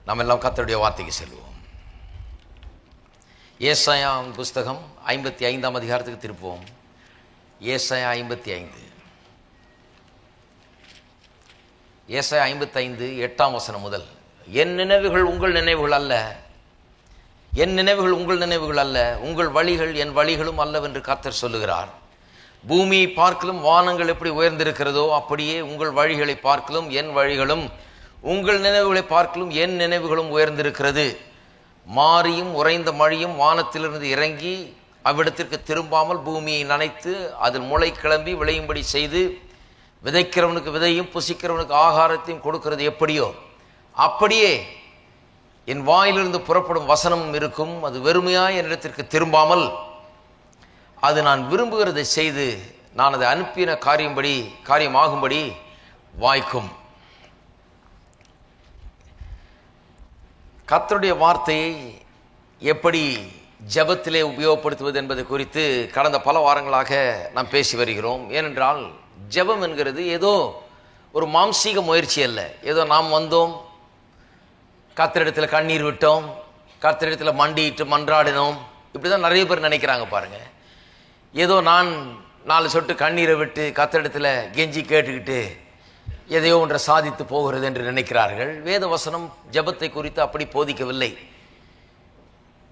நாம் எல்லாம் கர்த்தருடைய வார்த்தைக்கு செல்வோம். ஏசாயா புஸ்தகம் 55ஆம் அதிகாரத்துக்கு திருப்போம். ஏசாயா 55. ஏசாயா 55 8ஆம் வசனம் முதல். என் நினைவுகள் உங்கள் நினைவுகள் அல்ல, என் நினைவுகள் உங்கள் நினைவுகள் அல்ல, உங்கள் வழிகள் என் வழிகளும் அல்லவென்று கர்த்தர் சொல்லுகிறார். பூமியை பார்க்கலும் வானங்கள் எப்படி உயர்ந்திருக்கிறதோ அப்படியே உங்கள் வழிகளை பார்க்கலும் என் வழிகளும், உங்கள் நினைவுகளை பார்க்கலும் என் நினைவுகளும் உயர்ந்திருக்கிறது. மாரியும் உறைந்த மழையும் வானத்திலிருந்து இறங்கி அவ்விடத்திற்கு திரும்பாமல் பூமியை நனைத்து அதில் முளை கிளம்பி விளையும்படி செய்து விதைக்கிறவனுக்கு விதையும் புசிக்கிறவனுக்கு ஆகாரத்தையும் கொடுக்கிறது எப்படியோ அப்படியே என் வாயிலிருந்து புறப்படும் வசனமும் இருக்கும். அது வெறுமையாய் என்னிடத்திற்கு திரும்பாமல் அது நான் விரும்புகிறதை செய்து நான் அதை அனுப்பின காரியமாகும்படி வாய்க்கும். கர்த்தருடைய வார்த்தையை எப்படி ஜெபத்திலே உபயோகப்படுத்துவது என்பது குறித்து கடந்த பல வாரங்களாக நாம் பேசி வருகிறோம். ஏனென்றால் ஜெபம் என்கிறது ஏதோ ஒரு மாம்சீக முயற்சி அல்ல. ஏதோ நாம் வந்தோம், கர்த்தரிடத்தில் கண்ணீர் விட்டோம், கர்த்தரிடத்தில் மண்டியிட்டு மன்றாடினோம், இப்படிதான் நிறைய பேர் நினைக்கிறாங்க. பாருங்க, ஏதோ நான் 4 சொட்டு கண்ணீரை விட்டு கர்த்தரிடத்தில் கெஞ்சி கேட்டுக்கிட்டு எதையோ ஒன்றை சாதித்து போகிறது என்று நினைக்கிறார்கள். வேத வசனம் ஜெபத்தை குறித்து அப்படி போதிக்கவில்லை.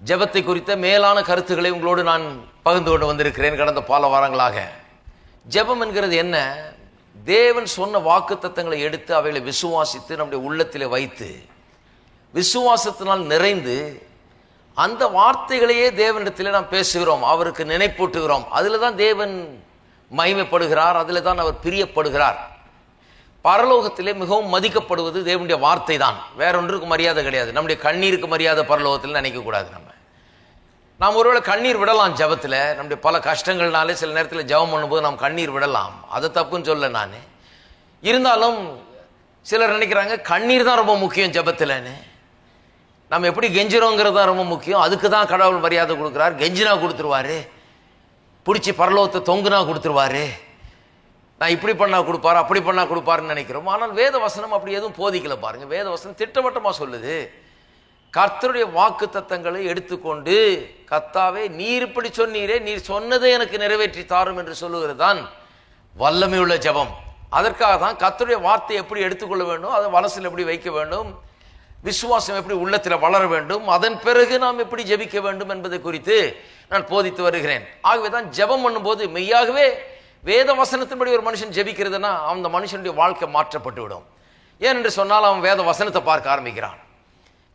ஜெபத்தை குறித்த மேலான கருத்துக்களை உங்களோடு நான் பகிர்ந்து கொண்டு வந்திருக்கிறேன் கடந்த பல வாரங்களாக. ஜெபம் என்கிறது என்ன? தேவன் சொன்ன வாக்குத்தத்தங்களை எடுத்து அவைகளை விசுவாசித்து நம்முடைய உள்ளத்திலே வைத்து விசுவாசத்தினால் நிறைந்து அந்த வார்த்தைகளையே தேவனிடத்திலே நாம் பேசுகிறோம், அவருக்கு நினைப்பூட்டுகிறோம். அதில் தான் தேவன் மகிமைப்படுகிறார், அதில் தான் அவர் பிரியப்படுகிறார். பரலோகத்திலே மிகவும் மதிக்கப்படுவது தேவனுடைய வார்த்தை தான், வேறொன்றுக்கு மரியாதை கிடையாது. நம்முடைய கண்ணீருக்கு மரியாதை பரலோகத்தில் நினைக்கக்கூடாது. நாம் ஒருவேளை கண்ணீர் விடலாம் ஜெபத்தில், நம்முடைய பல கஷ்டங்கள்னாலே சில நேரத்தில் ஜெபம் பண்ணும்போது நாம் கண்ணீர் விடலாம், அதை தப்புன்னு சொல்ல நான். இருந்தாலும் சிலர் நினைக்கிறாங்க கண்ணீர் தான் ரொம்ப முக்கியம் ஜெபத்தில்னு. நம்ம எப்படி கெஞ்சிரோங்கிறது தான் ரொம்ப முக்கியம், அதுக்கு தான் கடவுள் மரியாதை கொடுக்குறார். கெஞ்சினா கொடுத்துருவாரு, பிடிச்சி பரலோகத்தை தொங்குனா கொடுத்துருவாரு, நான் இப்படி பண்ணா கொடுப்பாரு அப்படி பண்ணா கொடுப்பாருன்னு நினைக்கிறோம். ஆனால் வேத வசனம் அப்படி எதுவும் போதிக்கல. பாருங்க, வேத வசனம் திட்டவட்டமா சொல்லுது, கர்த்தருடைய வாக்கு தத்தங்களை எடுத்துக்கொண்டு கர்த்தாவே நீர் இப்படி சொன்னீரே, நீர் சொன்னதை எனக்கு நிறைவேற்றி தாரும் என்று சொல்லுகிறது தான் வல்லமையுள்ள ஜெபம். அதற்காக தான் கர்த்தருடைய வார்த்தையை எப்படி எடுத்துக்கொள்ள வேண்டும், அதை மனசில் எப்படி வைக்க வேண்டும், விசுவாசம் எப்படி உள்ளத்தில் வளர வேண்டும், அதன் பிறகு நாம் எப்படி ஜெபிக்க வேண்டும் என்பதை குறித்து நான் போதித்து வருகிறேன். ஆகவே தான் ஜெபம் பண்ணும்போது மெய்யாகவே வேத வசனத்தின்படி ஒரு மனுஷன் ஜெபிக்கிறதுனா அந்த மனுஷனுடைய வாழ்க்கை மாற்றப்பட்டு விடும். ஏனென்று சொன்னால் அவன் வேத வசனத்தை பார்க்க ஆரம்பிக்கிறான்,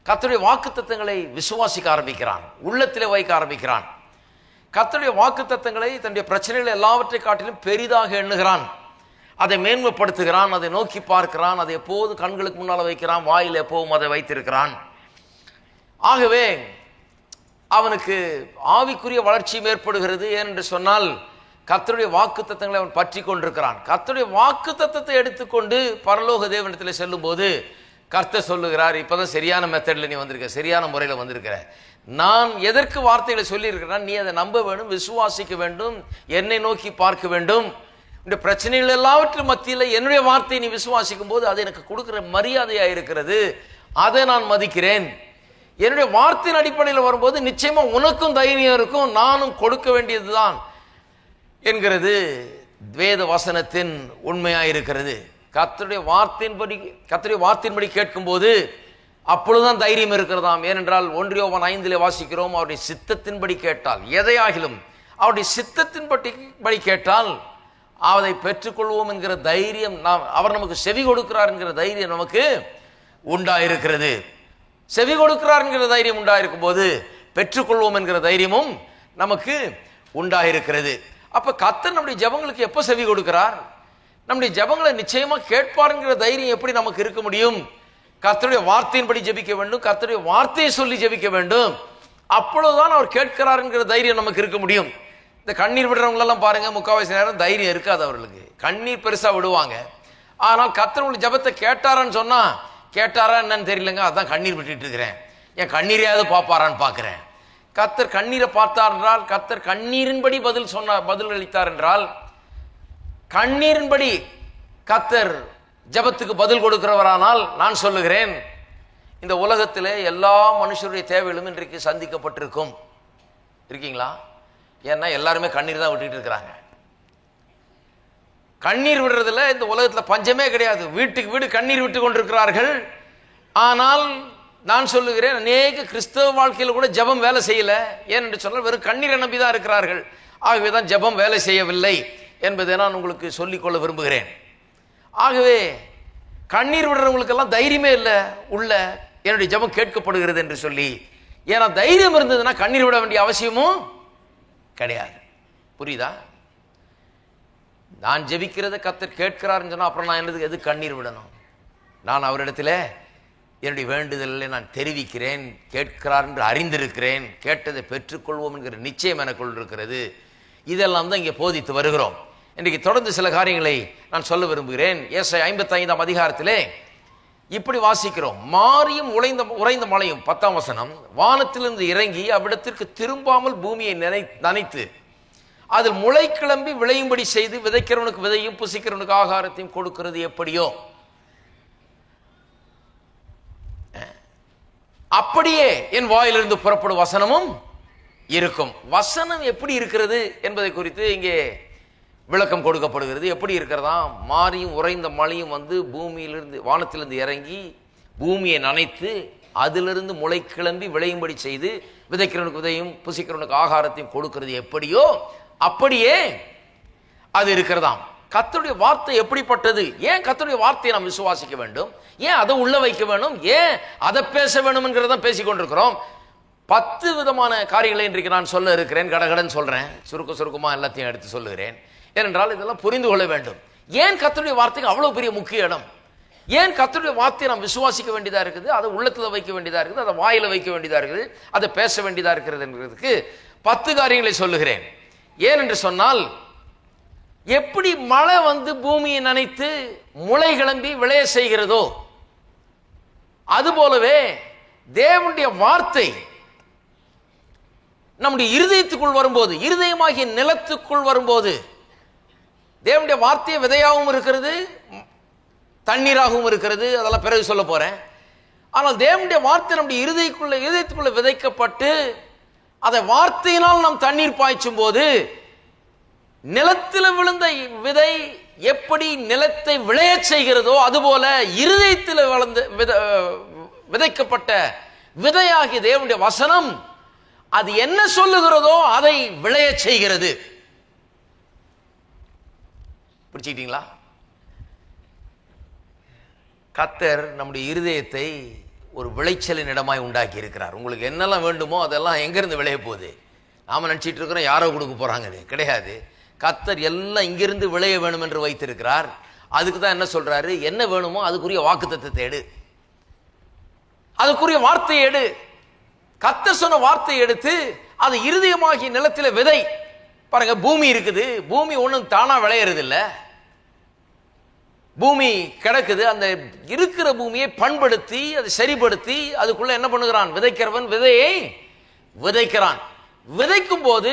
கர்த்தருடைய வாக்கு தத்தங்களை விசுவாசிக்க ஆரம்பிக்கிறான், உள்ளத்திலே வைக்க ஆரம்பிக்கிறான். கர்த்தருடைய வாக்கு தத்தங்களை தன்னுடைய பிரச்சனைகள் எல்லாவற்றை காட்டிலும் பெரிதாக எண்ணுகிறான், அதை மேன்மைப்படுத்துகிறான், அதை நோக்கி பார்க்கிறான், அதை எப்போது கண்களுக்கு முன்னால் வைக்கிறான், வாயில் எப்போதும் அதை வைத்திருக்கிறான். ஆகவே அவனுக்கு ஆவிக்குரிய வளர்ச்சியும் ஏற்படுகிறது. ஏனென்று சொன்னால் கர்த்தருடைய வாக்கு தத்தங்களை அவன் பற்றி கொண்டிருக்கிறான். கர்த்தருடைய வாக்கு தத்தத்தை எடுத்துக்கொண்டு பரலோக தேவனிடத்தில் செல்லும் போது கர்த்தர் சொல்லுகிறார், இப்பதான் சரியான மெத்தட்ல நீ வந்திருக்க, சரியான முறையில் வந்திருக்கிற. நான் எதற்கு வார்த்தைகளை சொல்லி இருக்கிறேன், நீ அதை நம்ப வேண்டும், விசுவாசிக்க வேண்டும், என்னை நோக்கி பார்க்க வேண்டும். இந்த பிரச்சனைகள் எல்லாவற்றும் மத்தியில் என்னுடைய வார்த்தையை நீ விசுவாசிக்கும் போது அது எனக்கு கொடுக்கிற மரியாதையா இருக்கிறது, அதை நான் மதிக்கிறேன். என்னுடைய வார்த்தையின் அடிப்படையில் வரும்போது நிச்சயமா உனக்கும் தைரியம் இருக்கும், நானும் கொடுக்க வேண்டியதுதான் என்கிறது வேத வசனத்தின் உண்மையாயிருக்கிறது. கர்த்தருடைய வார்த்தையின்படி கேட்கும்போது அப்பொழுதுதான் தைரியம் இருக்கிறதாம். ஏனென்றால் 1 யோவான் 5 வாசிக்கிறோம், அவருடைய சித்தத்தின்படி கேட்டால் எதையாகிலும் அவருடைய சித்தத்தின்படி கேட்டால் அதை பெற்றுக்கொள்வோம் என்கிற தைரியம், அவர் நமக்கு செவி கொடுக்கிறார் என்கிற தைரியம் நமக்கு உண்டாயிருக்கிறது. செவி கொடுக்கிறார் என்கிற தைரியம் உண்டாயிருக்கும் போது பெற்றுக்கொள்வோம் என்கிற தைரியமும் நமக்கு உண்டாயிருக்கிறது. அப்ப கர்த்தர் நம்முடைய ஜெபங்களுக்கு எப்ப செவி கொடுக்கிறார், நம்முடைய ஜெபங்களை நிச்சயமா கேட்பாருங்கிற தைரியம் எப்படி நமக்கு இருக்க முடியும்? கர்த்தருடைய வார்த்தையின்படி ஜெபிக்க வேண்டும், கர்த்தருடைய வார்த்தையை சொல்லி ஜெபிக்க வேண்டும், அப்பொழுதுதான் அவர் கேட்கிறார் என்கிற தைரியம் நமக்கு இருக்க முடியும். இந்த கண்ணீர் விடுறவங்களெல்லாம் பாருங்க, முக்கால்வாசி நேரம் தைரியம் இருக்காது அவர்களுக்கு, கண்ணீர் பெருசா விடுவாங்க. ஆனால் கர்த்தர் ஜெபத்தை கேட்டாரான்னு சொன்னா, கேட்டாரா என்னன்னு தெரியலங்க, அதான் கண்ணீர் விட்டுட்டு இருக்கிறேன், என் கண்ணீரையாவது பார்ப்பாரான்னு பார்க்கிறேன். கர்த்தர் கண்ணீரை பார்த்தார் என்றால், கர்த்தர் கண்ணீரின்படி பதில் அளித்தார் என்றால், கண்ணீரின்படி கர்த்தர் ஜெபத்துக்கு பதில் கொடுக்கிறவரானால் நான் சொல்லுகிறேன், இந்த உலகத்திலே எல்லா மனுஷருடைய தேவைகளும் இன்றைக்கு சந்திக்கப்பட்டிருக்கும். இருக்கீங்களா? ஏன்னா எல்லாருமே கண்ணீர் தான் விட்டுட்டு இருக்கிறாங்க. கண்ணீர் விடுறதுல இந்த உலகத்துல பஞ்சமே கிடையாது. வீட்டுக்கு வீடு கண்ணீர் விட்டு கொண்டிருக்கிறார்கள். ஆனால் நான் சொல்லுகிறேன், அநேக கிறிஸ்தவ வாழ்க்கையில் கூட ஜெபம் வேலை செய்யல. ஏன் என்று சொன்னால் வெறும் கண்ணீரை நம்பி தான் இருக்கிறார்கள். ஆகவேதான் ஜெபம் வேலை செய்யவில்லை என்பதை நான் உங்களுக்கு சொல்லிக்கொள்ள விரும்புகிறேன். ஆகவே கண்ணீர் விடுறவங்களுக்கெல்லாம் தைரியமே இல்லை உள்ள என்னுடைய ஜெபம் கேட்கப்படுகிறது என்று சொல்லி. ஏன்னா தைரியம் இருந்ததுன்னா கண்ணீர் விட வேண்டிய அவசியமும் கிடையாது. புரியுதா? நான் ஜெபிக்கிறத கர்த்தர் கேட்கிறாருன்னு சொன்னா அப்புறம் நான் என்னதுக்கு எது கண்ணீர் விடணும்? நான் அவரிடத்துல என்னுடைய வேண்டுதலை நான் தெரிவிக்கிறேன், கேட்கிறார் என்று அறிந்திருக்கிறேன், கேட்டதை பெற்றுக்கொள்வோம் என்கிற நிச்சயம் எனக்குள் இருக்கிறது. இதெல்லாம் தான் இங்கே போதித்து வருகிறோம். இன்றைக்கு தொடர்ந்து சில காரியங்களை நான் சொல்ல விரும்புகிறேன். ஏசாயா 55ஆம் அதிகாரத்திலே இப்படி வாசிக்கிறோம். மாரியும் உறைந்த மழையும் 10ஆம் வசனம், வானத்திலிருந்து இறங்கி அவ்விடத்திற்கு திரும்பாமல் பூமியை நனைத்து அதில் முளை கிளம்பி விளையும்படி செய்து விதைக்கிறவனுக்கு விதையும் புசிக்கிறவனுக்கு ஆகாரத்தையும் கொடுக்கிறது எப்படியோ அப்படியே என் வாயிலிருந்து புறப்படும் வசனமும் இருக்கும். வசனம் எப்படி இருக்கிறது என்பதை குறித்து இங்கே விளக்கம் கொடுக்கப்படுகிறது. எப்படி இருக்கிறதா? மாரியும் உறைந்த மழையும் வந்து பூமியிலிருந்து வானத்திலிருந்து இறங்கி பூமியை நனைத்து அதிலிருந்து முளை கிளம்பி விளையும்படி செய்து விதைக்கிறவனுக்கு விதையும் புசிக்கிறவனுக்கு ஆகாரத்தையும் கொடுக்கிறது எப்படியோ அப்படியே அது இருக்கிறதாம். கர்த்தருடைய வார்த்தை எப்படிப்பட்டது? ஏன் கர்த்தருடைய வார்த்தையை நாம் விசுவாசிக்க வேண்டும்? ஏன் அதை உள்ள வைக்க வேணும்? ஏன் அதை பேச வேண்டும் என்கிறத பேசிக்கொண்டிருக்கிறோம். 10 விதமான காரியங்களை இன்றைக்கு நான் சொல்ல இருக்கிறேன். கடகடன் சொல்றேன், சுருக்கமா எல்லாத்தையும் எடுத்து சொல்லுகிறேன். ஏனென்றால் இதெல்லாம் புரிந்து கொள்ள வேண்டும். ஏன் கர்த்தருடைய வார்த்தைக்கு அவ்வளவு பெரிய முக்கிய இடம்? ஏன் கர்த்தருடைய வார்த்தையை நாம் விசுவாசிக்க வேண்டியதா இருக்குது, அதை உள்ளத்துல வைக்க வேண்டியதா இருக்குது, அதை வாயில வைக்க வேண்டியதா இருக்குது, அதை பேச வேண்டியதா இருக்கிறது என்கிறதுக்கு 10 காரியங்களை சொல்லுகிறேன். ஏன் என்று சொன்னால், எப்படி மழை வந்து பூமியை நனைத்து முளை கிளம்பி விளைய செய்கிறதோ அதுபோலவே தேவனுடைய வார்த்தை நம்முடைய இருதயத்துக்குள் வரும்போது, இருதயமாகிய நிலத்துக்குள் வரும்போது, தேவனுடைய வார்த்தை விதையாகவும் இருக்கிறது, தண்ணீராகவும் இருக்கிறது. அதெல்லாம் பிறகு சொல்ல போறேன். ஆனால் தேவனுடைய வார்த்தை நம்முடைய இருதயத்துக்குள்ள விதைக்கப்பட்டு அதை வார்த்தையினால் நாம் தண்ணீர் பாய்ச்சும் போது நிலத்தில் விழுந்த விதை எப்படி நிலத்தை விளைய செய்கிறதோ அதுபோல இருதயத்தில் விதைக்கப்பட்ட விதையாகிய தேவனுடைய வசனம் அது என்ன சொல்லுகிறதோ அதை விளைய செய்கிறது. புரிஞ்சுக்கிட்டீங்களா? கர்த்தர் நம்முடைய இருதயத்தை ஒரு விளைச்சலின் இடமாய் உண்டாக்கி இருக்கிறார். உங்களுக்கு என்னெல்லாம் வேண்டுமோ அதெல்லாம் எங்கிருந்து விளைய போகுது? நாம நினைச்சிட்டு இருக்கிறோம் யாரோ கொடுக்க போறாங்க. கிடையாது. கர்த்தர் எல்லாம் இங்கிருந்து விளைய வேணும் என்று வைத்திருக்கிறார். அதுக்கு தான் என்ன சொல்றாரு? என்ன வேணுமோ அதுக்குரிய வாக்குத்தத்தத்தை எடு, அதுக்குரிய வார்த்தையை எடு. கர்த்தர் சொன்ன வார்த்தையை எடுத்து அது இருதயமாகிய நிலத்தில விதை. பாருங்க, பூமி இருக்குது. பூமி ஒண்ணும் தானா விளையறது இல்ல. பூமி கிடக்குது. அந்த இருக்கிற பூமியை பண்படுத்தி அதை சரிப்படுத்தி அதுக்குள்ள என்ன பண்ணுகிறான்? விதைக்கிறவன் விதையை விதைக்கிறான். விதைக்கும் போது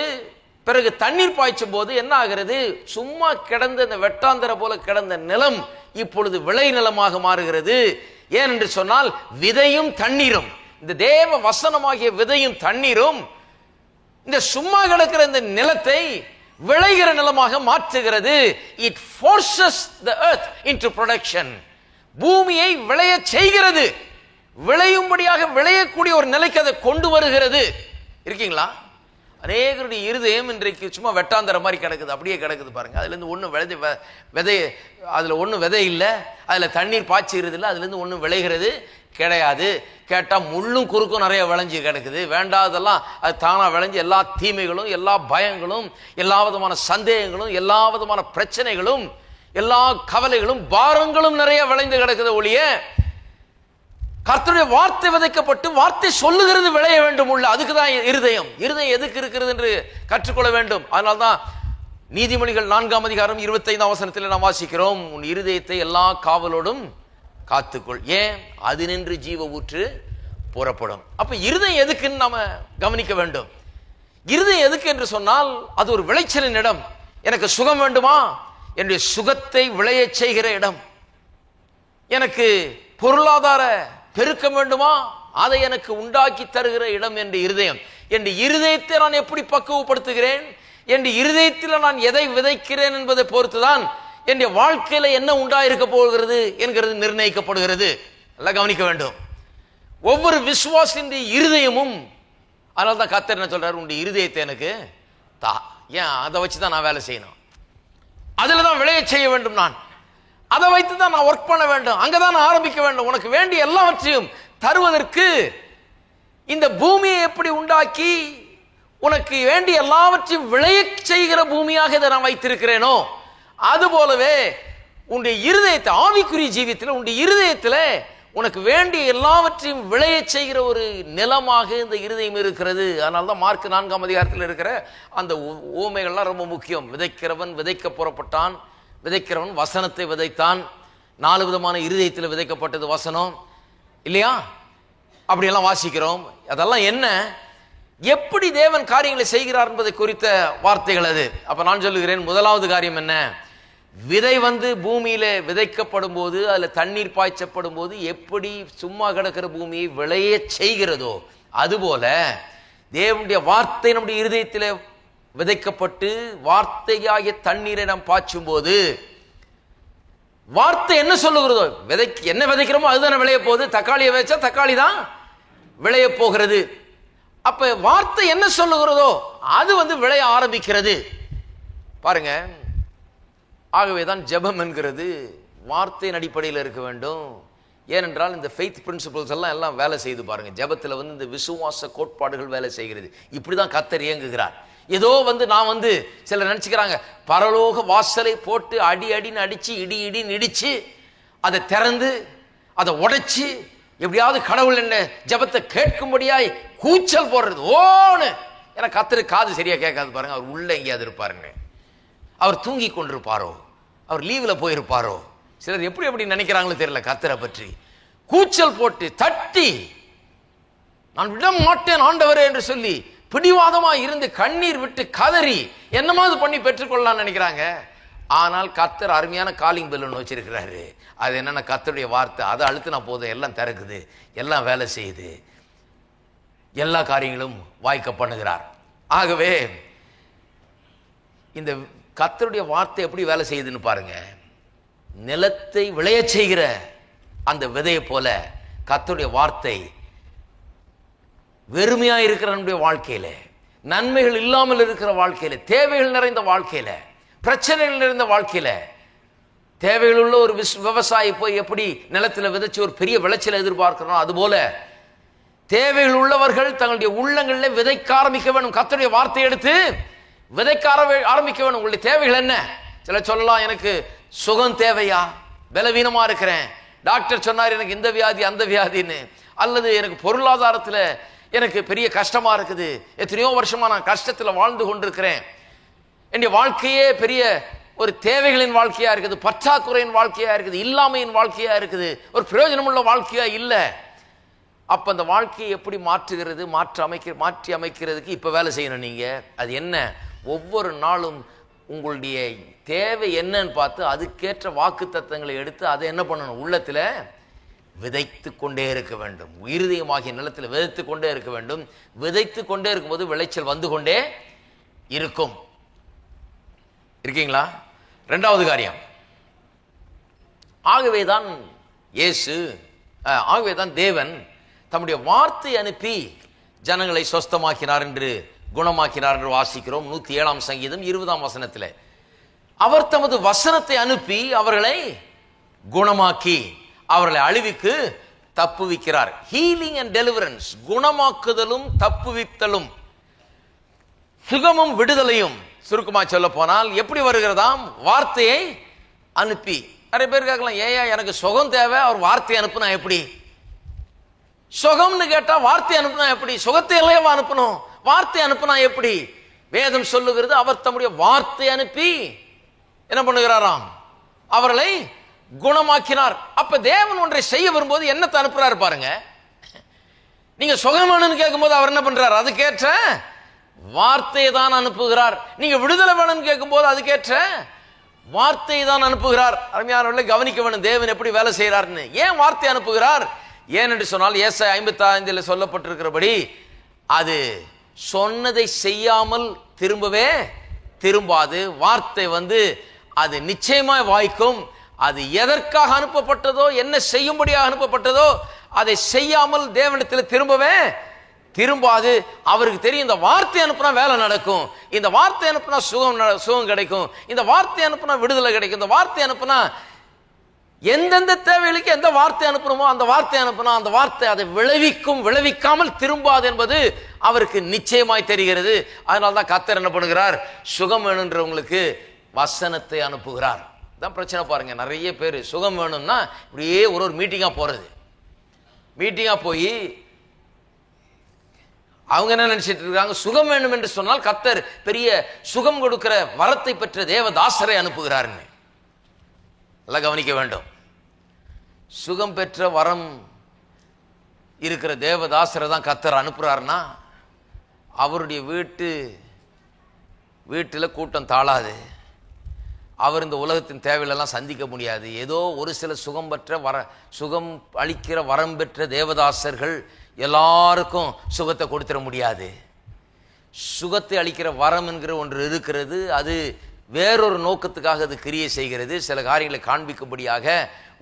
பிறகு தண்ணீர் பாய்ச்சும் போது என்ன ஆகிறது? சும்மா கிடந்த இந்த வெட்டாந்தர போல கிடந்த நிலம் இப்பொழுது விளை நிலமாக மாறுகிறது. ஏன் என்று சொன்னால் விதையும் தண்ணீரும், இந்த தேவ வசனமாகிய விதையும் தண்ணீரும் இந்த சும்மா கிடக்கிற இந்த நிலத்தை விளைகிற நிலமாக மாற்றுகிறது. It forces the earth into production. பூமியை விளைய செய்கிறது. விளையும்படியாக விளையக்கூடிய ஒரு நிலைக்கு அதை கொண்டு வருகிறது. இருக்கீங்களா? அநேகருடைய இருதயம் இன்றைக்கு சும்மா வெட்டாந்தர மாதிரி கிடக்குது, அப்படியே கிடக்குது. பாருங்க, அதுல இருந்து ஒன்றும் விதை, அதுல ஒன்றும் விதை இல்லை, அதுல தண்ணீர் பாய்ச்சுகிறது இல்லை, அதுல இருந்து ஒன்றும் விளைகிறது கிடையாது. கேட்டா முள்ளும் குறுக்கும் நிறைய விளைஞ்சு கிடக்குது. வேண்டாதெல்லாம் அது தானா விளைஞ்சு எல்லா தீமைகளும், எல்லா பயங்களும், எல்லா விதமான சந்தேகங்களும், எல்லா விதமான பிரச்சனைகளும், எல்லா கவலைகளும், பாரங்களும் நிறைய விளைந்து கிடக்குது. ஒழிய கர்த்தருடைய வார்த்தை விதைக்கப்பட்டு வார்த்தை சொல்லுகிறது விளைய வேண்டும் உள்ள. அதுக்குதான் இருதயம். இருதயம் எதுக்கு இருக்கிறது என்று கற்றுக்கொள்ள வேண்டும். அதனால்தான் நீதிமொழிகள் 4ஆம் அதிகாரம் 25ஆம் வசனத்தில் நாம் வாசிக்கிறோம், உன் இருதயத்தை எல்லா காவலோடும் காத்துக்கொள். ஏன்? அது நின்று ஜீவ ஊற்று புறப்படும். அப்ப இருதயம் எதுக்குன்னு நாம கவனிக்க வேண்டும். இருதயம் எதுக்கு என்று சொன்னால் அது ஒரு விளைச்சலின் இடம். எனக்கு சுகம் வேண்டுமா? என்னுடைய சுகத்தை விளைய செய்கிற இடம். எனக்கு பொருளாதார பெருக்க வேண்டுமா? அதை எனக்கு உண்டாக்கி தருகிற இடம் என்ற இருதயம். என் இருதயத்தை நான் எப்படி பக்குவப்படுத்துகிறேன், என் இருதயத்தில் நான் எதை விதைக்கிறேன் என்பதை பொறுத்துதான் என் வாழ்க்கையில என்ன உண்டாயிருக்க போகிறது என்கிறது நிர்ணயிக்கப்படுகிறது. எல்லாம் கவனிக்க வேண்டும். ஒவ்வொரு விசுவாசின் இருதயமும், அதனால தான் கர்த்தர் என்ன சொல்றாரு, உன்னுடைய இருதயத்தை எனக்கு தா. ஏன்? அதை வச்சுதான் நான் வேலை செய்யணும், அதுல தான் விளைய செய்ய வேண்டும், நான் அதை வைத்து தான் நான் ஒர்க் பண்ண வேண்டும், அங்கதான் நான் ஆரம்பிக்க வேண்டும். உனக்கு வேண்டிய எல்லாவற்றையும் தருவதற்கு இந்த பூமியை எப்படி உண்டாக்கி உனக்கு வேண்டிய எல்லாவற்றையும் விளைய செய்கிற பூமியாக இதை நான் வைத்திருக்கிறேனோ, அது போலவே உன்னுடைய இருதயத்தை, ஆவிக்குரிய ஜீவியத்தில் உன்னுடைய இருதயத்தில் உனக்கு வேண்டிய எல்லாவற்றையும் விளைய செய்கிற ஒரு நிலமாக இந்த இருதயம் இருக்கிறது. அதனால தான் மார்க் 4ஆம் அதிகாரத்தில் இருக்கிற அந்த ஊமைகள்லாம் ரொம்ப முக்கியம். விதைக்கிறவன் விதைக்க புறப்பட்டான், விதைக்கிறவன் வசனத்தை விதைத்தான். 4 விதமான இருதயத்தில் விதைக்கப்பட்டது வசனம் இல்லையா? அப்படியெல்லாம் வாசிக்கிறோம். அதெல்லாம் என்ன, எப்படி தேவன் காரியங்களை செய்கிறார் என்பதை குறித்த வார்த்தைகள் அது. அப்ப நான் சொல்லுகிறேன், முதலாவது காரியம் என்ன, விதை பூமியில விதைக்கப்படும் போது, அதுல தண்ணீர் பாய்ச்சப்படும் போது எப்படி சும்மா கிடக்கிற பூமியை விளைய செய்கிறதோ, அதுபோல தேவனுடைய வார்த்தை நம்முடைய இருதயத்தில் விதைக்கப்பட்டு வார்த்தையாகிய தண்ணீரை நாம் பாய்ச்சும் போது, வார்த்தை என்ன சொல்லுகிறதோ, என்ன விதைக்கிறோமோ அதுதானே விளைய போகுது. தக்காளியை வச்சா தக்காளி தான் விளைய போகிறது. அப்ப வார்த்தை என்ன சொல்லுகிறதோ அது விளைய ஆரம்பிக்கிறது. பாருங்க, ஆகவேதான் ஜெபம் என்கிறது வார்த்தையின் அடிப்படையில் இருக்க வேண்டும். ஏனென்றால் இந்த ஃபெய்த் பிரின்சிபல்ஸ் எல்லாம் வேலை செய்து பாருங்க. ஜெபத்தில் இந்த விசுவாச கோட்பாடுகள் வேலை செய்கிறது. இப்படிதான் கர்த்தர் இயங்குகிறார். ஏதோ நான் சிலர் நினைச்சுக்கிறாங்க, பரலோக வாசலை போட்டு அடி அடின்னு அடிச்சு இடி இடின்னு இடிச்சு அதை திறந்து அதை உடைச்சு எப்படியாவது கடவுள் என்ன ஜெபத்தை கேட்கும்படியாய் கூச்சல் போடுறது ஓன்னு. ஏன்னா கர்த்தருக்கு காது சரியா கேட்காது பாருங்க. அவர் உள்ள எங்கேயாவது இருப்பாருங்க, அவர் தூங்கி கொண்டிருப்பாரோ, அவர் லீவ்ல போயிருப்பாரோ. சிலர் எப்படி எப்படி நினைக்கிறாங்களோ தெரியல. கர்த்தரை பற்றி கூச்சல் போட்டு தட்டி, நான் விட மாட்டேன் ஆண்டவரே என்று சொல்லி பிடிவாதமா இருந்து கண்ணீர் விட்டு கதறி என்னமாவது பண்ணி பெற்றுக்கொள்ளலாம்னு நினைக்கிறாங்க. ஆனால் கர்த்தர் அருமையான காலிங் பெல் ஒன்று வச்சிருக்கிறாரு. அது என்னன்னா கர்த்தருடைய வார்த்தை. அதை அழுத்தினா போதும், எல்லாம் திறக்குது, எல்லாம் வேலை செய்யுது, எல்லா காரியங்களும் வாய்க்க பண்ணுகிறார். ஆகவே இந்த கர்த்தருடைய வார்த்தை எப்படி வேலை செய்யுதுன்னு பாருங்க. நிலத்தை விளைய செய்கிற அந்த விதையை போல கர்த்தருடைய வார்த்தை வெறுமையா இருக்கிற நம்முடைய வாழ்க்கையில, நன்மைகள் இல்லாமல் இருக்கிற வாழ்க்கையில, தேவைகள் நிறைந்த வாழ்க்கையில, பிரச்சனைகள் நிறைந்த வாழ்க்கையில, தேவைகள் உள்ள ஒரு விவசாயி போய் எப்படி நிலத்தில் விதைச்சு ஒரு பெரிய விளைச்சலை எதிர்பார்க்கிறோம், அதுபோல தேவைகள் உள்ளவர்கள் தங்களுடைய உள்ளங்களில் விதைக்க ஆரம்பிக்க வேண்டும். கர்த்தருடைய வார்த்தை எடுத்து விதைக்க ஆரம்பிக்க வேண்டும். உங்களுடைய தேவைகள் என்ன? சில சொல்லலாம், எனக்கு சுகம் தேவையா, பலவீனமா இருக்கிறேன், டாக்டர் சொன்னார் எனக்கு இந்த வியாதி அந்த வியாதின்னு, அல்லது எனக்கு பொருளாதாரத்தில் எனக்கு பெரிய கஷ்டமா இருக்குது, எத்தனையோ வருஷமா நான் கஷ்டத்தில் வாழ்ந்து கொண்டிருக்கிறேன், என்னுடைய வாழ்க்கையே பெரிய ஒரு தேவைகளின் வாழ்க்கையா இருக்குது, பற்றாக்குறையின் வாழ்க்கையா இருக்குது, இல்லாமையின் வாழ்க்கையா இருக்குது, ஒரு பிரயோஜனமுள்ள வாழ்க்கையா இல்லை. அப்ப அந்த வாழ்க்கையை எப்படி மாற்றுகிறது, மாற்றி அமைக்கிறதுக்கு இப்ப வேலை செய்யணும் நீங்க. அது என்ன? ஒவ்வொரு நாளும் உங்களுடைய தேவை என்னன்னு பார்த்து அதுக்கேற்ற வாக்கு தத்தங்களை எடுத்து அதை என்ன பண்ணணும், உள்ளத்துல விதைத்து கொண்டே இருக்க வேண்டும். இருதயமாகிய நிலத்தில் விதைத்து கொண்டே இருக்க வேண்டும். விதைத்து கொண்டே இருக்கும்போது விளைச்சல் வந்து கொண்டே இருக்கும். இருக்கீங்களா? இரண்டாவது காரியம், ஆகவேதான் தேவன் தம்முடைய வார்த்தை அனுப்பி ஜனங்களை சொஸ்தமாக்கினார் என்று, குணமாக்கினார் என்று வாசிக்கிறோம். 107ஆம் சங்கீதம் 20ஆம் வசனத்தில் அவர் தமது வசனத்தை அனுப்பி அவர்களை குணமாக்கி அவர்களை அழிவுக்கு தப்புவிக்கிறார். ஹீலிங் அண்ட் டெலிவரன்ஸ், குணமாக்குதலும் தப்புவித்தலும் சுகமும் விடுதலையும் சுருக்கமா சொல்ல போனால் எப்படி வருகிறதாம்? வார்த்தையை அனுப்பி. நிறைய பேர் கேட்கலாம், ஏயா எனக்கு சுகம் தேவை, அவர் வார்த்தை அனுப்புனா எப்படி? சுகம்னு கேட்டா வார்த்தை அனுப்புனா எப்படி? சுகத்தை இல்லையா அனுப்பணும், வார்த்தை அனுப்புனா எப்படி? வேதம் சொல்லுகிறது அவர் தம்முடைய வார்த்தை அனுப்பி என்ன பண்ணுகிறாராம்? அவர்களை குணமாக்கினார். அப்ப தேவன் ஒன்றை செய்ய வரும்போது என்னத்தை அனுப்புறாரு பாருங்க. நீங்க சுகமானு கேட்கும்போது அவர் என்ன பண்றாரு? அதுக்கேற்ற வார்த்தையை தான் அனுப்புகிறார். நீங்க விடுதலை வேணும்னு கேட்கும்போது அதுக்கேற்ற வார்த்தையை தான் அனுப்புகிறார். அருமையானவர்களை கவனிக்க வேணும், தேவன் எப்படி வேலை செய்யறாருன்னு. ஏன் வார்த்தை அனுப்புகிறார்? ஏனென்று சொன்னால் ஏசாயா 55 சொல்லப்பட்டிருக்கிறபடி அது சொன்னதை செய்யாமல் திரும்பவே திரும்பாது. வார்த்தை அது நிச்சயமாய் வாய்க்கும். அது எதற்காக அனுப்பப்பட்டதோ, என்ன செய்யும்படியாக அனுப்பப்பட்டதோ அதை செய்யாமல் தேவனிடத்தில் திரும்பவே திரும்பாது. அவருக்கு தெரியும், இந்த வார்த்தை அனுப்புனா வேலை நடக்கும், இந்த வார்த்தை அனுப்புனா சுகம் கிடைக்கும், இந்த வார்த்தை அனுப்புனா விடுதலை கிடைக்கும், இந்த வார்த்தை அனுப்புனா எந்தெந்த தேவைகளுக்கு எந்த வார்த்தை அனுப்புறோமோ அந்த வார்த்தை அனுப்புனா அந்த வார்த்தை அதை விளைவிக்கும், விளைவிக்காமல் திரும்பாது என்பது அவருக்கு நிச்சயமாய் தெரிகிறது. அதனால்தான் கர்த்தர் என்ன பண்ணுகிறார், சுகம் வேணுன்றவங்களுக்கு வசனத்தை அனுப்புகிறார். தான் பிரச்சனை பாருங்க, நிறைய பேர் சுகம் வேணும்னா இப்படியே ஒரு மீட்டிங்கா போறது. மீட்டிங்கா போய் அவங்க என்ன நினைச்சிட்டு இருக்காங்க, சுகம் வேணும் என்று சொன்னால் கர்த்தர் பெரிய சுகம் கொடுக்கிற வரத்தை பெற்ற தேவதாசரை அனுப்புகிறார்னு. எல்லாம் கவனிக்க வேண்டும். சுகம் பெற்ற வரம் இருக்கிற தேவதாசரை தான் கர்த்தர் அனுப்புறாருன்னா அவருடைய வீட்டில் கூட்டம் தாழாது. அவர் இந்த உலகத்தின் தேவைகளெல்லாம் சந்திக்க முடியாது. ஏதோ ஒரு சில சுகம் அளிக்கிற வரம் பெற்ற தேவதாசர்கள் எல்லாருக்கும் சுகத்தை கொடுத்துட முடியாது. சுகத்தை அளிக்கிற வரம் என்கிற ஒன்று இருக்கிறது. அது வேறொரு நோக்கத்துக்காக அது கிரியை செய்கிறது. சில காரியங்களை காண்பிக்கும்படியாக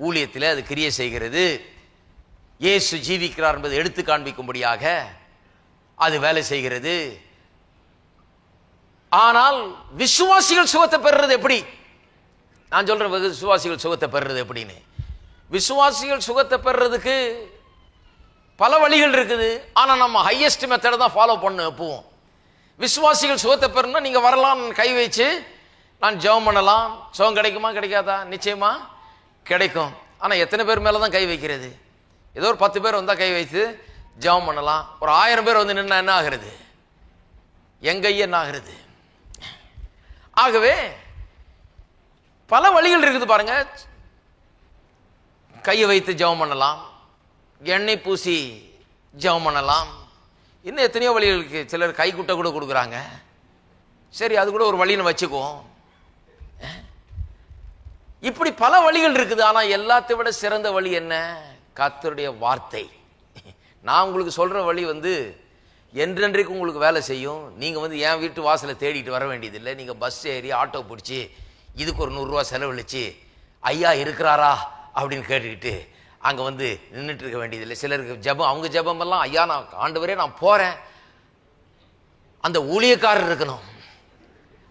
ஊழியத்தில் அது கிரியை செய்கிறது. இயேசு ஜீவிக்கிறார் என்பதை எடுத்து காண்பிக்கும்படியாக அது வேலை செய்கிறது. ஆனால் விசுவாசிகள் சுகத்தை பெறுறது எப்படி? நான் சொல்றேன், விசுவாசிகள் சுகத்தை பெறுறது எப்படின்னு. விசுவாசிகள் சுகத்தை பெறுறதுக்கு பல வழிகள் இருக்குது. ஆனா நம்ம ஹையஸ்ட் மெத்தடை தான் ஃபாலோ பண்ணணும் எப்பவும். விசுவாசிகள் சுகத்தை பெறணும், நீங்க வரலாம், கை வச்சு நான் ஜெபம் பண்ணலாம். சுகம் கிடைக்குமா கிடைக்காதா? நிச்சயமா கிடைக்கும். ஆனா எத்தனை பேர் மேலதான் கை வைக்கிறது? ஏதோ ஒரு 10 பேர் வந்தா கை வைத்து ஜெபம் பண்ணலாம். ஒரு 1000 பேர் வந்து நின்னா என்ன ஆகிறது? எங்க என்ன ஆகிறது? ஆகவே பல வழிகள் இருக்குது பாருங்க. கையை வைத்து ஜெபம் பண்ணலாம், எண்ணெய் பூசி ஜெபம் பண்ணலாம், இன்னும் எத்தனையோ வழிகள் இருக்கு. சிலர் கைக்குட்டை கூட கொடுக்குறாங்க. சரி, அது கூட ஒரு வழின்னு வச்சுக்குவோம். இப்படி பல வழிகள் இருக்குது. ஆனா எல்லாத்தை விட சிறந்த வழி என்ன? கர்த்தருடைய வார்த்தை. நான் உங்களுக்கு சொல்ற வழி என்றென்றைக்கு உங்களுக்கு வேலை செய்யும். நீங்க என் வீட்டு வாசலை தேடிட்டு வர வேண்டியதில்லை. நீங்க பஸ் ஏறி ஆட்டோ பிடிச்சி இதுக்கு ஒரு 100 ரூபா செலவழிச்சு ஐயா இருக்கிறாரா அப்படின்னு கேட்டுக்கிட்டு அங்க நின்றுட்டு இருக்க வேண்டியதில்லை. சிலருக்கு ஜெபம், அவங்க ஜெபம் எல்லாம் ஐயா நான் ஆண்டவரே நான் போறேன். அந்த ஊழியக்காரர் இருக்கணும்.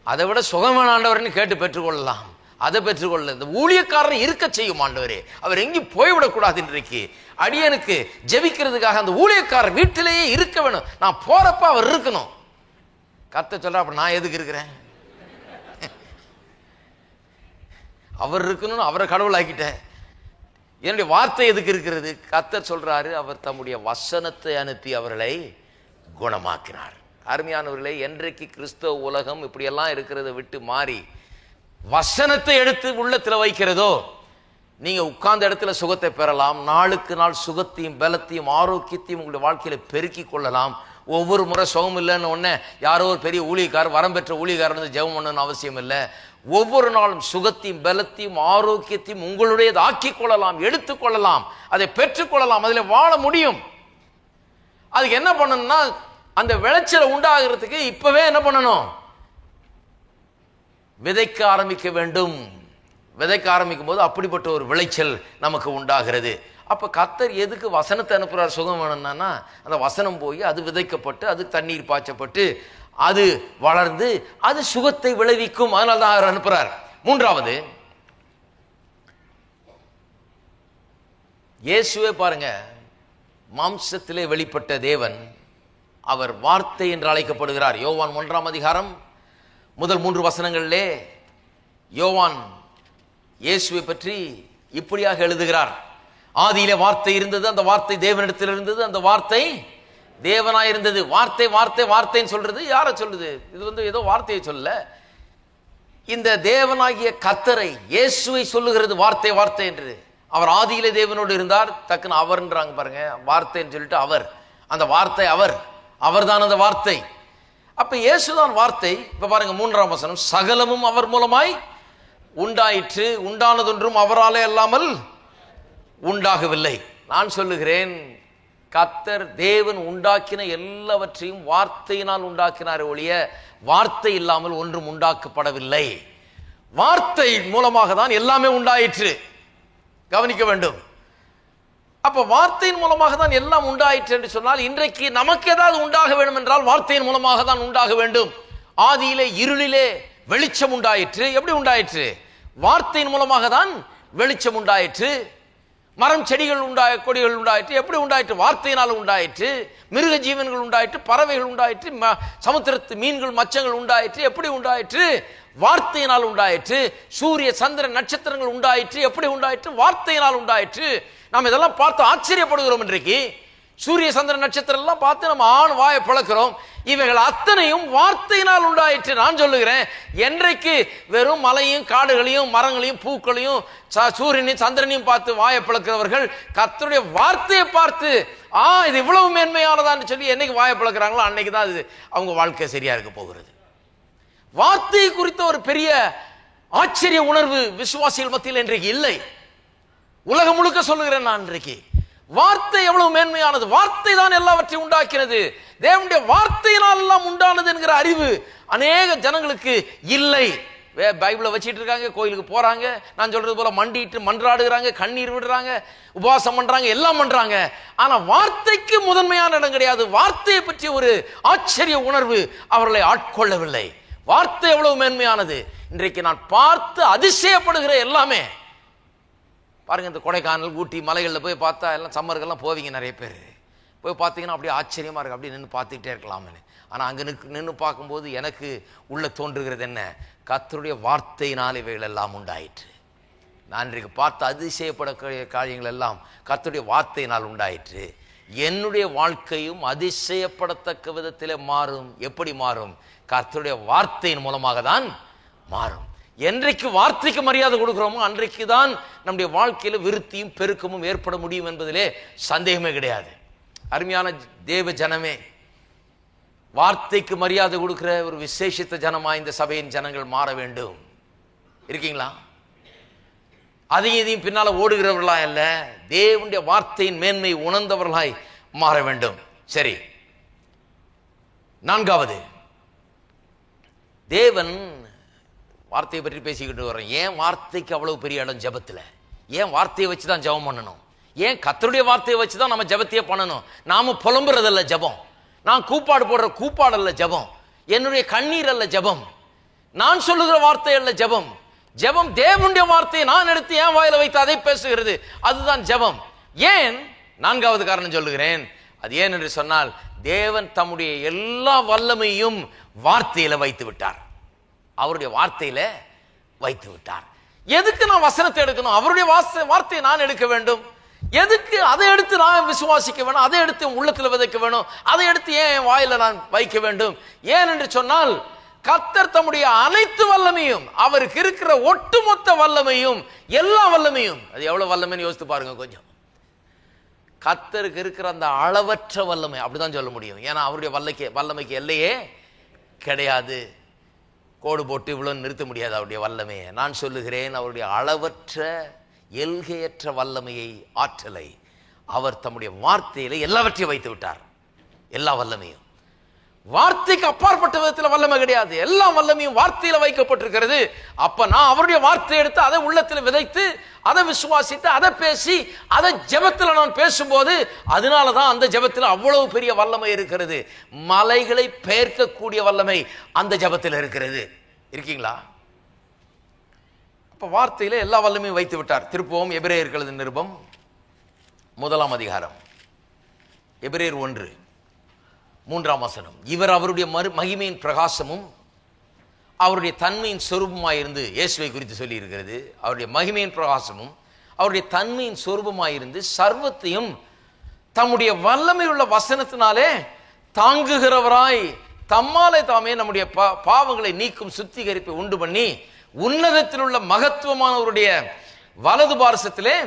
அதை விட சுகமான ஆண்டவர்னு கேட்டு பெற்றுக்கொள்ளலாம். அதை பெற்றுக்கொள்ள இந்த ஊழியக்காரர் இருக்க செய்யும் ஆண்டவரே. அவர் எங்கேயும் போய்விடக்கூடாது. இன்றைக்கு அடியனுக்கு ஜெபிக்கிறதுக்காக அந்த ஊழியக்காரர் வீட்டிலேயே இருக்க வேணும். நான் போறப்ப அவர் இருக்கணும். கர்த்தர் சொல்ற, அப்ப நான் எதுக்கு இருக்கிறேன்? அவர் இருக்கணும்னு அவரை கடவுள் ஆக்கிட்டேன். என்னுடைய வார்த்தை எதுக்கு இருக்கிறது? கர்த்தர் சொல்றாரு, அவர் தம்முடைய வசனத்தை அனுப்பி அவர்களை குணமாக்கினார். அருமையானவர்களே, என்றைக்கு கிறிஸ்தவ உலகம் இப்படியெல்லாம் இருக்கிறத விட்டு மாறி வசனத்தை எடுத்து உள்ளத்தில் வைக்கிறதோ, நீங்க உட்கார்ந்த இடத்துல சுகத்தை பெறலாம். நாளுக்கு நாள் சுகத்தையும் பலத்தையும் ஆரோக்கியத்தையும் உங்களுடைய வாழ்க்கையில பெருக்கி கொள்ளலாம். ஒவ்வொரு முறை சுகம் இல்லைன்னு ஒன்னே யாரோ ஒரு பெரிய ஊழியக்காரர், வரம் பெற்ற ஊழியக்காரர் ஜெபம் பண்ணணும்னு அவசியம் இல்லை. ஒவ்வொரு நாளும் சுகத்தையும் பலத்தையும் ஆரோக்கியத்தையும் உங்களுடையது ஆக்கிக் கொள்ளலாம், எடுத்துக்கொள்ளலாம், அதை பெற்றுக்கொள்ளலாம், அதில் வாழ முடியும். அதுக்கு என்ன பண்ணணும்னா, அந்த விளைச்சலை உண்டாகிறதுக்கு இப்பவே என்ன பண்ணணும்? விதைக்க ஆரம்பிக்க வேண்டும். விதைக்க ஆரம்பிக்கும் போது அப்படிப்பட்ட ஒரு விளைச்சல் நமக்கு உண்டாகிறது. அப்ப கர்த்தர் எதுக்கு வசனத்தை அனுப்புறார்? சுகம் வேணும்னா அந்த வசனம் போய் அது விதைக்கப்பட்டு அது தண்ணீர் பாய்ச்சப்பட்டு அது வளர்ந்து அது சுகத்தை விளைவிக்கும். அதனால தான் அவர் அனுப்புறார். மூன்றாவது, இயேசுவே பாருங்க, மாம்சத்திலே வெளிப்பட்ட தேவன், அவர் வார்த்தை என்று அழைக்கப்படுகிறார். யோவான் 1ஆம் அதிகாரம் முதல் 3 வசனங்களிலே யோவான் இயேசுவை பற்றி இப்படியாக எழுதுகிறார். ஆதியிலே வார்த்தை இருந்தது, அந்த வார்த்தை தேவனிடத்தில் இருந்தது, அந்த வார்த்தை தேவனாயிருந்தது. வார்த்தை வார்த்தை வார்த்தைன்னு சொல்றது யாரை சொல்லுது? இது ஏதோ வார்த்தையை சொல்ல, இந்த தேவனாகிய கர்த்தரை இயேசுவை சொல்லுகிறது வார்த்தை வார்த்தை என்று. அவர் ஆதியிலே தேவனோடு இருந்தார், டக்குன்னு அவர்ன்றாங்க பாருங்க. வார்த்தைன்னு சொல்லிட்டு அவர், அந்த வார்த்தை அவர்தான் அந்த வார்த்தை. அப்ப இயேசுதான் வார்த்தை. இப்ப பாருங்க 3ஆம் வசனம், சகலமும் அவர் மூலமாய் உண்டாயிற்று, உண்டானதொன்றும் அவராலே அல்லாமல் உண்டாகவில்லை. நான் சொல்லுகிறேன், கர்த்தர் தேவன் உண்டாக்கின எல்லாவற்றையும் வார்த்தையினால் உண்டாக்கினார் ஒழிய வார்த்தை இல்லாமல் ஒன்றும் உண்டாக்கப்படவில்லை. வார்த்தை மூலமாக தான் எல்லாமே உண்டாயிற்று. கவனிக்க வேண்டும். அப்ப வார்த்தையின் மூலமாக தான் எல்லாம் உண்டாயிற்று என்று சொன்னால், இன்றைக்கு நமக்கு ஏதாவது உண்டாக வேண்டும் என்றால் வார்த்தையின் மூலமாக தான் உண்டாக வேண்டும். ஆதியிலே இருளிலே வெளிச்சம் உண்டாயிற்று. எப்படி உண்டாயிற்று? வார்த்தையின் மூலமாக தான் வெளிச்சம் உண்டாயிற்று. மரம் செடிகள் கொடிகள் உண்டாயிற்று. எப்படி உண்டாயிற்று? வார்த்தையினால் உண்டாயிற்று. மிருக ஜீவன்கள் உண்டாயிற்று, பறவைகள் உண்டாயிற்று, சமுத்திரத்து மீன்கள் மச்சங்கள் உண்டாயிற்று. எப்படி உண்டாயிற்று? வார்த்தையினால் உண்டாயிற்று. சூரிய சந்திர நட்சத்திரங்கள் உண்டாயிற்று. எப்படி உண்டாயிற்று? வார்த்தையினால் உண்டாயிற்று. நாம் இதெல்லாம் பார்த்து ஆச்சரியப்படுகிறோம். இன்றைக்கு சூரிய சந்திர நட்சத்திரம் எல்லாம் பார்த்து நம்ம ஆண் வாயை பிளக்கிறோம். இவைகள் அத்தனையும் வார்த்தையினால் உண்டாயிற்று. நான் சொல்லுகிறேன், என்றைக்கு வெறும் மலையும் காடுகளையும் மரங்களையும் பூக்களையும் சூரியனையும் சந்திரனையும் பார்த்து வாயை பிளக்கிறவர்கள் கர்த்தருடைய வார்த்தையை பார்த்து இது இவ்வளவு மேன்மையானதான்னு சொல்லி என்னைக்கு வாயை பிளக்கிறாங்களோ அன்னைக்கு தான் அது அவங்க வாழ்க்கை சரியா இருக்க போகிறது. வார்த்தை குறித்த ஒரு பெரிய ஆச்சரிய உணர்வு விசுவாசிகள் மத்தியில் இன்றைக்கு இல்லை. உலகம் முழுக்க சொல்லுகிறேன் நான், இன்றைக்கு வார்த்தை எவ்வளவு மேன்மையானது. வார்த்தை தான் எல்லாவற்றையும் உண்டாக்கினது. தேவனுடைய வார்த்தையினால் எல்லாம் உண்டானது என்கிற அறிவு அநேக ஜனங்களுக்கு இல்லை. பைபிளை வச்சிட்டு இருக்காங்க, கோயிலுக்கு போறாங்க, நான் சொல்றது போல மண்டிட்டு மன்றாடுகிறாங்க, கண்ணீர் விடுறாங்க, உபவாசம் பண்றாங்க, எல்லாம் பண்றாங்க. ஆனா வார்த்தைக்கு முதன்மையான இடம் கிடையாது. வார்த்தையை பற்றி ஒரு ஆச்சரிய உணர்வு அவர்களை ஆட்கொள்ளவில்லை. வார்த்தை எவ்வளவு மேன்மையானது. இன்றைக்கு நான் பார்த்து அதிசயப்படுகிற எல்லாமே பாருங்க, இந்த கொடைக்கானல் ஊட்டி மலைகளில் போய் பார்த்தா எல்லாம் சம்மருக்கெல்லாம் போவீங்க, நிறைய பேர் போய் பார்த்தீங்கன்னா அப்படியே ஆச்சரியமா இருக்கு, அப்படியே நின்று பார்த்துக்கிட்டே இருக்கலாம்னு. ஆனால் அங்கே நின்று பார்க்கும்போது எனக்கு உள்ள தோன்றுகிறது என்ன? கர்த்தருடைய வார்த்தையினால் இவைகள் எல்லாம் உண்டாயிற்று. நான் இன்றைக்கு பார்த்து அதிசயப்படக்கூடிய காரியங்கள் எல்லாம் கர்த்தருடைய வார்த்தையினால் உண்டாயிற்று. என்னுடைய வாழ்க்கையும் அதிசயப்படத்தக்க விதத்திலே மாறும். எப்படி மாறும்? கர்த்தருடைய வார்த்தையின் மூலமாக தான் மாறும். என்றைக்கு வார்த்தைக்கு மரியாதை கொடுக்கிறோமோ அன்றைக்கு தான் நம்முடைய வாழ்க்கையில விருத்தியும் பெருக்கமும் ஏற்பட முடியும் என்பதிலே சந்தேகமே கிடையாது. அருமையான தேவ ஜனமே, வார்த்தைக்கு மரியாதை கொடுக்கிற ஒரு விசேஷித்த ஜனமா இந்த சபையின் ஜனங்கள் மாற வேண்டும். இருக்கீங்களா? அதையும் இதையும் பின்னால ஓடுகிறவர்களாய் அல்ல, தேவனுடைய வார்த்தையின் மேன்மை உணர்ந்தவர்களாய் மாற வேண்டும். சரி, நான்காவது, தேவன் வார்த்தையை பற்றி பேசிக்கிட்டு வர்றோம். ஏன் வார்த்தைக்கு அவ்வளவு பெரிய இடம் ஜெபத்தில்? ஏன் வார்த்தையை வச்சு தான் ஜெபம் பண்ணணும்? ஏன் கர்த்தருடைய வார்த்தையை வச்சு தான் நம்ம ஜெபத்தையே பண்ணணும்? நாம புலம்புறதல்ல ஜெபம், நான் கூப்பாடு போடுற கூப்பாடு அல்ல ஜெபம், என்னுடைய கண்ணீர் அல்ல ஜெபம், நான் சொல்லுகிற வார்த்தை அல்ல ஜெபம். ஜெபம் தேவனுடைய வார்த்தையை நான் எடுத்து என் வாயில வைத்து அதை பேசுகிறது, அதுதான் ஜெபம். ஏன்? நான்காவது காரணம் சொல்லுகிறேன். அது ஏன் என்று சொன்னால், தேவன் தம்முடைய எல்லா வல்லமையும் வார்த்தையில வைத்து விட்டார். அவருடைய வார்த்தையில வைத்து விட்டார். எதுக்கு நான் வசனத்தை எடுக்கணும்? அவருடைய வார்த்தையை நான் எடுக்க வேண்டும். எதுக்கு அதை எடுத்து நான் விசுவாசிக்க வேணும்? அதை எடுத்து உள்ளத்தில் விதைக்க வேணும்? அதை எடுத்து ஏன் என் வாயில நான் வைக்க வேண்டும்? ஏன் என்று சொன்னால், கர்த்தர் தம்முடைய அனைத்து வல்லமையும், அவருக்கு இருக்கிற ஒட்டுமொத்த வல்லமையும், எல்லா வல்லமையும், அது எவ்வளவு வல்லமைன்னு யோசித்து பாருங்க கொஞ்சம். கர்த்தருக்கு இருக்கிற அந்த அளவற்ற வல்லமை, அப்படிதான் சொல்ல முடியும். ஏன்னா அவருடைய வல்லமைக்கு எல்லையே கிடையாது. கோடு போட்டு இவ்வளவு நிறுத்த முடியாது அவருடைய வல்லமையை. நான் சொல்லுகிறேன், அவருடைய அளவற்ற எல்கையற்ற வல்லமையை, ஆற்றலை அவர் தம்முடைய வார்த்தையில எல்லாவற்றையும் வைத்து விட்டார். எல்லா வல்லமையும். வார்த்தைக்கு அப்பாற்பட்ட விதத்தில் வல்லமை கிடையாது. எல்லா வல்லமையும் வார்த்தையில வைக்கப்பட்டிருக்கிறது. அப்ப நான் அவருடைய வார்த்தையை எடுத்து அதை உள்ளத்தில் விதைத்து அதை விசுவாசித்து அதை பேசி அதை ஜெபத்தில் நான் பேசும்போது, அதனாலதான் அந்த ஜெபத்தில் அவ்வளவு பெரிய வல்லமை இருக்கிறது. மலைகளை பெயர்க்கக்கூடிய வல்லமை அந்த ஜெபத்தில் இருக்கிறது. இருக்கீங்களா? அப்ப வார்த்தையில எல்லா வல்லமையும் வைத்து விட்டார். திருப்பவும் எபிரேயர்களது நிருபம் 1 அதிகாரம், எபிரேயர் 1:3. இவர் அவருடைய மகிமையின் பிரகாசமும் அவருடைய தன்மையின் சொரூபமாயிருந்து, இயேசுவை குறித்து சொல்லி இருக்கிறது. அவருடைய மகிமையின் பிரகாசமும் அவருடைய தன்மையின் சொரூபமாயிருந்து சர்வத்தையும் தம்முடைய வல்லமை உள்ள வசனத்தினாலே தாங்குகிறவராய் தம்மாலே தாமே நம்முடைய பாவங்களை நீக்கும் சுத்திகரிப்பை உண்டு பண்ணி உன்னதத்தில் உள்ள மகத்துவமானவருடைய வலது பார்சத்திலே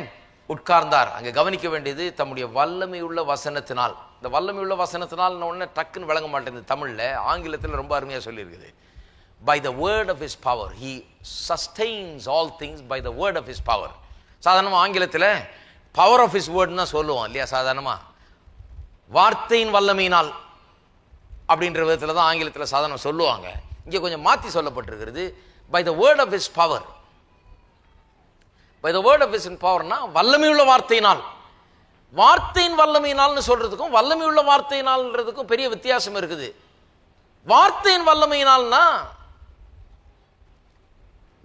உட்கார்ந்தார். அங்க கவனிக்க வேண்டியது, தம்முடைய வல்லமை உள்ள வசனத்தினால். இந்த வல்லமை உள்ள வசனத்தினால் உடனே டக்குன்னு விளங்க மாட்டேங்குது தமிழ்ல. ஆங்கிலத்தில் ரொம்ப அருமையா சொல்லி இருக்குது. By the word of his power he sustains all things by the word of his power. சாதாரண ஆங்கிலத்தில் பவர் ஆஃப் ஹிஸ் வேர்ட்னு தான் சொல்லுவோம் இல்லையா சாதாரணமா. வார்த்தையின் வல்லமையினால் அப்படின்ற விதத்தில் தான் ஆங்கிலத்தில் சாதாரண சொல்லுவாங்க. இங்கே கொஞ்சம் மாற்றி சொல்லப்பட்டிருக்கிறது, by the word of his power. By the word of his பவர்னா வல்லமையுள்ள வார்த்தையினால். வார்த்தையின் வல்லமையினால்னு சொல்றதுக்கும் வல்லமையுள்ள வார்த்தையினால்ன்றதுக்கும் பெரிய வித்தியாசம் இருக்குது. வார்த்தையின் வல்லமையினால்னா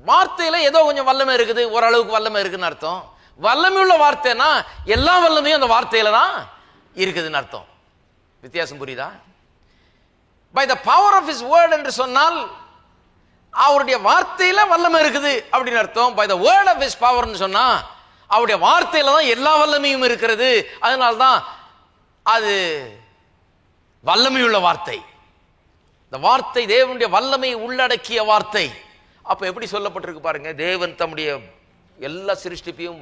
வார்த்தையில ஏதோ கொஞ்சம் வல்லமை இருக்குது, ஓரளவுக்கு வல்லமை இருக்குன்னு அர்த்தம். வல்லமையுள்ள வார்த்தைனா எல்லா வல்லமையும் அந்த வார்த்தையில தான் இருக்குதுன்னு அர்த்தம். வித்தியாசம் புரியுதா? By the power of his word என்று சொன்னால் அவருடைய வார்த்தையில வல்லமை இருக்குது அப்படின்னு அர்த்தம். By the word of his பவர்னு சொன்னா அவருடைய வார்த்தையில தான் எல்லா வல்லமையும் இருக்கிறது. அதனால்தான் அது வல்லமையுள்ள வார்த்தை. இந்த வார்த்தை தேவனுடைய வல்லமையை உள்ளடக்கிய வார்த்தை. அப்ப எப்படி சொல்லப்பட்டிருக்கு பாருங்க, தேவன் தம்முடைய எல்லா சிருஷ்டிப்பையும்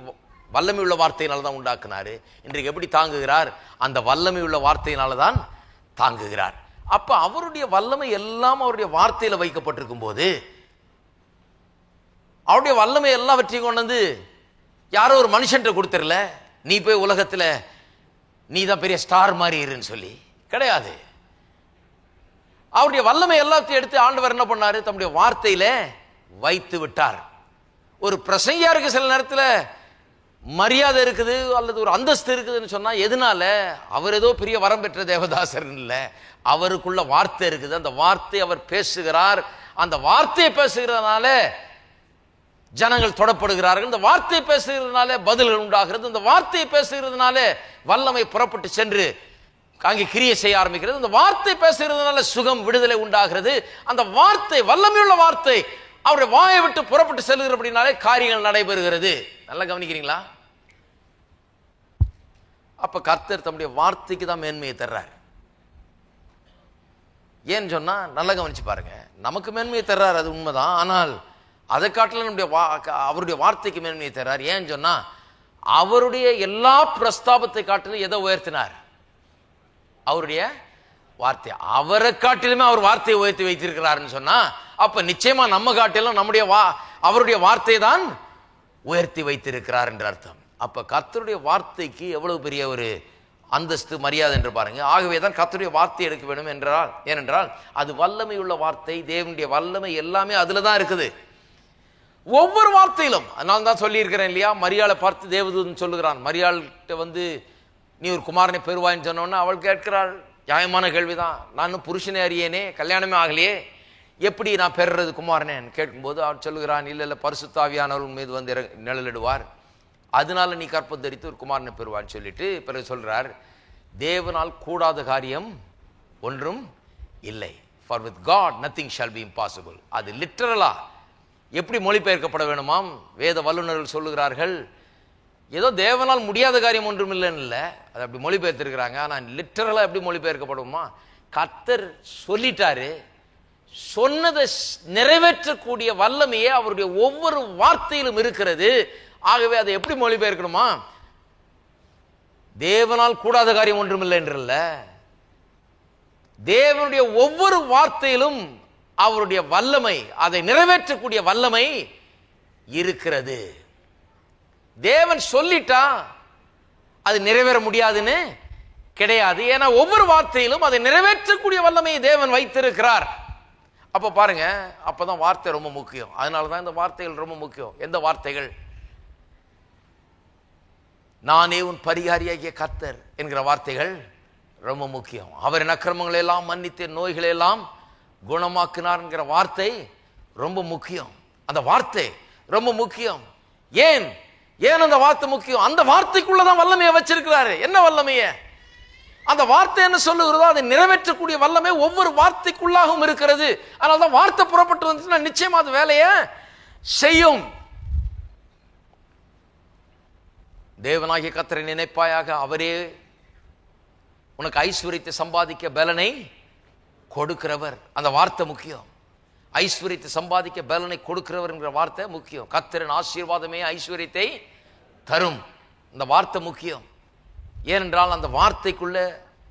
வல்லமையுள்ள வார்த்தையினால தான் உண்டாக்குனாரு. இன்றைக்கு எப்படி தாங்குகிறார்? அந்த வல்லமையுள்ள வார்த்தையினால தான் தாங்குகிறார். அப்ப அவருடைய வல்லமை எல்லாம் அவருடைய வார்த்தையில வைக்கப்பட்டிருக்கும் போது அவருடைய வல்லமை எல்லாவற்றையும் கொண்டு வந்து யாரோ ஒரு மனுஷன் கொடுத்துடல, நீ போய் உலகத்துல நீ தான் பெரிய ஸ்டார் மாதிரி இருன்னு சொல்லி கிடையாது. அவருடைய வல்லமை எல்லாத்தையும் எடுத்து ஆண்டவர் என்ன பண்ணாரு? தம்முடைய வார்த்தையில வைத்து விட்டார். ஒரு பிரசங்கியாருக்கு சில நேரத்தில் மரியாதை இருக்குது அல்லது ஒரு அந்தஸ்து இருக்குதுன்னு சொன்னா எதனால? அவர் ஏதோ பெரிய வரம் பெற்ற தேவதாசர் இல்லை, அவருக்குள்ள வார்த்தை இருக்குது. அந்த வார்த்தை அவர் பேசுகிறார். அந்த வார்த்தையை பேசுகிறதுனால ஜனங்கள் தொடப்படுகிறார்கள். இந்த வார்த்தையை பேசுகிறதுனால பதில்கள் உண்டாகிறது. இந்த வார்த்தையை பேசுகிறதுனால வல்லமை புறப்பட்டு சென்று அங்கே கிரியை செய்ய ஆரம்பிக்கிறது. இந்த வார்த்தை பேசுகிறதுனால சுகம் விடுதலை உண்டாகிறது. அந்த வார்த்தை வல்லமையுள்ள வார்த்தை அவருடைய வாயை விட்டு புறப்பட்டு செல்கிற அப்படின்னாலே காரியங்கள் நடைபெறுகிறது. நல்லா கவனிக்கிறீங்களா? அப்ப கர்த்தர் தம்முடைய வார்த்தைக்கு தான் மேன்மையை தர்றார். ஏன்னு சொன்னா நல்லா கவனிச்சு பாருங்க, நமக்கு மேன்மையை தர்றார், அது உண்மைதான். ஆனால் அதை காட்டிலும் நம்முடைய அவருடைய வார்த்தைக்கு மேன்மையை தர்றார். ஏன்னு சொன்னா அவருடைய எல்லா பிரஸ்தாபத்தை காட்டிலும் எதை உயர்த்தினார்? அவருடைய வார்த்தை. அவரை காட்டிலுமே அவர் வார்த்தையை உயர்த்தி வைத்திருக்கிறாருன்னு சொன்னா அப்ப நிச்சயமா நம்ம காட்டிலும் நம்முடைய அவருடைய வார்த்தை தான் உயர்த்தி வைத்திருக்கிறார் என்று அர்த்தம். அப்ப கர்த்தருடைய வார்த்தைக்கு எவ்வளவு பெரிய ஒரு அந்தஸ்து மரியாதை என்று பாருங்க. ஆகவே தான் கர்த்தருடைய வார்த்தை எடுக்க வேண்டும் என்றால், ஏனென்றால் அது வல்லமை உள்ள வார்த்தை. தேவனுடைய வல்லமை எல்லாமே அதுல தான் இருக்குது, ஒவ்வொரு வார்த்தையிலும். அதனால தான் சொல்லி இருக்கிறேன் இல்லையா, மரியாளை பார்த்து தேவதூதன் சொல்லுகிறான், மரியாள்கிட்ட வந்து நீ ஒரு குமாரனை பெறுவாயின்னு சொன்னோன்னா அவள் கேட்கிறாள், நியாயமான கேள்விதான், நான் புருஷனே அறியேனே, கல்யாணமே ஆகலையே, எப்படி நான் பெறுறது குமாரனேன்னு கேட்கும்போது அவள் சொல்லுகிறான், இல்லை இல்லை பரிசுத்த ஆவியானவர் மீது வந்து நிழலிடுவார், அதனால நீ கற்பம் தரித்து ஒரு குமாரனை பெறுவான்னு சொல்லிட்டு பிறகு சொல்றார், தேவனால் கூடாத காரியம் ஒன்றும் இல்லை. For with God nothing shall be impossible. அது லிட்டரலா எப்படி மொழிபெயர்க்கப்பட வேணுமாம்? வேத வல்லுநர்கள் சொல்லுகிறார்கள், ஏதோ தேவனால் முடியாத காரியம் ஒன்றும் இல்லைன்னு இல்லை, அதை அப்படி மொழிபெயர்த்திருக்கிறாங்க. ஆனால் லிட்டரலா எப்படி மொழிபெயர்க்கப்படுமா? கர்த்தர் சொல்லிட்டாரு, சொன்னதை நிறைவேற்றக்கூடிய வல்லமையே அவருடைய ஒவ்வொரு வார்த்தையிலும் இருக்கிறது. ஆகவே அதை எப்படி மொழிபெயர்க்கணுமா? தேவனால் கூடாத காரியம் ஒன்றுமில்லை என்றல்ல, தேவனுடைய ஒவ்வொரு வார்த்தையிலும் அவருடைய வல்லமை, அதை நிறைவேற்றக்கூடிய வல்லமை இருக்கிறது. தேவன் சொல்லிட்டா அது நிறைவேற முடியாதுன்னு கிடையாது. ஏன்னா ஒவ்வொரு வார்த்தையிலும் அதை நிறைவேற்றக்கூடிய வல்லமையை தேவன் வைத்திருக்கிறார். அப்ப பாருங்க, அப்பதான் வார்த்தை ரொம்ப முக்கியம். அதனாலதான் இந்த வார்த்தைகள் ரொம்ப முக்கியம். எந்த வார்த்தைகள்? நானே உன் பரிகாரியாகிய கர்த்தர் என்கிற வார்த்தைகள் ரொம்ப முக்கியம். அவரின் அக்கிரமங்களை எல்லாம் மன்னித்து நோய்களை எல்லாம் குணமாக்கினார் என்கிற வார்த்தை ரொம்ப முக்கியம். அந்த வார்த்தை ரொம்ப முக்கியம். ஏன் அந்த வார்த்தை முக்கியம்? அந்த வார்த்தைக்குள்ளதான் வல்லமையை வச்சிருக்கிறாரு. என்ன வல்லமைய? அந்த வார்த்தை என்ன சொல்லுகிறதோ அதை நிறைவேற்றக்கூடிய வல்லமை ஒவ்வொரு வார்த்தைக்குள்ளாகவும் இருக்கிறது. அதனால்தான் வார்த்தை புறப்பட்டு வந்துச்சுன்னா நிச்சயமா அது வேலையை செய்யும். தேவனாகிய கர்த்தரை நினைப்பாயாக, அவரே உனக்கு ஐஸ்வரியத்தை சம்பாதிக்க பலனை கொடுக்கிறவர். அந்த வார்த்தை முக்கியம். ஐஸ்வரியத்தை சம்பாதிக்க பலனை கொடுக்கிறவர் என்கிற வார்த்தை முக்கியம். கர்த்தரின் ஆசீர்வாதமே ஐஸ்வரியத்தை தரும். இந்த வார்த்தை முக்கியம். ஏனென்றால் அந்த வார்த்தைக்குள்ள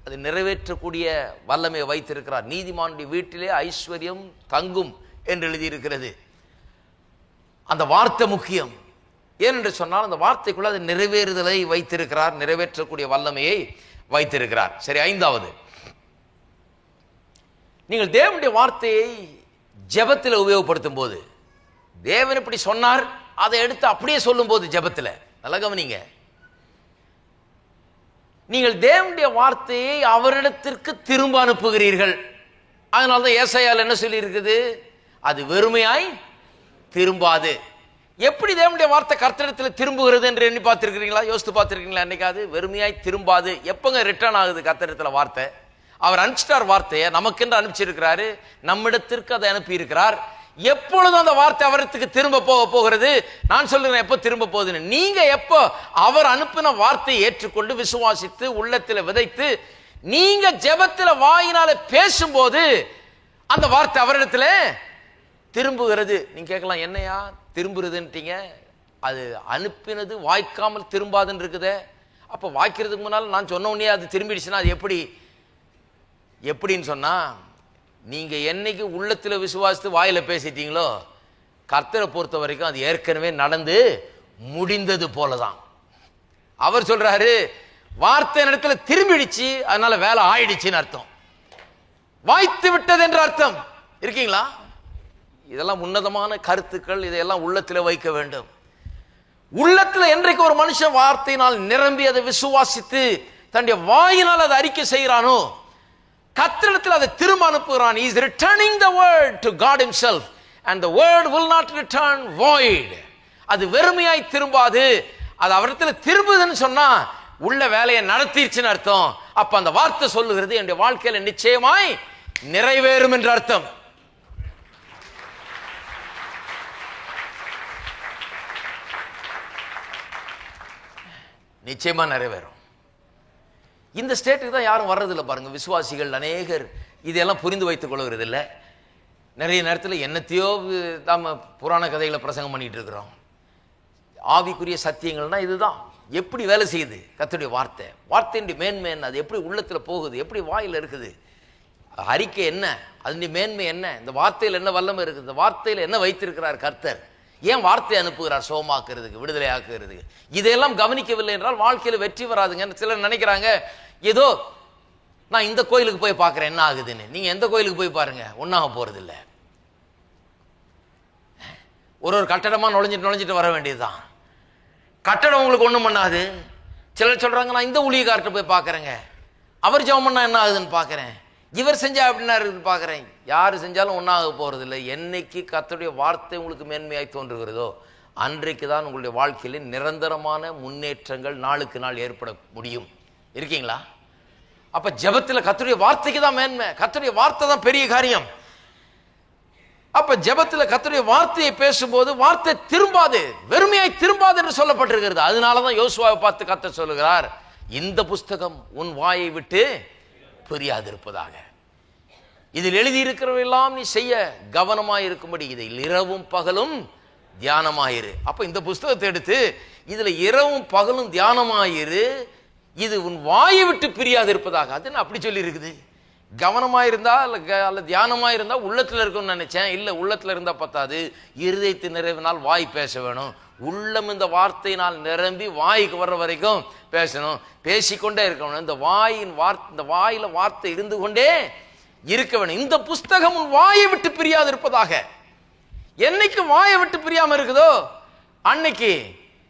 அது நிறைவேற்றக்கூடிய வல்லமையை வைத்திருக்கிறார். நீதிமானுடைய வீட்டிலே ஐஸ்வர்யம் தங்கும் என்று எழுதியிருக்கிறது. அந்த வார்த்தை முக்கியம். ஏனென்று சொன்னால் அந்த வார்த்தைக்குள்ள அது நிறைவேறுதலை வைத்திருக்கிறார், நிறைவேற்றக்கூடிய வல்லமையை வைத்திருக்கிறார். சரி, ஐந்தாவது, நீங்கள் தேவனுடைய வார்த்தையை ஜெபத்தில் உபயோகப்படுத்தும் போது, தேவன் இப்படி சொன்னார் அதை எடுத்து அப்படியே சொல்லும் போது ஜெபத்தில் நல்லா கவனிங்க, நீங்கள் தேவனுடைய வார்த்தையை அவரிடத்திற்கு திரும்ப அனுப்புகிறீர்கள். அதனால்தான் ஏசாயால என்ன சொல்லி இருக்குது, அது வெறுமையாய் திரும்பாது. எப்படி தேவனுடைய வார்த்தை கர்த்தரிடத்தில் திரும்புகிறது என்று எண்ணி பார்த்திருக்கிறீங்களா? யோசித்து பார்த்திருக்கீங்களா? என்னைக்காவது வெறுமையாய் திரும்பாது. எப்பங்க ரிட்டர்ன் ஆகுது கர்த்தரிடத்தில் வார்த்தை? அவர் அனுப்பிச்சிட்டார், வார்த்தையை நமக்கென்று அனுப்பிச்சிருக்கிறாரு, நம்மிடத்திற்கு அதை அனுப்பி இருக்கிறார். எப்பொழுதும் அந்த வார்த்தை அவரத்துக்கு திரும்ப போகிறது. நான் சொல்றேன் எப்போ திரும்ப போகுதுன்னு. நீங்க எப்போ அவர் அனுப்பின வார்த்தையை ஏற்றுக்கொண்டு விசுவாசித்து உள்ளத்தில் விதைத்து நீங்க ஜெபத்தில் வாயினால பேசும்போது அந்த வார்த்தை அவரிடத்துல திரும்புகிறது. நீங்க கேட்கலாம், என்னையா திரும்புறதுன்ட்டீங்க? அது அனுப்பினது வாய்க்காமல் திரும்பாதுன்னு இருக்குதே. அப்ப வாய்க்கிறதுக்கு முன்னால் நான் சொன்ன உடனே அது திரும்பிடுச்சுன்னா அது எப்படின்னு சொன்னா, நீங்க என்னைக்கு உள்ளத்துல விசுவாசித்து வாயில பேசிட்டீங்களோ கர்த்தரை பொறுத்த வரைக்கும் அது ஏற்கனவே நடந்து முடிந்தது போலதான். அவர் சொல்றாரு, வார்த்தை இடத்துல திரும்பிடுச்சு, அதனால வேலை ஆயிடுச்சுன்னு அர்த்தம். வாய்த்து விட்டது என்ற அர்த்தம். இருக்கீங்களா? இதெல்லாம் உன்னதமான கருத்துக்கள். இதையெல்லாம் உள்ளத்துல வைக்க வேண்டும். உள்ளத்துல என்றைக்கு ஒரு மனுஷன் வார்த்தையினால் நிரம்பி அதை விசுவாசித்து தன்னுடைய வாயினால் அதை அறிக்கை செய்கிறானோ கர்த்தரிடத்தில் அதை திரும்ப அனுப்புகிறான். He is returning the word to God himself and the word will not return void. அது வெறுமையாய் திரும்பாது. அது அவரிடத்தில் திரும்புதுன்னு சொன்னா உள்ள வேலையை நடத்திடுச்சுன்னு அர்த்தம். அப்ப அந்த வார்த்தை சொல்லுகிறது என்னுடைய வாழ்க்கையில நிச்சயமாய் நிறைவேறும் என்ற அர்த்தம். நிச்சயமா நிறைவேறும். இந்த ஸ்டேட்டுக்கு தான் யாரும் வர்றதில்லை பாருங்க. விசுவாசிகள் அநேகர் இதெல்லாம் புரிந்து வைத்துக் கொள்கிறது இல்லை. நிறைய நேரத்தில் என்னத்தையோ நாம புராண கதைகளை பிரசங்கம் பண்ணிட்டு இருக்கிறோம். ஆவிக்குரிய சத்தியங்கள்னா இதுதான். எப்படி வேலை செய்யுது கர்த்தருடைய வார்த்தை, வார்த்தையினுடைய மேன்மை என்ன, அது எப்படி உள்ளத்துல போகுது, எப்படி வாயில் இருக்குது, அறிக்கை என்ன, அதனுடைய மேன்மை என்ன, இந்த வார்த்தையில் என்ன வல்லமை இருக்குது, இந்த வார்த்தையில் என்ன வைத்திருக்கிறார் கர்த்தர், ஏன் வார்த்தை அனுப்புகிறார் சோமாக்குறதுக்கு, விடுதலை ஆக்குறதுக்கு. இதையெல்லாம் கவனிக்கவில்லை என்றால் வாழ்க்கையில வெற்றி வராதுங்க. சிலர் நினைக்கிறாங்க ஏதோ நான் இந்த கோயிலுக்கு போய் பார்க்கிறேன் என்ன ஆகுதுன்னு. நீங்க எந்த கோயிலுக்கு போய் பாருங்க, ஒன்னாக போறது இல்லை. ஒரு கட்டடமா நுழைஞ்சிட்டு வர வேண்டியதுதான். கட்டடம் உங்களுக்கு ஒண்ணும் பண்ணாது. சிலர் சொல்றாங்க நான் இந்த ஊழியக்கார்ட்ட போய் பார்க்கறேங்க, அவர் ஜெபம் பண்ணா என்ன ஆகுதுன்னு பார்க்கறேன், இவர் செஞ்சா அப்படின்னா இருக்குன்னு பார்க்கறேன். யாரு செஞ்சாலும் ஒன்றாக போறது இல்லை. என்னைக்கு கர்த்தருடைய வார்த்தை உங்களுக்கு மேன்மையாய் தோன்றுகிறதோ அன்றைக்கு தான் உங்களுடைய வாழ்க்கையில நிரந்தரமான முன்னேற்றங்கள் நாளுக்கு நாள் ஏற்பட முடியும். இருக்கீங்களா? அப்ப ஜெபத்துல கர்த்தருடைய வார்த்தைக்கு தான் மேன்மை. கர்த்தருடைய வார்த்தை தான் பெரிய காரியம். அப்ப ஜெபத்துல கர்த்தருடைய வார்த்தையை பேசும்போது வார்த்தை திரும்பாது, வெறுமையாய் திரும்பாது என்று சொல்லப்பட்டிருக்கிறது. அதனாலதான் யோசுவாவை பார்த்து கர்த்தர் சொல்லுகிறார், இந்த புஸ்தகம் உன் வாயை விட்டு பிரியாதிருப்பதாக. இதில் எழுதியிருக்கிறவெல்லாம் நீ செய்ய கவனமாயிருக்கும்படி இதில் இரவும் பகலும் தியானமாயிரு. அப்ப இந்த புஸ்தகத்தை எடுத்து இதுல இரவும் பகலும் தியானமாயிரு, இது உன் வாயை விட்டு பிரியாதிருப்பதாக. அது அப்படி சொல்லி இருக்குது. கவனமாயிருந்தா அல்ல தியானமாயிருந்தா உள்ளத்துல இருக்கும்னு நினைச்சேன். இல்ல, உள்ளத்துல இருந்தா பத்தாது, இருதயத்து நிறைவினால் வாய் பேச வேணும். உள்ளம் இந்த வார்த்தையினால் நிரம்பி வாய்க்கு வர்ற வரைக்கும் பேசணும், பேசிக்கொண்டே இருக்கணும். இந்த வாயில வார்த்தை இருந்து கொண்டே இருக்க வேணும். இந்த புஸ்தகம் உன் வாயை விட்டு பிரியாது இருப்பதாக. என்னைக்கு வாயை விட்டு பிரியாம இருக்குதோ அன்னைக்கு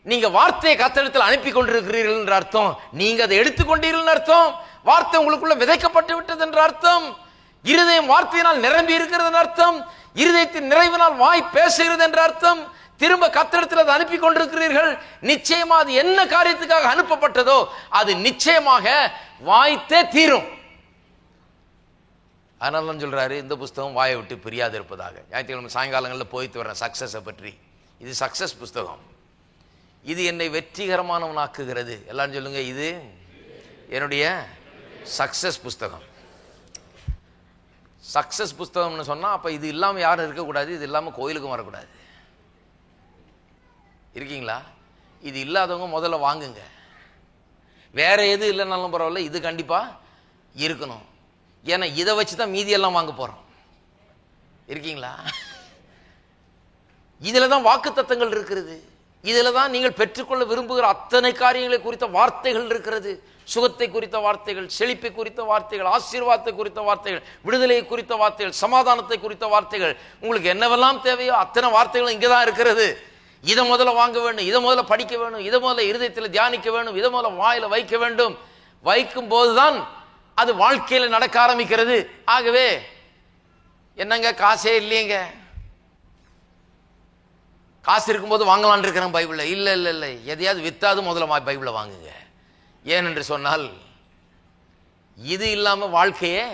நீங்க வார்த்தையை கர்த்தரிடத்தில் அனுப்பி கொண்டிருக்கிறீர்கள் என்ற அர்த்தம். நீங்க அதை எடுத்துக்கொண்டீர்கள் அர்த்தம். வார்த்தை உங்களுக்குள்ள விதைக்கப்பட்டு விட்டது என்ற அர்த்தம். இருதயம் வார்த்தையினால் நிரம்பி இருக்கிறது என்ற அர்த்தம். இருதயத்தின் நிறைவினால் வாய் பேசுகிறது என்ற அர்த்தம். திரும்ப கர்த்தரிடத்தில் அதை அனுப்பி கொண்டிருக்கிறீர்கள். நிச்சயமா அது என்ன காரியத்துக்காக அனுப்பப்பட்டதோ அது நிச்சயமாக வாய்த்தே தீரும். அதனால தான் சொல்றாரு இந்த புஸ்தகம் வாயை விட்டு பிரியாது இருப்பதாக. ஞாயிற்றுக்கிழமை சாயங்காலங்களில் போயிட்டு வரேன் சக்சஸை பற்றி. இது சக்சஸ் புஸ்தகம். இது என்னை வெற்றிகரமானவனாக்குகிறது. எல்லாரும் சொல்லுங்க, இது என்னுடைய சக்சஸ் புஸ்தகம். சக்சஸ் புஸ்தகம்னு சொன்னா அப்ப இது இல்லாம யாரும் இருக்கக்கூடாது, இது இல்லாம கோயிலுக்கும் வரக்கூடாது. இருக்கீங்களா? இது இல்லாதவங்க முதல்ல வாங்குங்க. வேற எது இல்லைன்னாலும் பரவாயில்ல, இது கண்டிப்பா இருக்கணும். ஏன்னா இதை வச்சுதான் மீதியெல்லாம் வாங்க போறோம். இருக்கீங்களா? இதுலதான் வாக்கு தத்தங்கள் இருக்கிறது. இதுல தான் நீங்கள் பெற்றுக்கொள்ள விரும்புகிற அத்தனை காரியங்களை குறித்த வார்த்தைகள் இருக்கிறது. சுகத்தை குறித்த வார்த்தைகள், செழிப்பை குறித்த வார்த்தைகள், ஆசீர்வாதத்தை குறித்த வார்த்தைகள், விடுதலையை குறித்த வார்த்தைகள், சமாதானத்தை குறித்த வார்த்தைகள், உங்களுக்கு என்னவெல்லாம் தேவையோ அத்தனை வார்த்தைகளும் இங்கே தான் இருக்கிறது. இதை முதல்ல வாங்க வேண்டும், இதை முதல்ல படிக்க வேண்டும், இதை முதல்ல இருதயத்தில் தியானிக்க வேண்டும், இதை முதல்ல வாயில வைக்க வேண்டும். வைக்கும் போதுதான் அது வாழ்க்கையில நடக்க ஆரம்பிக்கிறது. ஆகவே என்னங்க காசே இல்லையங்க, காசு இருக்கும்போது வாங்கலான் இருக்கிறேன் பைபிள. இல்ல இல்ல இல்ல, எதையாவது வித்தாது முதல்ல பைபிளை வாங்குங்க. ஏனென்று சொன்னால் இது இல்லாம வாழ்க்கையே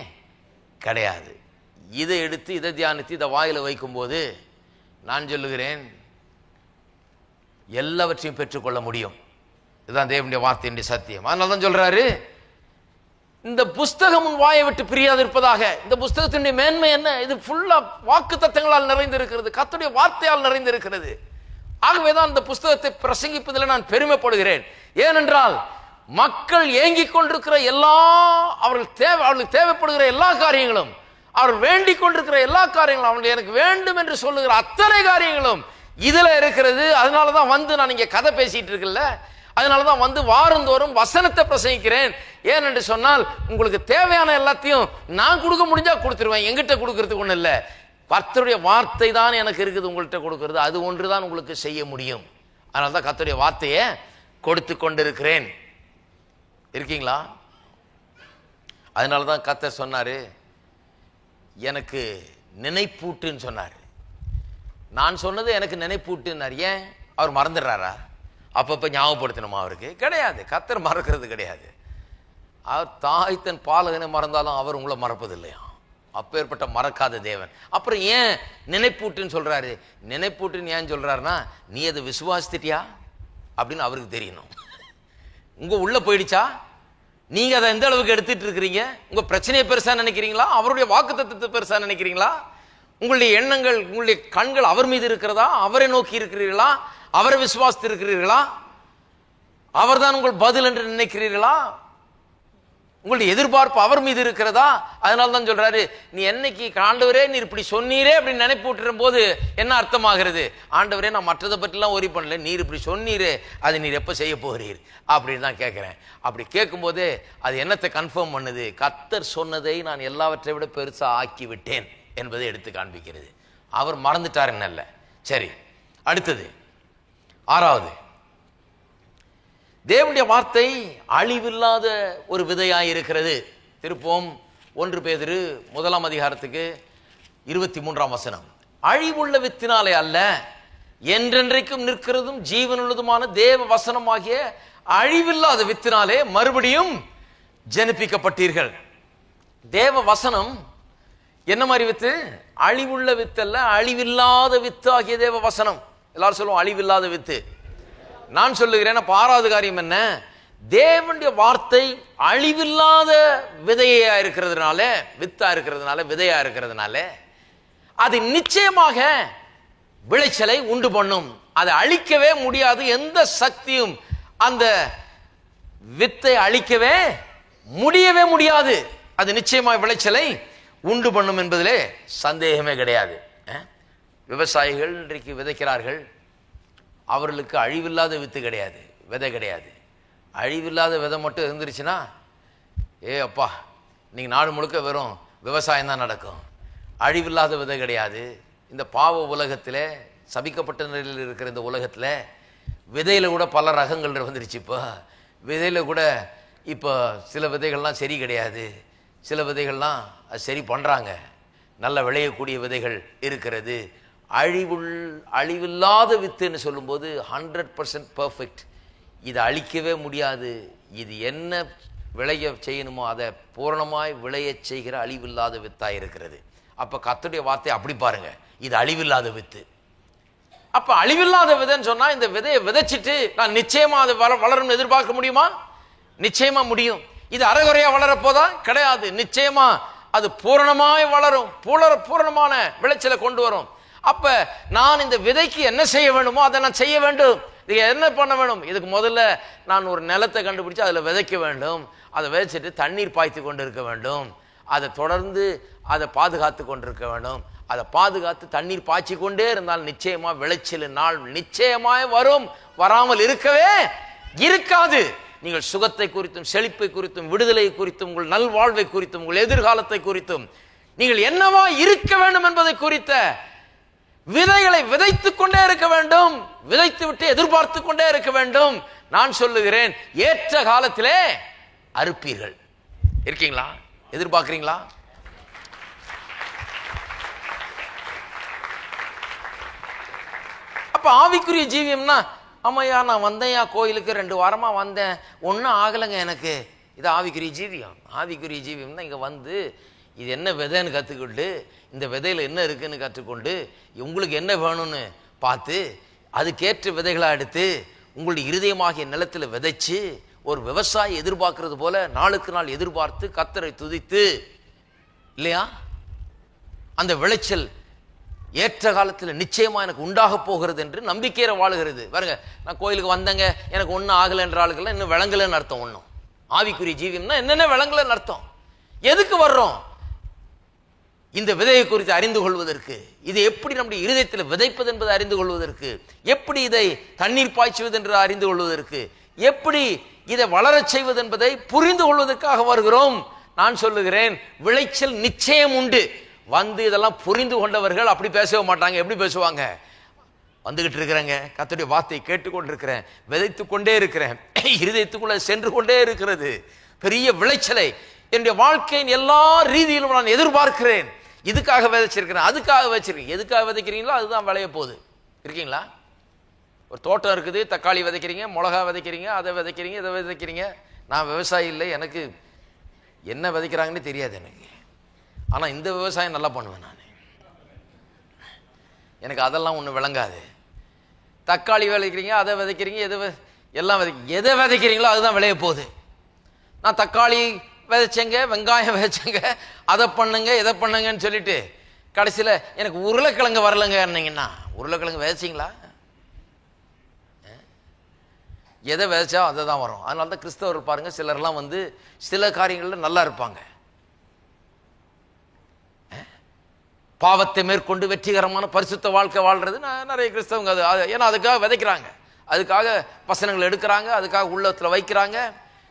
கிடையாது. இதை எடுத்து இதை தியானித்து இதை வாயில வைக்கும் போது நான் சொல்லுகிறேன் எல்லாவற்றையும் பெற்றுக்கொள்ள முடியும். இதுதான் தேவனுடைய வார்த்தையினுடைய சத்தியம். அதனால தான் சொல்றாரு, இந்த புஸ்தகம் உன் வாயை விட்டு பிரியாது இருப்பதாக. இந்த புஸ்தகத்தினுடைய மேன்மை என்ன? இது ஃபுல்லா வாக்கு தத்தங்களால் நிறைந்திருக்கிறது, கர்த்தருடைய வார்த்தையால் நிறைந்திருக்கிறது. ஆகவேதான் இந்த புஸ்தகத்தை பிரசங்கிப்பதில் நான் பெருமைப்படுகிறேன். ஏனென்றால் மக்கள் ஏங்கிக் கொண்டிருக்கிற எல்லா அவர்களுக்கு தேவைப்படுகிற எல்லா காரியங்களும், அவர்கள் வேண்டிக் கொண்டிருக்கிற எல்லா காரியங்களும், அவர்கள் எனக்கு வேண்டும் என்று சொல்லுகிற அத்தனை காரியங்களும் இதுல இருக்கிறது. அதனாலதான் வந்து நான் இங்க கதை பேசிட்டு இருக்கல, அதனாலதான் வந்து வாரந்தோறும் வசனத்தை பிரசங்கிக்கிறேன். ஏனென்று சொன்னால் உங்களுக்கு தேவையான எல்லாத்தையும் நான் கொடுக்க முடிஞ்சா கொடுத்துருவேன். எங்கிட்ட கொடுக்கறதுக்கு ஒண்ணு இல்ல, கர்த்தருடைய வார்த்தை தான் எனக்கு இருக்குது உங்கள்கிட்ட கொடுக்கிறது. அது ஒன்றுதான் உங்களுக்கு செய்ய முடியும். அதனாலதான் கர்த்தருடைய வார்த்தையை கொடுத்து கொண்டிருக்கிறேன். இருக்கீங்களா? அதனாலதான் கர்த்தர் சொன்னாரு, எனக்கு நினைப்பூட்டுன்னு சொன்னாரு. நான் சொன்னது எனக்கு நினைப்பூட்டுன்னார். ஏன் அவர் மறந்துடுறாரா? அப்பப்ப ஞாபகப்படுத்தணுமா? அவருக்கு கிடையாது. கர்த்தர் மறக்கிறது கிடையாது. அவர் தாய் தன் பாலகனை மறந்தாலும் அவர் உங்களை மறப்பது இல்லையா? அப்பேற்பட்ட மறக்காத தேவன். அப்புறம் ஏன் நினைப்பூட்டுன்னு சொல்றாரு? நினைப்பூட்டுன்னு ஏன் சொல்றாருன்னா, நீ அதை விசுவாசித்திட்டியா அப்படின்னு அவருக்கு தெரியணும். உங்க உள்ள போயிடுச்சா? நீங்க அதை எந்த அளவுக்கு எடுத்துட்டு இருக்கிறீங்க? உங்க பிரச்சனையை பெருசா நினைக்கிறீங்களா? அவருடைய வாக்குத்தத்தத்தை பெருசா நினைக்கிறீங்களா? உங்களுடைய எண்ணங்கள், உங்களுடைய கண்கள் அவர் மீது இருக்கிறதா? அவரை நோக்கி இருக்கிறீர்களா? அவரை விசுவாசித்து இருக்கிறீர்களா? அவர்தான் உங்கள் பதில் என்று நினைக்கிறீர்களா? உங்களுடைய எதிர்பார்ப்பு அவர் மீது இருக்கிறதா? அதனால தான் சொல்றாரு, நீ என்னைக்கு ஆண்டவரே நீர் இப்படி சொன்னீரே அப்படின்னு நினைப்பூட்டுற போது என்ன அர்த்தமாகிறது? ஆண்டவரே நான் மற்றதை பற்றிலாம் ஒரி பண்ணல, நீர் இப்படி சொன்னீரே, அதை நீர் எப்ப செய்ய போகிறீர் அப்படின்னு தான் கேட்கிறேன். அப்படி கேட்கும் போது அது என்னத்தை கன்ஃபார்ம் பண்ணுது? கர்த்தர் சொன்னதை நான் எல்லாவற்றை விட பெருசா ஆக்கி விட்டேன் என்பதை எடுத்து காண்பிக்கிறது. அவர் மறந்துட்டார் என்னல்ல. சரி, அடுத்தது ஆறாவது, தேவனுடைய வார்த்தை அழிவில்லாத ஒரு விதையாய் இருக்கிறது. திருப்போம் 1 பேதுரு 1 அதிகாரத்துக்கு 23 வசனம். அழிவுள்ள வித்தினாலே அல்ல, என்றென்றைக்கும் நிற்கிறதும் ஜீவனுள்ளதுமான தேவ வசனமாகிய அழிவில்லாத வித்தினாலே மறுபடியும் ஜனிப்பிக்கப்பட்டீர்கள். தேவ வசனம் என்ன மாதிரி வித்து? அழிவுள்ள வித்து அல்ல, அழிவில்லாத வித்து ஆகிய தேவ வசனம். எல்லாரும் சொல்லுவோம் அழிவில்லாத வித்து. நான் சொல்லுகிறேன், அப்ப 6வது காரியம் என்ன? தேவனுடைய வார்த்தை அழிவில்லாத விதையா இருக்கிறதுனால, வித்தா இருக்கிறதுனால, விதையா இருக்கிறதுனால அது நிச்சயமாக விளைச்சலை உண்டு பண்ணும். அதை அழிக்கவே முடியாது. எந்த சக்தியும் அந்த வித்தை அழிக்கவே முடியவே முடியாது. அது நிச்சயமாக விளைச்சலை உண்டு பண்ணும் என்பதிலே சந்தேகமே கிடையாது. விவசாயிகள் இன்றைக்கு விதைக்கிறார்கள், அவர்களுக்கு அழிவில்லாத வித்து கிடையாது, விதை கிடையாது. அழிவில்லாத விதை மட்டும் இருந்துருச்சுன்னா, அப்பா இன்னைக்கு நாடு முழுக்க வெறும் விவசாயம் தான் நடக்கும். அழிவில்லாத விதை கிடையாது. இந்த பாவ உலகத்தில், சபிக்கப்பட்ட நிலையில் இருக்கிற இந்த உலகத்தில் விதையில கூட பல ரகங்கள் வந்துருச்சு. இப்போ விதையில கூட இப்போ சில விதைகள்லாம் சரி கிடையாது, சில விதைகள்லாம் அது சரி பண்றாங்க, நல்ல விளையக்கூடிய விதைகள் இருக்கிறது. அழிவில்லாத வித்துன்னு சொல்லும்போது 100% பெர்ஃபெக்ட். இதை அழிக்கவே முடியாது. இது என்ன விளைய செய்யணுமோ அதை பூரணமாய் விளைய செய்கிற அழிவில்லாத வித்தாய் இருக்கிறது. அப்ப கர்த்தருடைய வார்த்தை அப்படி பாருங்க, இது அழிவில்லாத வித்து. அப்ப அழிவில்லாத விதைன்னு சொன்னா, இந்த விதையை விதைச்சிட்டு நான் நிச்சயமா அது வளரும் எதிர்பார்க்க முடியுமா? நிச்சயமா முடியும். இது அரைகுறையா வளரப்போதா? கிடையாது. நிச்சயமா அது பூரணமாய் வளரும், பூரணமான விளைச்சலை கொண்டு வரும். அப்ப நான் இந்த விதைக்கு என்ன செய்ய வேண்டுமோ அதை நான் செய்ய வேண்டும். இதுக்கு என்ன பண்ண வேண்டும்? இதுக்கு முதல்ல நான் ஒரு நிலத்தை கண்டுபிடிச்சு அதில் விதைக்க வேண்டும். அதை விதைச்சிட்டு தண்ணீர் பாய்த்து கொண்டு இருக்க வேண்டும். அதை தொடர்ந்து அதை பாதுகாத்து கொண்டிருக்க வேண்டும். அதை பாதுகாத்து தண்ணீர் பாய்ச்சி கொண்டே இருந்தால் நிச்சயமா விளைச்சல் நாள் நிச்சயமாய் வரும். வராமல் இருக்கவே இருக்காது. நீங்கள் சுகத்தை குறித்தும் செழிப்பை குறித்தும் விடுதலை குறித்தும் உங்கள் நல்வாழ்வை குறித்தும் உங்கள் எதிர்காலத்தை குறித்தும் நீங்கள் என்னவா இருக்க வேண்டும் என்பதை குறித்த விதைகளை விதைத்துக் கொண்டே இருக்க வேண்டும். விதைத்து விட்டு எதிர்பார்த்து கொண்டே இருக்க வேண்டும். நான் சொல்லுகிறேன், ஏற்ற காலத்திலே அறுப்பீர்கள். இருக்கீங்களா? எதிர்பார்க்கிறீங்களா? அப்ப ஆவிக்குரிய ஜீவியம்னா, ஆமாய்யா நான் வந்தேன்யா கோயிலுக்கு 2 வாரமா வந்தேன், ஒன்னும் ஆகலைங்க எனக்கு. இது ஆவிக்குரிய ஜீவியம். ஆவிக்குரிய ஜீவியம்னா இங்க வந்து இது என்ன விதைன்னு கற்றுக்கிட்டு, இந்த விதையில் என்ன இருக்குன்னு கற்றுக்கொண்டு, உங்களுக்கு என்ன வேணும்னு பார்த்து அதுக்கேற்ற விதைகளாக எடுத்து உங்களுடைய இருதயமாகிய நிலத்தில் விதைச்சு, ஒரு விவசாயி எதிர்பார்க்கறது போல நாளுக்கு நாள் எதிர்பார்த்து கர்த்தரை துதித்து, இல்லையா, அந்த விளைச்சல் ஏற்ற காலத்தில் நிச்சயமா எனக்கு உண்டாக போகிறது என்று நம்பிக்கையில வாழுகிறது. பாருங்க, நான் கோயிலுக்கு வந்தேங்க, எனக்கு ஒன்றும் ஆகலை என்ற ஆளுக்கெல்லாம் இன்னும் விளங்கலன்னு அர்த்தம். ஒன்றும் ஆவிக்குரிய ஜீவியம்னா என்னென்ன விளங்கலன்னு அர்த்தம். எதுக்கு வர்றோம்? இந்த விதையை குறித்து அறிந்து கொள்வதற்கு, இதை எப்படி நம்முடைய இருதயத்தில் விதைப்பது என்பதை அறிந்து கொள்வதற்கு, எப்படி இதை தண்ணீர் பாய்ச்சுவது என்று அறிந்து கொள்வதற்கு, எப்படி இதை வளரச் செய்வது என்பதை புரிந்து கொள்வதற்காக வருகிறோம். நான் சொல்லுகிறேன், விளைச்சல் நிச்சயம் உண்டு. வந்து இதெல்லாம் புரிந்து கொண்டவர்கள் அப்படி பேசவே மாட்டாங்க. எப்படி பேசுவாங்க? வந்துகிட்டு இருக்கிறேங்க, கர்த்தருடைய வார்த்தையை கேட்டுக்கொண்டிருக்கிறேன், விதைத்து கொண்டே இருக்கிறேன், இருதயத்துக்குள்ள சென்று கொண்டே இருக்கிறது, பெரிய விளைச்சலை என்னுடைய வாழ்க்கையின் எல்லா ரீதியிலும் நான் எதிர்பார்க்கிறேன். இதுக்காக விதைச்சிருக்கிறேன், அதுக்காக விதைச்சிருக்கேன். எதுக்காக விதைக்கிறீங்களோ அதுதான் விளைய போகுது. இருக்கீங்களா? ஒரு தோட்டம் இருக்குது, தக்காளி விதைக்கிறீங்க, மிளகா விதைக்கிறீங்க, அதை விதைக்கிறீங்க, இதை விதைக்கிறீங்க. நான் விவசாயி இல்லை, எனக்கு என்ன விதைக்கிறாங்கன்னு தெரியாது எனக்கு. ஆனால் இந்த விவசாயம் நல்லா பண்ணுவேன் நான். எனக்கு அதெல்லாம் ஒன்றும் விளங்காது. தக்காளி விதைக்கிறீங்க, அதை விதைக்கிறீங்க, எல்லாம் எதை விதைக்கிறீங்களோ அதுதான் விளைய போகுது. நான் தக்காளி விதைச்சேங்க, வெங்காயம் விதைச்சேங்க, அதை பண்ணுங்க இதை பண்ணுங்கன்னு சொல்லிட்டு கடைசியில் எனக்கு உருளைக்கிழங்கு வரலங்கன்னா, உருளைக்கிழங்கு விதைச்சிங்களா? எதை விதைச்சா அதை தான் வரும். அதனால தான் கிறிஸ்தவர்கள் பாருங்க, சிலர்லாம் வந்து சில காரியங்களில் நல்லா இருப்பாங்க, பாவத்தை மேற்கொண்டு வெற்றிகரமான பரிசுத்த வாழ்க்கை வாழ்றது நிறைய கிறிஸ்தவங்க. அது ஏன்னா அதுக்காக விதைக்கிறாங்க, அதுக்காக வசனங்கள் எடுக்கிறாங்க, அதுக்காக உள்ளத்தில் வைக்கிறாங்க.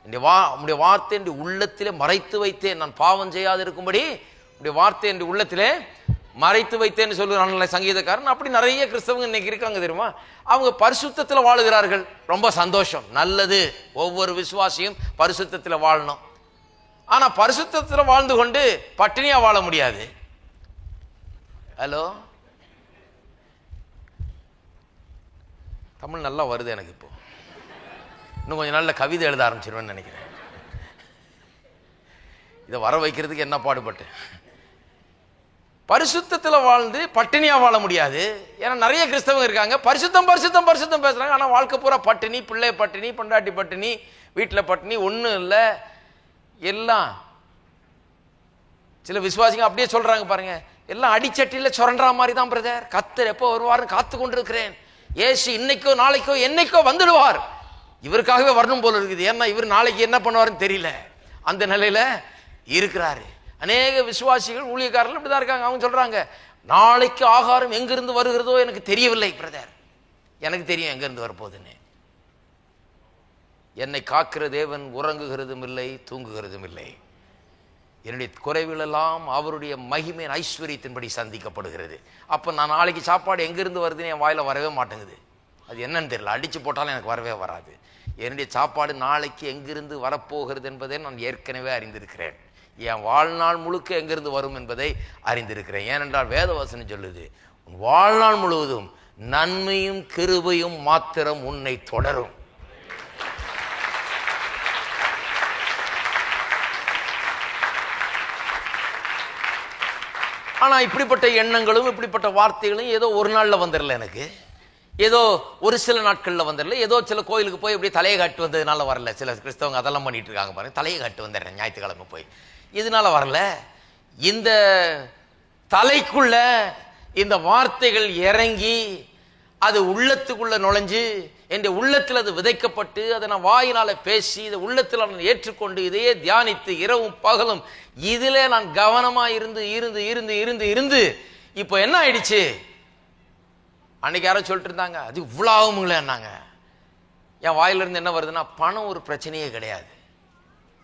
உடைய வார்த்தை என்று உள்ளத்திலே மறைத்து வைத்தேன், நான் பாவம் செய்யாது இருக்கும்படி உடைய வார்த்தை என்று உள்ளத்திலே மறைத்து வைத்தேன்னு சொல்லுறாங்க சங்கீதக்காரன். அப்படி நிறைய கிறிஸ்தவங்க இன்னைக்கு இருக்காங்க தெரியுமா. அவங்க பரிசுத்தத்தில் வாழுகிறார்கள். ரொம்ப சந்தோஷம், நல்லது. ஒவ்வொரு விசுவாசியும் பரிசுத்தத்தில் வாழணும். ஆனா பரிசுத்தத்தில் வாழ்ந்து கொண்டு பட்டினியா வாழ முடியாது. ஹலோ, தமிழ் நல்லா வருது எனக்கு. இப்போ இன்னும் கொஞ்சம் நாள்ல கவிதை எழுத ஆரம்பிச்சிருவேன்னு நினைக்கிறேன். இதை வர வைக்கிறதுக்கு என்ன பாடுபட்டேன். பரிசுத்தத்தில் வாழ்ந்து பட்டினியா வாழ முடியாது. ஏன்னா நிறைய கிறிஸ்தவங்க இருக்காங்க, பரிசுத்தம் பரிசுத்தம் பரிசுத்தம் பேசுறாங்க, ஆனா வாழ்க்கை பூரா பட்டினி, பிள்ளை பட்டினி, பொண்டாட்டி பட்டினி, வீட்டில் பட்டினி, ஒன்றும் இல்லை எல்லாம். சில விசுவாசிங்க அப்படியே சொல்றாங்க பாருங்க, எல்லாம் அடிச்சட்டியில் சுரண்டா மாதிரி தான் பிரதர். கர்த்தர் எப்போ வருவார்னு காத்து கொண்டிருக்கிறேன். ஏசு இன்னைக்கோ நாளைக்கோ என்னைக்கோ வந்துடுவார். இவருக்காகவே வரணும் போல இருக்குது. ஏன்னா இவர் நாளைக்கு என்ன பண்ணுவாருன்னு தெரியல, அந்த நிலையில இருக்கிறாரு. அநேக விசுவாசிகள் ஊழியக்காரர்கள் இப்படிதான் இருக்காங்க. அவங்க சொல்றாங்க, நாளைக்கு ஆகாரம் எங்கிருந்து வருகிறதோ எனக்கு தெரியவில்லை பிரதர், எனக்கு தெரியும் எங்கிருந்து வரப்போகுதுன்னு. என்னை காக்கிற தேவன் உறங்குகிறதும் இல்லை தூங்குகிறதும் இல்லை. என்னுடைய குறைவுகள் எல்லாம் அவருடைய மகிமையின் ஐஸ்வர்யத்தின்படி சந்திக்கப்படுகிறது. அப்போ நான் நாளைக்கு சாப்பாடு எங்கிருந்து வருதுன்னு என் வாயில வரவே மாட்டேங்குது. அது என்னன்னு தெரியல, அடிச்சு போட்டாலும் எனக்கு வரவே வராது. என்னுடைய சாப்பாடு நாளைக்கு எங்கிருந்து வரப்போகிறது என்பதை நான் ஏற்கனவே அறிந்திருக்கிறேன். என் வாழ்நாள் முழுக்க எங்கிருந்து வரும் என்பதை அறிந்திருக்கிறேன். ஏனென்றால் வேதவசனம் சொல்லுது, வாழ்நாள் முழுவதும் நன்மையும் கிருபையும் மாத்திரம் உன்னை தொடரும். ஆனா இப்படிப்பட்ட எண்ணங்களும் இப்படிப்பட்ட வார்த்தைகளும் ஏதோ ஒரு நாள்ல வந்துடல, எனக்கு ஏதோ ஒரு சில நாட்கள்ல வந்துடல, ஏதோ சில கோயிலுக்கு போய் இப்படி தலையை காட்டு வந்ததுனால வரல. சில கிறிஸ்தவங்க அதெல்லாம் பண்ணிட்டு இருக்காங்க பாருங்க, தலையை காட்டு வந்துடுறேன் ஞாயிற்றுக்கிழமை போய், இதனால வரல. இந்த தலைக்குள்ள இந்த வார்த்தைகள் இறங்கி அது உள்ளத்துக்குள்ள நுழைஞ்சு என் உள்ளத்தில் அது விதைக்கப்பட்டு அதை நான் வாயினால பேசி இதை உள்ளத்தில் நான் ஏற்றுக்கொண்டு இதையே தியானித்து இரவும் பகலும் இதிலே நான் கவனமா இருந்து இருந்து இருந்து இருந்து இருந்து இப்போ என்ன ஆயிடுச்சு? அன்னைக்கு யாரோ சொல்லிட்டு இருந்தாங்க, அது இவ்வளோ ஆகுங்களேன்னாங்க. என் வாயிலிருந்து என்ன வருதுன்னா, பணம் ஒரு பிரச்சனையே கிடையாது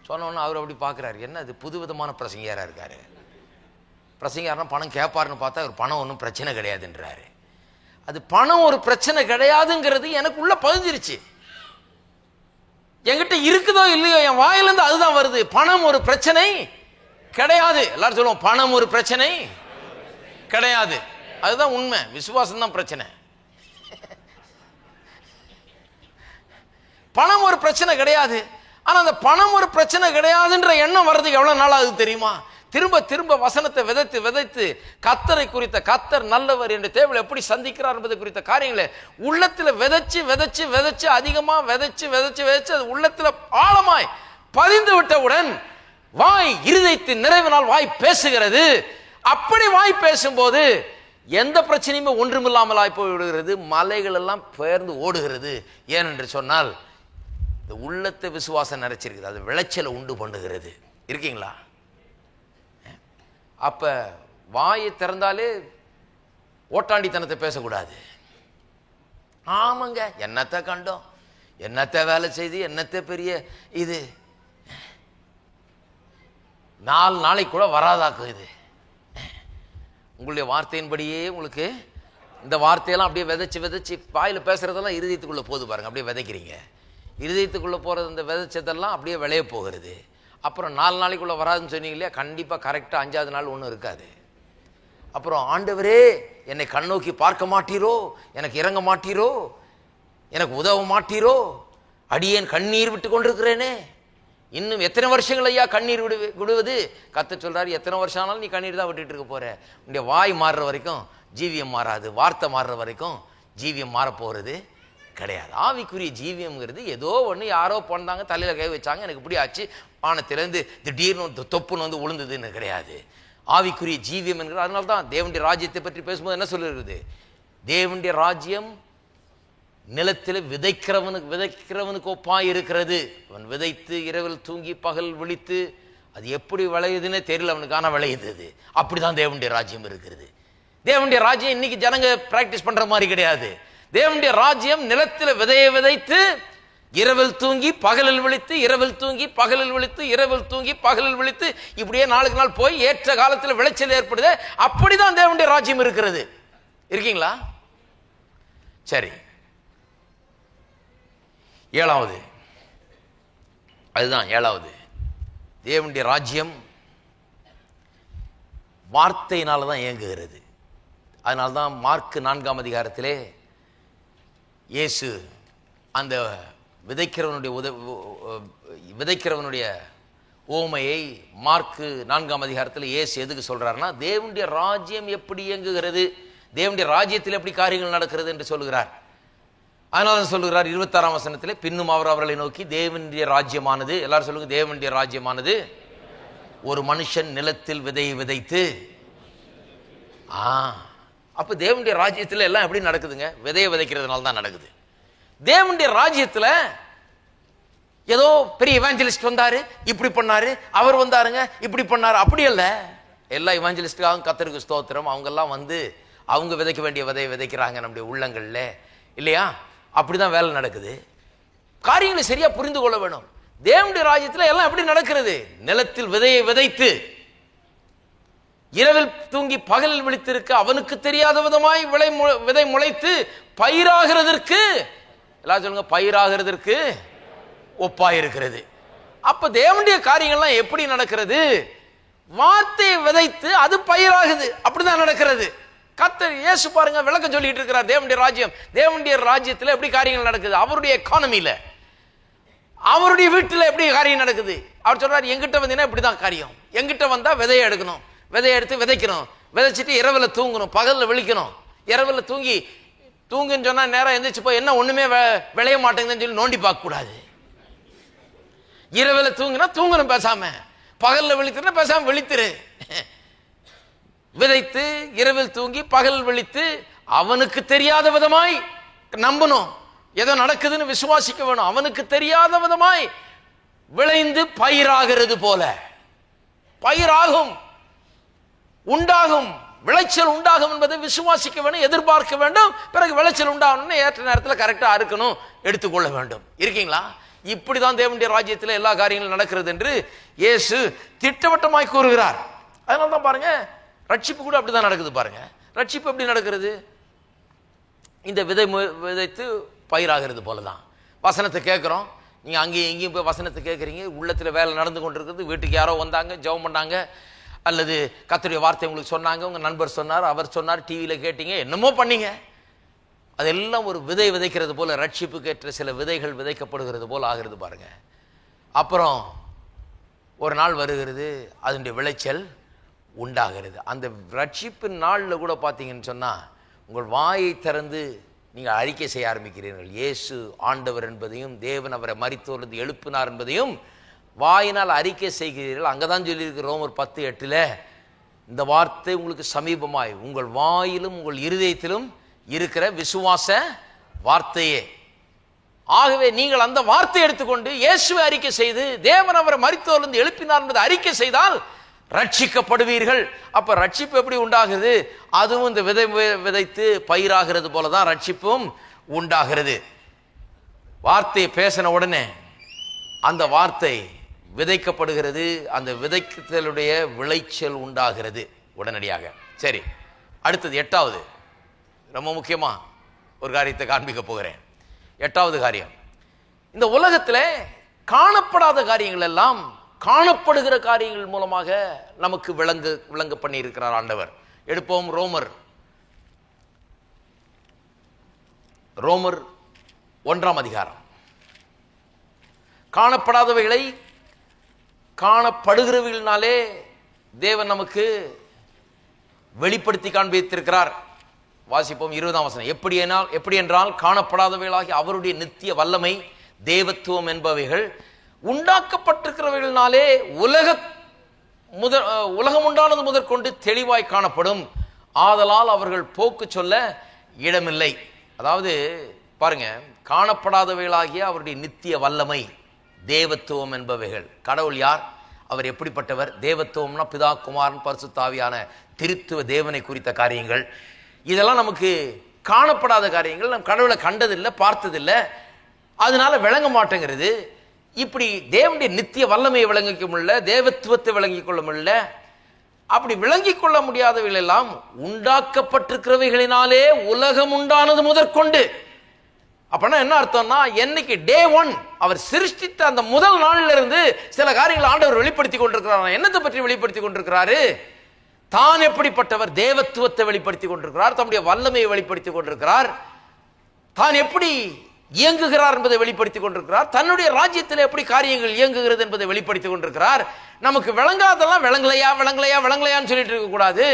சொன்னோன்னு அவர் அப்படி பார்க்குறாரு. என்ன அது புது விதமான பிரசங்கியாரா இருக்காரு. பிரசங்கியாருன்னா பணம் கேட்பாருன்னு பார்த்தா அவர் பணம் ஒன்றும் பிரச்சனை கிடையாதுன்றாரு. அது பணம் ஒரு பிரச்சனை கிடையாதுங்கிறது எனக்கு உள்ள பதிஞ்சிருச்சு. என்கிட்ட இருக்குதோ இல்லையோ என் வாயிலிருந்து அதுதான் வருது. பணம் ஒரு பிரச்சனை கிடையாது. எல்லாரும் சொல்லுவோம், பணம் ஒரு பிரச்சனை கிடையாது. அதுதான் உண்மை. விசுவாசம் தான் பிரச்சனை. பணம் ஒரு பிரச்சனை கிடையாது. ஆனா அந்த பணம் ஒரு பிரச்சனை கிடையாதுன்ற எண்ணம் வர்றதுக்கு எவ்வளவு நாள் ஆகுது தெரியுமா? திரும்ப திரும்ப வசனத்தை விதைத்து விதைத்து கர்த்தரை குறித்த, கர்த்தர் நல்லவர் என்ற தேவனை எப்படி சந்திக்கிறார் என்பது குறித்த காரியங்களை உள்ளத்துல விதைச்சு விதைச்சு விதைச்சு அதிகமா விதைச்சு விதைச்சு விதைச்சு அது உள்ளத்துல ஆழமாய் பதிந்து விட்டவுடன் வாய் இருதயத்தின் நிறைவினால் வாய் பேசுகிறது. அப்படி வாய் பேசும்போது எந்த பிரச்சனையுமே ஒன்றுமில்லாமல் போய் விடுகிறது. மலைகள் எல்லாம் பெயர்ந்து ஓடுகிறது. ஏனென்று சொன்னால் இந்த உள்ளத்தை விசுவாசம் நிறைச்சிருக்குது. அது விளைச்சலை உண்டு பண்ணுகிறது. இருக்கீங்களா? அப்ப வாயை திறந்தாலே ஓட்டாண்டித்தனத்தை பேசக்கூடாது. ஆமாங்க, என்னத்தை கண்டோம், என்னத்தை வேலை செய்து, என்னத்தை பெரிய இது 4 நாளைக்கு கூட வராதாக்கும். இது உங்களுடைய வார்த்தையின்படியே உங்களுக்கு இந்த வார்த்தையெல்லாம் அப்படியே விதைச்சு விதைச்சு வாயில பேசுறதெல்லாம் இருதயத்துக்குள்ள போது பாருங்க. அப்படியே விதைக்கிறீங்க. இருதயத்துக்குள்ள போறது இந்த விதைச்சதெல்லாம் அப்படியே விளைய போகிறது. அப்புறம் 4 நாளைக்குள்ள வராதுன்னு சொன்னீங்க இல்லையா, கண்டிப்பா கரெக்டா 5ஆவது நாள் ஒன்றும் இருக்காது. அப்புறம் ஆண்டவரே என்னை கண்ணோக்கி பார்க்க மாட்டீரோ, எனக்கு இறங்க மாட்டீரோ, எனக்கு உதவ மாட்டீரோ, அடியேன் கண்ணீர் விட்டு கொண்டிருக்கிறேனே, இன்னும் எத்தனை வருஷங்கள் ஐயா கண்ணீர் விடுவது? கர்த்தர் சொல்றாரு, எத்தனை வருஷம் ஆனாலும் நீ கண்ணீர் தான் விட்டுட்டு இருக்க போற. உன்னுடைய வாய் மாறுற வரைக்கும் ஜீவியம் மாறாது. வார்த்தை மாறுற வரைக்கும் ஜீவியம் மாற போறது கிடையாது. ஆவிக்குரிய ஜீவியம்ங்கிறது ஏதோ ஒன்று யாரோ போனாங்க, தலையில கை வச்சாங்க, எனக்கு இப்படி ஆச்சு, வானத்திலேருந்து திடீர்னு தொப்புன்னு வந்து விழுந்ததுன்னு கிடையாது. ஆவிக்குரிய ஜீவியம் என்கிறது. அதனால தான் தேவனுடைய ராஜ்யத்தை பற்றி பேசும்போது என்ன சொல்லிருக்குது? தேவனுடைய ராஜ்யம் நிலத்தில் விதைக்கிறவனுக்கு ஒப்பாய் இருக்கிறது. அவன் விதைத்து இரவில் தூங்கி பகல் விழித்து அது எப்படி விளையுதுன்னு தெரியல அவனுக்கு, ஆனா விளையுது. அப்படிதான் தேவனுடைய ராஜ்யம் இருக்கிறது. தேவனுடைய ராஜ்யம் இன்னைக்கு ஜனங்க பிராக்டிஸ் பண்ற மாதிரி கிடையாது. தேவனுடைய ராஜ்யம் நிலத்தில் விதையை விதைத்து இரவில் தூங்கி பகலில் விழித்து, இரவில் தூங்கி பகலில் விழித்து, இரவில் தூங்கி பகலில் விழித்து, இப்படியே நாளுக்கு நாள் போய் ஏற்ற காலத்தில் விளைச்சல் ஏற்படுது. அப்படிதான் தேவனுடைய ராஜ்யம் இருக்கிறது. இருக்கீங்களா? சரி, 7வது, அதுதான் 7வது. தேவனுடைய ராஜ்யம் வார்த்தையினால தான் இயங்குகிறது. அதனால்தான் மார்க் 4ஆம் அதிகாரத்திலே இயேசு அந்த விதைக்கிறவனுடைய ஓமையை மார்க் 4ஆம் அதிகாரத்தில் இயேசு எதுக்கு சொல்றாருன்னா, தேவனுடைய ராஜ்யம் எப்படி இயங்குகிறது, தேவனுடைய ராஜ்யத்தில் எப்படி காரியங்கள் நடக்கிறது என்று சொல்லுகிறார். அதனால சொல்லுகிறார் 26ஆம் வசனத்திலே, பின்னும் அவர் அவர்களை நோக்கி, தேவனுடைய ராஜ்யமானது, எல்லாரும் சொல்லுங்க, தேவனுடைய ராஜ்யமானது ஒரு மனுஷன் நிலத்தில் விதையை விதைத்து. அப்ப தேவனுடைய ராஜ்யத்தில் எல்லாம் எப்படி நடக்குதுங்க? விதையை விதைக்கிறதுனால தான் நடக்குது. தேவனுடைய ராஜ்யத்தில் ஏதோ பெரிய இவாஞ்சலிஸ்ட் வந்தாரு, இப்படி பண்ணாரு, அவர் வந்தாருங்க, இப்படி பண்ணாரு, அப்படி அல்ல. எல்லா இவாஞ்சலிஸ்டுக்காகவும் கர்த்தருக்கு ஸ்தோத்திரம். அவங்க எல்லாம் வந்து அவங்க விதைக்க வேண்டிய விதையை விதைக்கிறாங்க நம்முடைய உள்ளங்கள்ல, இல்லையா? அப்படிதான் வேலை நடக்குது. காரியங்களை சரியா புரிந்து கொள்ள வேணும். தேவனுடைய ராஜ்யத்தில் எல்லாம் எப்படி நடக்கிறது? நிலத்தில் விதையை விதைத்து இரவில் தூங்கி பகலில் விழித்திருக்க அவனுக்கு தெரியாத விதமாய் விதை முளைத்து பயிராகிறதற்கு, எல்லாரும் சொல்லுங்க, பயிராகிறதற்கு ஒப்பாயிருக்கிறது. அப்ப தேவனுடைய காரியங்கள்லாம் எப்படி நடக்கிறது? வார்த்தையை விதைத்து அது பயிராகுது. அப்படிதான் நடக்கிறது. கர்த்தர் இயேசு பாருங்க விளக்கம் சொல்லிட்டு இருக்கிறார். தேவனுடைய ராஜ்யம், தேவனுடைய ராஜ்யத்தில் எப்படி காரியங்கள் நடக்குது? அவருடைய எக்கானமியில, அவருடைய வீட்டில் எப்படி காரியம் நடக்குது? அவர் சொல்றாரு, எங்கிட்ட வந்தீங்கன்னா இப்படிதான் காரியம். எங்கிட்ட வந்தா விதையை எடுக்கணும், விதையை எடுத்து விதைக்கணும், விதைச்சிட்டு இரவுல தூங்கணும், பகல்ல விழிக்கணும். இரவுல தூங்குன்னு சொன்னா நேரம் எந்திரிச்சு போய் என்ன ஒண்ணுமே விளைய மாட்டேங்குதுன்னு சொல்லி நோண்டி பார்க்க கூடாது. இரவுல தூங்கினா தூங்கணும் பேசாம, பகல்ல விழித்துனா பேசாம விழித்துரு. விதைத்து இரவில் தூங்கி பகல் விழித்து அவனுக்கு தெரியாத விதமாய் நம்பணும், ஏதோ நடக்குதுன்னு விசுவாசிக்க வேணும். அவனுக்கு தெரியாத விதமாய் விளைந்து பயிராகிறது போல பயிராகும், உண்டாகும், விளைச்சல் உண்டாகும் என்பதை விசுவாசிக்க வேண்டும், எதிர்பார்க்க வேண்டும். பிறகு விளைச்சல் உண்டாகணும்னு ஏற்ற நேரத்தில் கரெக்டா அறுக்கணும், எடுத்துக்கொள்ள வேண்டும். இருக்கீங்களா? இப்படிதான் தேவனுடைய ராஜ்யத்தில் எல்லா காரியங்களும் நடக்கிறது என்று இயேசு திட்டவட்டமாய் கூறுகிறார். அதனால தான் பாருங்க, ரட்சிப்பு கூட அப்படிதான் நடக்குது. பாருங்க, ரட்சிப்பு எப்படி நடக்கிறது? இந்த விதை விதைத்து பயிராகிறது போலதான். வசனத்தை கேட்கிறோம், நீங்க அங்கேயும் இங்கேயும் போய் வசனத்தை கேட்குறீங்க, உள்ளத்துல வேலை நடந்து கொண்டிருக்கிறது. வீட்டுக்கு யாரோ வந்தாங்க, ஜெபம் பண்ணாங்க, அல்லது கர்த்தருடைய வார்த்தை உங்களுக்கு சொன்னாங்க, உங்க நண்பர் சொன்னார், அவர் சொன்னார், டிவியில கேட்டீங்க, என்னமோ பண்ணீங்க. அதெல்லாம் ஒரு விதை விதைக்கிறது போல, ரட்சிப்புக்கு ஏற்ற சில விதைகள் விதைக்கப்படுகிறது போல ஆகிறது பாருங்க. அப்புறம் ஒரு நாள் வருகிறது, அதனுடைய விளைச்சல் உண்டாகிறது. அந்த ரட்சிப்பின் நாளில் கூட பார்த்தீங்கன்னு சொன்னா, உங்கள் வாயை திறந்து நீங்கள் அறிக்கை செய்ய ஆரம்பிக்கிறீர்கள். இயேசு ஆண்டவர் என்பதையும், தேவன் அவரை மரித்தோரிலிருந்து எழுப்பினார் என்பதையும் வாயினால் அறிக்கை செய்கிறீர்கள். அங்கதான் சொல்லியிருக்கு ரோமர் 10:8, இந்த வார்த்தை உங்களுக்கு சமீபமாய் உங்கள் வாயிலும் உங்கள் இருதயத்திலும் இருக்கிற விசுவாச வார்த்தையே. ஆகவே நீங்கள் அந்த வார்த்தை எடுத்துக்கொண்டு இயேசுவை அறிக்கை செய்து, தேவன் அவரை மரித்தோரிலிருந்து எழுப்பினார் என்பதை அறிக்கை செய்தால் ரட்சிக்கப்படுவீர்கள். அப்ப ரட்சிப்பு எப்படி உண்டாகிறது? அதுவும் இந்த விதை விதைத்து பயிராகிறது போலதான் ரட்சிப்பும் உண்டாகிறது. வார்த்தையை பேசின உடனே அந்த வார்த்தை விதைக்கப்படுகிறது, அந்த விதைத்தலுடைய விளைச்சல் உண்டாகிறது உடனடியாக. சரி, அடுத்தது 8வது, ரொம்ப முக்கியமா ஒரு காரியத்தை காண்பிக்க போகிறேன். 8வது காரியம், இந்த உலகத்தில் காணப்படாத காரியங்கள் எல்லாம் காணப்படுகிற காரியங்கள் மூலமாக நமக்கு விளங்க பண்ணி இருக்கிறார் ஆண்டவர். எடுப்போம் ரோமர் 1ஆம் அதிகாரம். காணப்படாதவைகளை காணப்படுகிறவைகளினாலே தேவன் நமக்கு வெளிப்படுத்தி காண்பித்திருக்கிறார். வாசிப்போம் 20ஆம் வசனம். எப்படி என்றால் காணப்படாதவைகளாகி அவருடைய நித்திய வல்லமை, தேவத்துவம் என்பவைகள் உண்டாக்கப்பட்டிருக்கிறவைகளினாலே உலகம் உண்டானது முதற்கொண்டு தெளிவாய் காணப்படும். ஆதலால் அவர்கள் போக்கு சொல்ல இடமில்லை. அதாவது பாருங்க, காணப்படாதவைகளாகிய அவருடைய நித்திய வல்லமை, தேவத்துவம் என்பவைகள். கடவுள் யார்? அவர் எப்படிப்பட்டவர்? தேவத்துவம்னா பிதா, குமாரன், பரிசுத்த ஆவியான திருத்துவ தேவனை குறித்த காரியங்கள். இதெல்லாம் நமக்கு காணப்படாத காரியங்கள். நம் கடவுளை கண்டதில்லை, பார்த்ததில்லை, அதனால விளங்க மாட்டேங்கிறது. இப்படி தேவனுடைய நித்திய வல்லமையை விளங்கிக்க முடியல, தேவத்துவத்தை விளங்கிக் கொள்ள முடியல. அப்படி விளங்கிக் கொள்ள முடியாதவைகள் எல்லாம் உண்டாக்கப்பட்டிருக்கிறவைகளினாலே உலகம் உண்டானது முதற்கொண்டு. அப்படின்னா என்ன அர்த்தம்னா, என்னைக்கு டே 1 அவர் சிருஷ்டித்த அந்த முதல் நாளில் இருந்து சில காரியங்களை ஆண்டவர் வெளிப்படுத்தி கொண்டிருக்கிறார். என்னத்தை பற்றி வெளிப்படுத்தி கொண்டிருக்கிறாரு? தான் எப்படிப்பட்டவர்? தேவத்துவத்தை வெளிப்படுத்தி கொண்டிருக்கிறார், தம்முடைய வல்லமையை வெளிப்படுத்தி கொண்டிருக்கிறார், தான் எப்படி இயங்குகிறார் என்பதை வெளிப்படுத்தி கொண்டிருக்கிறார், தன்னுடைய ராஜ்யத்தில் எப்படி காரியங்கள் இயங்குகிறது என்பதை வெளிப்படுத்தி கொண்டிருக்கிறார். நமக்கு விளங்காதெல்லாம் விளங்கலையா விளங்கலையா விளங்கலையான்னு சொல்லிட்டு இருக்க கூடாது.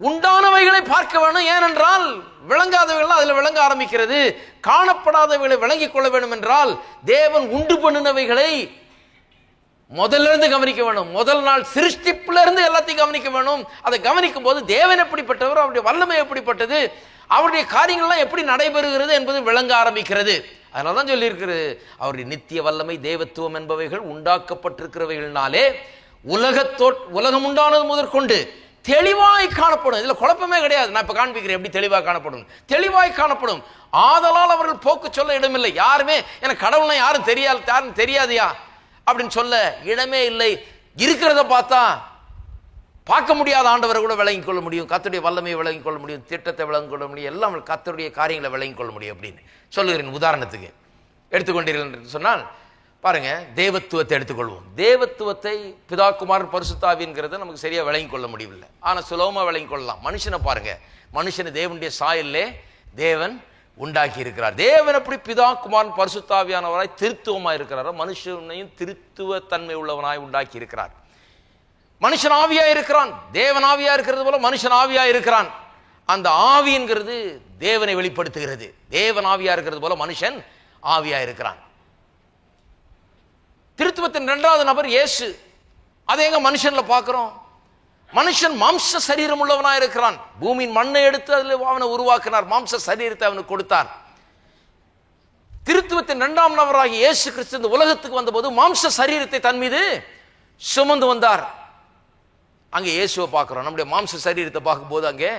உண்டானவைகளை பார்க்க வேணும். ஏனென்றால் விளங்காதவைகள் அதில் விளங்க ஆரம்பிக்கிறது. காணப்படாதவைகளை விளங்கிக் கொள்ள வேண்டும் என்றால் தேவன் உண்டு பண்ணினவைகளை முதல்ல இருந்து கவனிக்க வேணும். முதல் நாள் சிருஷ்டிப்புல இருந்து எல்லாத்தையும் கவனிக்க வேணும். அதை கவனிக்கும் போது தேவன் எப்படிப்பட்டவர், அவருடைய வல்லமை எப்படிப்பட்டது, அவருடைய காரியங்கள்லாம் எப்படி நடைபெறுகிறது என்பது விளங்க ஆரம்பிக்கிறது. அதனாலதான் சொல்லி இருக்கிறது, அவருடைய நித்திய வல்லமை, தேவத்துவம் என்பவைகள் உண்டாக்கப்பட்டிருக்கிறவைகளினாலே உலகம் உண்டானது முதற்கொண்டு தெளிவாய் காணப்படும். இதுல குழப்பமே கிடையாது. நான் இப்ப காண்பிக்கிறேன் எப்படி தெளிவாய் காணப்படும். தெளிவாய் காணப்படும். ஆதலால் அவர்கள் போக்கு சொல்ல இடமில்லை. யாருமே எனக்கு கடவுள்னா யாரும் தெரியாதியா அப்படின்னு சொல்ல இடமே இல்லை. இருக்கிறத பார்த்தா பார்க்க முடியாத ஆண்டவரை கூட விளங்கிக் கொள்ள முடியும், கர்த்தருடைய வல்லமையை விளங்கிக் கொள்ள முடியும், திட்டத்தை விளங்கிக் கொள்ள முடியும், எல்லாம் கர்த்தருடைய காரியங்களை விளங்கிக் கொள்ள முடியும் அப்படின்னு சொல்லுகிறேன். உதாரணத்துக்கு எடுத்துக்கொண்டீர்கள் என்று சொன்னால் பாருங்க, தேவத்துவத்தை எடுத்துக்கொள்வோம். தேவத்துவத்தை பிதா, குமாரன், பரிசுத்த ஆவிங்கிறத நமக்கு சரியா விளங்கிக் கொள்ள முடியவில்லை. ஆனா சுலபமா விளங்கிக் கொள்ளலாம். மனுஷனை பாருங்க, மனுஷனை தேவனுடைய சாயல்லே தேவன் உண்டாக்கி இருக்கிறார். தேவன் எப்படி பிதா, குமாரன், பரிசுத்த ஆவியானவராய் திருத்துவமாய் இருக்கிறாரோ மனுஷனையும் திருத்துவ தன்மை உள்ளவனாய் உண்டாக்கி இருக்கிறார். மனுஷன் ஆவியா இருக்கிறான், தேவன் ஆவியா இருக்கிறது போல மனுஷன் ஆவியா இருக்கிறான். அந்த ஆவிங்கிறது தேவனை வெளிப்படுத்துகிறது. தேவன் ஆவியா இருக்கிறது போல மனுஷன் ஆவியா இருக்கிறான். திருத்துவத்தின் 2வது நபர் இயேசு. அதை எங்க மனுஷன்ல பார்க்கிறோம்? மனுஷன் மாம்ச சரீரம் உள்ளவனாய் இருக்கிறான். பூமியின் மண்ணை எடுத்து அதில் அவனை உருவாக்கினார், மாம்ச சரீரத்தை அவனுக்கு கொடுத்தார். திருத்துவத்தின் 2ஆம் நபராகி இயேசு கிறிஸ்து இந்த உலகத்துக்கு வந்தபோது மாம்ச சரீரத்தை தன் மீது சுமந்து வந்தார். அங்கே இயேசுவை பார்க்குறோம். நம்முடைய மாம்ச சரீரத்தை பார்க்கும்போது அங்கே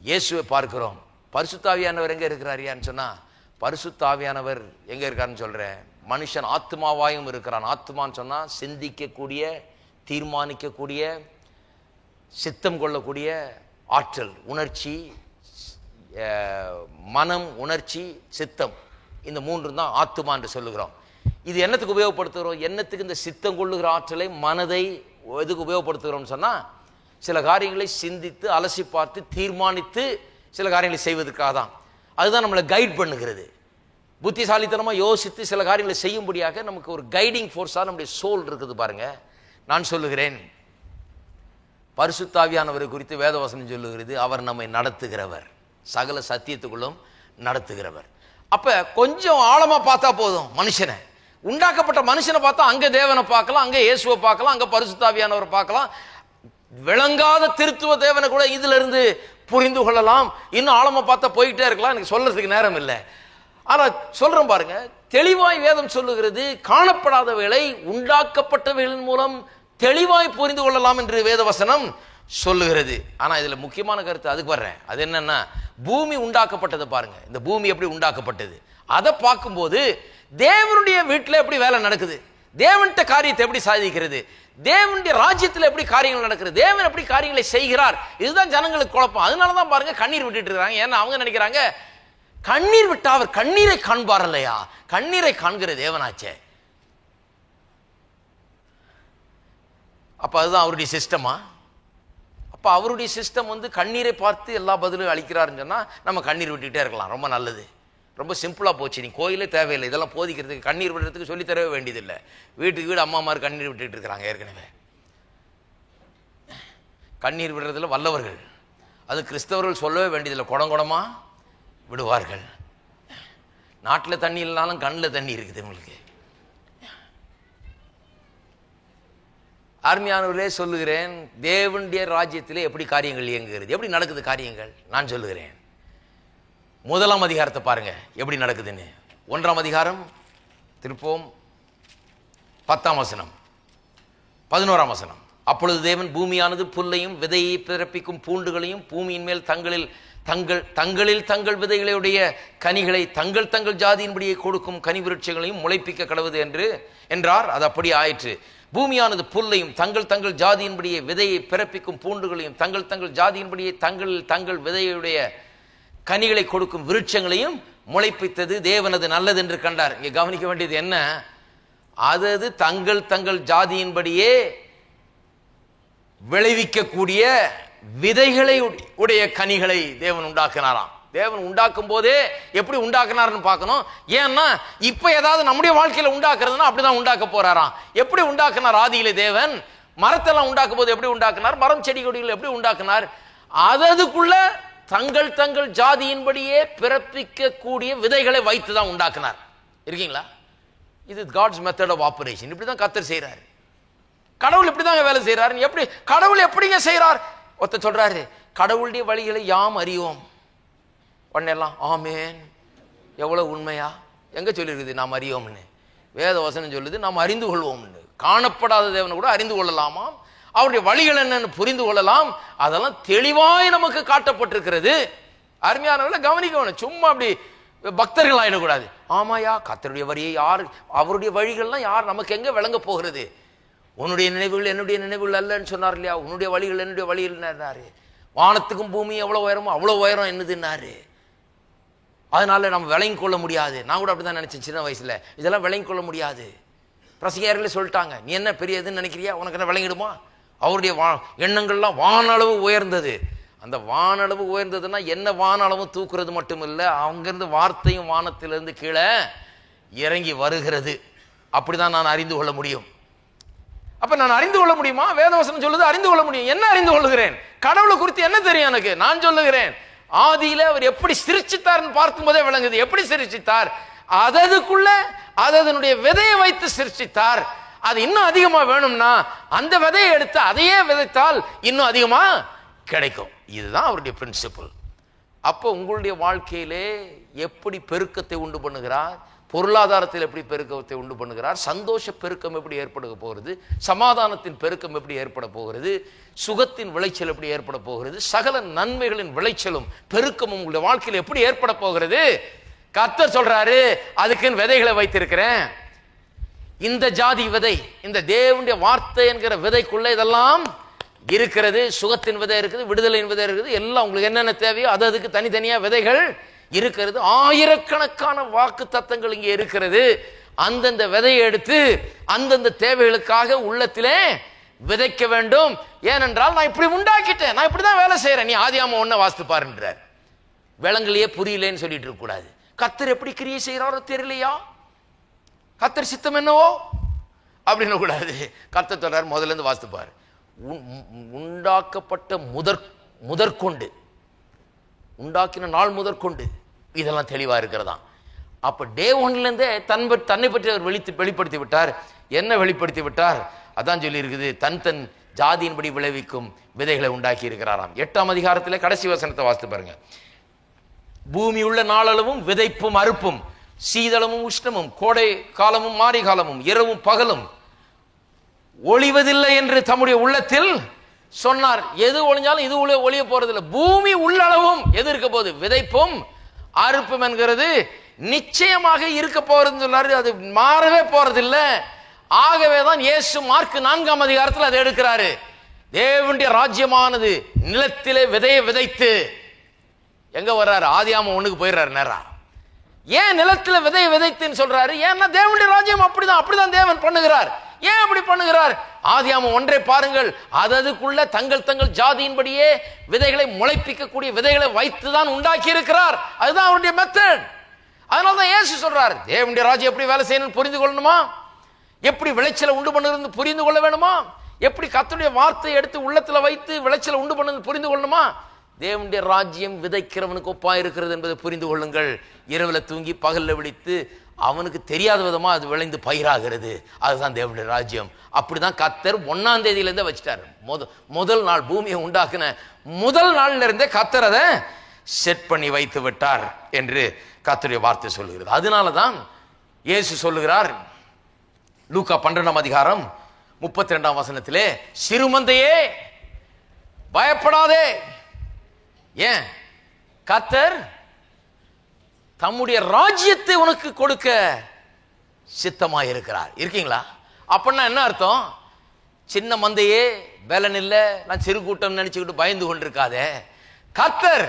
இயேசுவை பார்க்கிறோம். பரிசுத்த ஆவியானவர் எங்கே இருக்கிறாரியான்னு சொன்னால், பரிசுத்த ஆவியானவர் எங்கே இருக்காருன்னு சொல்கிறேன். மனுஷன் ஆத்மாவாயும் இருக்கிறான். ஆத்மான்னு சொன்னால் சிந்திக்கக்கூடிய, தீர்மானிக்கக்கூடிய, சித்தம் கொள்ளக்கூடிய ஆற்றல், உணர்ச்சி, மனம், உணர்ச்சி, சித்தம், இந்த மூன்று தான் ஆத்துமா என்று சொல்லுகிறோம். இது என்னத்துக்கு உபயோகப்படுத்துகிறோம்? என்னத்துக்கு இந்த சித்தம் கொள்ளுகிற ஆற்றலை, மனதை எதுக்கு உபயோகப்படுத்துகிறோம்னு சொன்னால், சில காரியங்களை சிந்தித்து அலசி பார்த்து தீர்மானித்து சில காரியங்களை செய்வதற்காக தான். அதுதான் நம்மளை கைட் பண்ணுகிறது. புத்திசாலித்தனமாக யோசித்து சில காரியங்களை செய்யும்படியாக நமக்கு ஒரு கைடிங் ஃபோர்ஸாக நம்முடைய சோல் இருக்குது பாருங்க. நான் சொல்லுகிறேன், பரிசுத்த ஆவியானவரை குறித்து வேதவசனம் சொல்லுகிறது, அவர் நம்மை நடத்துகிறவர், சகல சத்தியத்துக்குள்ளும் நடத்துகிறவர். அப்ப கொஞ்சம் ஆழமா பார்த்தா போதும். மனுஷனை, உண்டாக்கப்பட்ட மனுஷனை பார்த்தா அங்க தேவனை பார்க்கலாம், அங்க இயேசுவை பார்க்கலாம், அங்க பரிசுத்த ஆவியானவரை பார்க்கலாம். விளங்காத திருத்துவ தேவனை கூட இதுல இருந்து புரிந்து கொள்ளலாம். இன்னும் ஆழமா பார்த்தா போயிட்டே இருக்கலாம். எனக்கு சொல்றதுக்கு நேரம் இல்லை. ஆனா சொல்றேன் பாருங்க, தெளிவாய் வேதம் சொல்லுகிறது, காணப்படாத வேளை உண்டாக்கப்பட்டவைகளின் மூலம் தெளிவாய் புரிந்து கொள்ளலாம் என்று வேதவசனம் சொல்லுகிறது. ஆனா இதுல முக்கியமான கருத்து அதுக்கு வர்றேன். அது என்னன்னா, பூமி உண்டாக்கப்பட்டது பாருங்க. இந்த பூமி எப்படி உண்டாக்கப்பட்டது அதை பார்க்கும்போது தேவனுடைய வீட்டில் எப்படி வேலை நடக்குது, தேவன்கிட்ட காரியத்தை எப்படி சாதிக்கிறது, தேவனுடைய ராஜ்யத்தில் எப்படி காரியங்கள் நடக்கிறது, தேவன் எப்படி காரியங்களை செய்கிறார், இதுதான் ஜனங்களுக்கு குழப்பம். அதனாலதான் பாருங்க கண்ணீர் விட்டுட்டு இருக்காங்க. ஏன்னா அவங்க நினைக்கிறாங்க, கண்ணீர் விட்டா அவர் கண்ணீரை காண்பார் இல்லையா, கண்ணீரை காண்கிற தேவனாச்சே. அப்ப அதுதான் அவருடைய சிஸ்டமா? அப்ப அவருடைய சிஸ்டம் கண்ணீரை பார்த்து எல்லா பதிலும் அளிக்கிறாருன்னு சொன்னா நம்ம கண்ணீர் விட்டுக்கிட்டே இருக்கலாம். ரொம்ப நல்லது, ரொம்ப சிம்பிளா போச்சு. நீ கோயிலே தேவையில்லை, இதெல்லாம் போதிக்கிறதுக்கு, கண்ணீர் விடுறதுக்கு சொல்லி தரவே வேண்டியதில்லை. வீட்டுக்கு வீடு அம்மாமார் கண்ணீர் விட்டுட்டு இருக்கிறாங்க. ஏற்கனவே கண்ணீர் விடுறதுல வல்லவர்கள். அது கிறிஸ்தவர்கள் சொல்லவே வேண்டியதில்லை, குடங்குடமா விடுவார்கள். நாட்டில் தண்ணி இல்லைனாலும் கண்ணில் தண்ணி இருக்குது உங்களுக்கு. அருமையானவர்களே, சொல்லுகிறேன், தேவனுடைய ராஜ்யத்திலே எப்படி காரியங்கள் இயங்குகிறது, எப்படி நடக்குது காரியங்கள் நான் சொல்லுகிறேன். முதலாம் அதிகாரத்தை பாருங்க எப்படி நடக்குதுன்னு. 1ஆம் அதிகாரம் திருப்போம், 10ஆம் வசனம், 11ஆம் வசனம். அப்பொழுது தேவன் பூமியானது புல்லையும் விதையை பிறப்பிக்கும் பூண்டுகளையும் பூமியின் மேல் தங்களில் தங்கள் விதைகளுடைய கனிகளை தங்கள் தங்கள் ஜாதியின்படியே கொடுக்கும் கனி விருட்சங்களையும் முளைப்பிக்க கடவுது என்றார். அது அப்படி ஆயிற்று. பூமியானது புல்லையும் தங்கள் தங்கள் ஜாதியின்படியே விதையை பிறப்பிக்கும் பூண்டுகளையும் தங்கள் தங்கள் ஜாதியின்படியே தங்கள் விதையுடைய கனிகளை கொடுக்கும் விருட்சங்களையும் முளைப்பித்தது. தேவனது நல்லது என்று கண்டார். இங்கே கவனிக்க வேண்டியது என்ன, அது தங்கள் தங்கள் ஜாதியின்படியே விளைவிக்கக்கூடிய விதைகளை உடைய கனிகளை தேவன் உண்டாக்கினாராம். தேவன் உண்டாக்கும் போதே எப்படி உண்டாக்குனார்னு பார்க்கணும். ஏன்னா இப்ப ஏதாவது நம்முடைய வாழ்க்கையில உண்டாக்குறதுன்னா அப்படிதான் உண்டாக்க போறாராம். எப்படி உண்டாக்குனார் ஆதியிலே தேவன்? மரத்தெல்லாம் உண்டாக்கும் போது எப்படி உண்டாக்குனார், மரம் செடி கொடிகள் எப்படி உண்டாக்குனார், அதுக்குள்ள தங்கள் தங்கள் ஜாதியின்படியே பிறப்பிக்கக்கூடிய விதைகளை வைத்துதான் உண்டாக்குனார். இருக்கீங்களா? இது காட்ஸ் மெத்தட் ஆஃப் ஆபரேஷன். இப்படிதான் கர்த்தர் செய்யறாரு. கடவுள் இப்படிதாங்க வேலை செய்யறாரு. எப்படி கடவுள் எப்படிங்க செய்யறார்? ஒருத்தர் சொல்றாரு, கடவுளுடைய வழிகளை யாம் அறியோம். பண்ணலாம், ஆமேன். எவ்வளவு உண்மையா? எங்க சொல்லிருக்குது நாம் அறியோம்னு? வேத வசனம் சொல்லுது நாம் அறிந்து கொள்வோம்னு. காணப்படாத தேவனை கூட அறிந்து கொள்ளலாமா, அவருடைய வழிகள் என்னன்னு புரிந்து கொள்ளலாம். அதெல்லாம் தெளிவாய் நமக்கு காட்டப்பட்டிருக்கிறது. அருமையானவர்களை கவனிக்கணும். சும்மா அப்படி பக்தர்கள் ஆயிடக்கூடாது. ஆமாயா, கர்த்தருடைய வழியை யார், அவருடைய வழிகள்லாம் யார் நமக்கு எங்க விளங்க போகிறது? உன்னுடைய நினைவுகள் என்னுடைய நினைவுகள் அல்லன்னு சொன்னார் இல்லையா? உன்னுடைய வழிகள் என்னுடைய வழிகள். வானத்துக்கும் பூமி எவ்வளவு உயரமோ அவ்வளவு உயரம் என்னதுன்னாரு. அதனால நம்ம விளங்கி கொள்ள முடியாது. நான் கூட அப்படிதான் நினைச்சேன் சின்ன வயசுல, இதெல்லாம் விளங்கி கொள்ள முடியாது. பிரசங்கியார்களே சொல்லிட்டாங்க, நீ என்ன பெரிய எதுன்னு நினைக்கிறியா, உனக்கு என்ன விளங்கிடுமா? அவருடைய எண்ணங்கள்லாம் வானளவு உயர்ந்தது. அந்த வானளவு உயர்ந்ததுன்னா என்ன, வானளவு தூக்குறது மட்டும் இல்லை, அங்கிருந்து வார்த்தையும் வானத்திலிருந்து கீழே இறங்கி வருகிறது. அப்படிதான் நான் அறிந்து கொள்ள முடியும். அப்ப நான் அறிந்து கொள்ள முடியுமா? வேதவசனம் சொல்லுது அறிந்து கொள்ள முடியும். என்ன அறிந்து கொள்ளுகிறேன்? கடவுளை குறித்து என்ன தெரியும் எனக்கு? நான் சொல்லுகிறேன், ஆதியில அவர் எப்படி சிருஷ்டித்தார்னு பார்க்கும் போதே விளங்குது. எப்படி சிருஷ்டித்தார்? அதற்குள்ள அதனுடைய விதையை வைத்து சிருஷ்டித்தார். அது இன்னும் அதிகமா வேணும்னா அந்த விதையை எடுத்து அதையே விதைத்தால் இன்னும் அதிகமா கிடைக்கும். இதுதான் அவருடைய பிரின்சிபிள். அப்போ உங்களுடைய வாழ்க்கையிலே எப்படி பெருக்கத்தை உண்டு பண்ணுகிறார், பொருளாதாரத்தில் எப்படி பெருக்கத்தை உண்டு பண்ணுகிறார், சந்தோஷ பெருக்கம் எப்படி ஏற்பட போகிறது, சமாதானத்தின் பெருக்கம் எப்படி ஏற்பட போகிறது, சுகத்தின் விளைச்சல் எப்படி ஏற்பட போகிறது, சகல நன்மைகளின் விளைச்சலும் பெருக்கமும் உங்களுடைய வாழ்க்கையில் எப்படி ஏற்பட போகிறது. கர்த்தர் சொல்றாரு, அதுக்குன்னு விதைகளை வைத்திருக்கிறேன். இந்த ஜாதி விதை, இந்த தேவனுடைய வார்த்தை என்கிற விதைக்குள்ள இதெல்லாம் இருக்கிறது. சுகத்தின் விதை இருக்குது, விடுதலையின் விதை இருக்குது, எல்லாம் உங்களுக்கு என்னென்ன தேவையோ அது அதுக்கு தனித்தனியா விதைகள் இருக்கிறது. ஆயிரக்கணக்கான வாக்கு தத்தங்கள் இங்கே இருக்கிறது. அந்தந்த விதையை எடுத்து அந்தந்த தேவைகளுக்காக உள்ளத்திலே விதைக்க வேண்டும். ஏனென்றால் நான் இப்படி உண்டாக்கிட்டேன், நான் இப்படிதான் வேலை செய்யறேன். நீ ஆதியாகமம் 1 வாசித்து பாருன்றார். விலங்குலையே புரியலேன்னு சொல்லிட்டு இருக்க கூடாது. கர்த்தர் எப்படி கிரியை செய்யறாரோ தெரியலையா, கர்த்தர் சித்தம் என்னவோ அப்படின்னு கூடாது. கர்த்தர் சொல்றாரு, முதல்ல இருந்து வாசித்து பாரு. உண்டாக்கப்பட்ட முதற்கொண்டு, உண்டாக்கின நாள் முதற்கொண்டு இதெல்லாம் தெளிவா இருக்கிறதா. அப்ப டே 1ல இருந்தே தன்னை பற்றி அவர் வெளிப்படுத்தி விட்டார். என்ன வெளிப்படுத்தி விட்டார்? அதான் சொல்லி இருக்குது, தன் ஜாதியின்படி விளைவிக்கும் விதைகளை உண்டாக்கி இருக்கிறாராம். 8ஆம் அதிகாரத்தில் கடைசி வசனத்தை வாசித்து பாருங்க. பூமி உள்ள நாளளவும் விதைப்பும் அறுப்பும், சீதளமும் உஷ்ணமும், கோடை காலமும் மாரி காலமும், இரவும் பகலும் ஒளிவதில்லை என்று தம்முடைய உள்ளத்தில் சொன்னார். எது ஒளிஞ்சாலும் இது ஒளிய போறதில்லை. பூமி உள்ளளவும் எது இருக்க போகுது? விதைப்பும் அறுப்பும் என்கிறது நிச்சயமாக இருக்க போறதுன்னு சொன்னாரு. அது மாறவே போறதில்லை. ஆகவேதான் இயேசு மார்க் 4ஆம் அதிகாரத்தில் அதை எடுக்கிறாரு. தேவனுடைய ராஜ்யமானது நிலத்திலே விதையை விதைத்து எங்க வர்றாரு? ஆதியாகமம் 1க்கு போயிடுறாரு நேரா. ஏன் நிலத்துல விதையை விதைத்துன்னு சொல்றாரு? ஏன்னா தேவனுடைய ராஜ்யம் அப்படிதான் தேவன் பண்ணுகிறார். ஏன் அப்படி பண்ணுகிறார்? ஆதியாகமம் 1 பாருங்கள். அதுக்குள்ள தங்கள் ஜாதியின்படியே விதைகளை முளைப்பிக்கக்கூடிய விதைகளை வைத்துதான் உண்டாக்கி இருக்கிறார். அதுதான் அவருடைய மெத்தட். அதனாலதான் இயேசு சொல்றார், தேவனுடைய ராஜ்யம் எப்படி வேலை செய்யணும் புரிந்து கொள்ளணுமா, எப்படி விளைச்சலை உண்டு பண்ணுறது புரிந்து கொள்ள வேணுமா, எப்படி கர்த்தருடைய வார்த்தையை எடுத்து உள்ளத்துல வைத்து விளைச்சலை உண்டு பண்ணது புரிந்து கொள்ளணுமா. தேவனுடைய ராஜ்யம் விதைக்கிறவனுக்கு ஒப்பா இருக்கிறது என்பதை புரிந்து கொள்ளுங்கள். இரவுல தூங்கி பகல்ல விழித்து அவனுக்கு தெரியாத விதமா அது விளைந்து பயிராகிறது. அதுதான் தேவனுடைய ராஜ்யம். அப்படிதான் கர்த்தர் 1ஆம் தேதியிலிருந்தே வச்சுட்டாரு. முதல் நாள் பூமியை உண்டாக்குன முதல் நாள்ல இருந்தே கர்த்தர் அதை செட் பண்ணி வைத்து விட்டார் என்று கர்த்தருடைய வார்த்தை சொல்லுகிறது. அதனாலதான் இயேசு சொல்லுகிறார், லூக்கா 12ஆம் அதிகாரம் 32ஆம் வசனத்திலே, சிறுமந்தையே பயப்படாதே. ஏன்? கர்த்தர் தம்முடைய ராஜ்யத்தை உனக்கு கொடுக்க சித்தமாயிருக்கிறார். இருக்கீங்களா? அப்படின்னா என்ன அர்த்தம்? சின்ன மந்தையே, பலன் இல்லை, நான் சிறு கூட்டம் நினைச்சுக்கிட்டு பயந்து கொண்டிருக்காதே. கர்த்தர்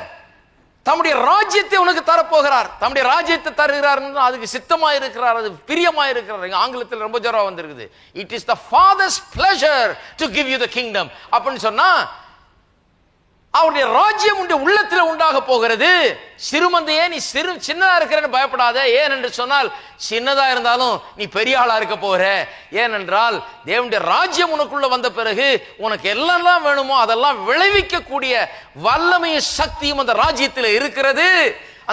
தம்முடைய ராஜ்யத்தை உனக்கு தரப்போகிறார். தம்முடைய ராஜ்யத்தை தருகிறார், அதுக்கு சித்தமா இருக்கிறார், அது பிரியமா இருக்கிறார். ஆங்கிலத்தில் ரொம்ப ஜோரா வந்திருக்குது, it is the father's pleasure to give you the kingdom அப்படின்னு சொன்னா அவருடைய ராஜ்யம் உடைய உள்ளத்தில் உண்டாக போகிறது. சிறுமந்தையே, நீ சின்னதா இருக்கிறன்னு பயப்படாத. ஏன் என்று சொன்னால், சின்னதா இருந்தாலும் நீ பெரிய ஆளா இருக்க போற. ஏனென்றால் தேவனுடைய ராஜ்யம் உனக்குள்ள வந்த பிறகு உனக்கு எல்லாம் வேணுமோ அதெல்லாம் விளைவிக்கக்கூடிய வல்லமையும் சக்தியும் அந்த ராஜ்யத்தில் இருக்கிறது.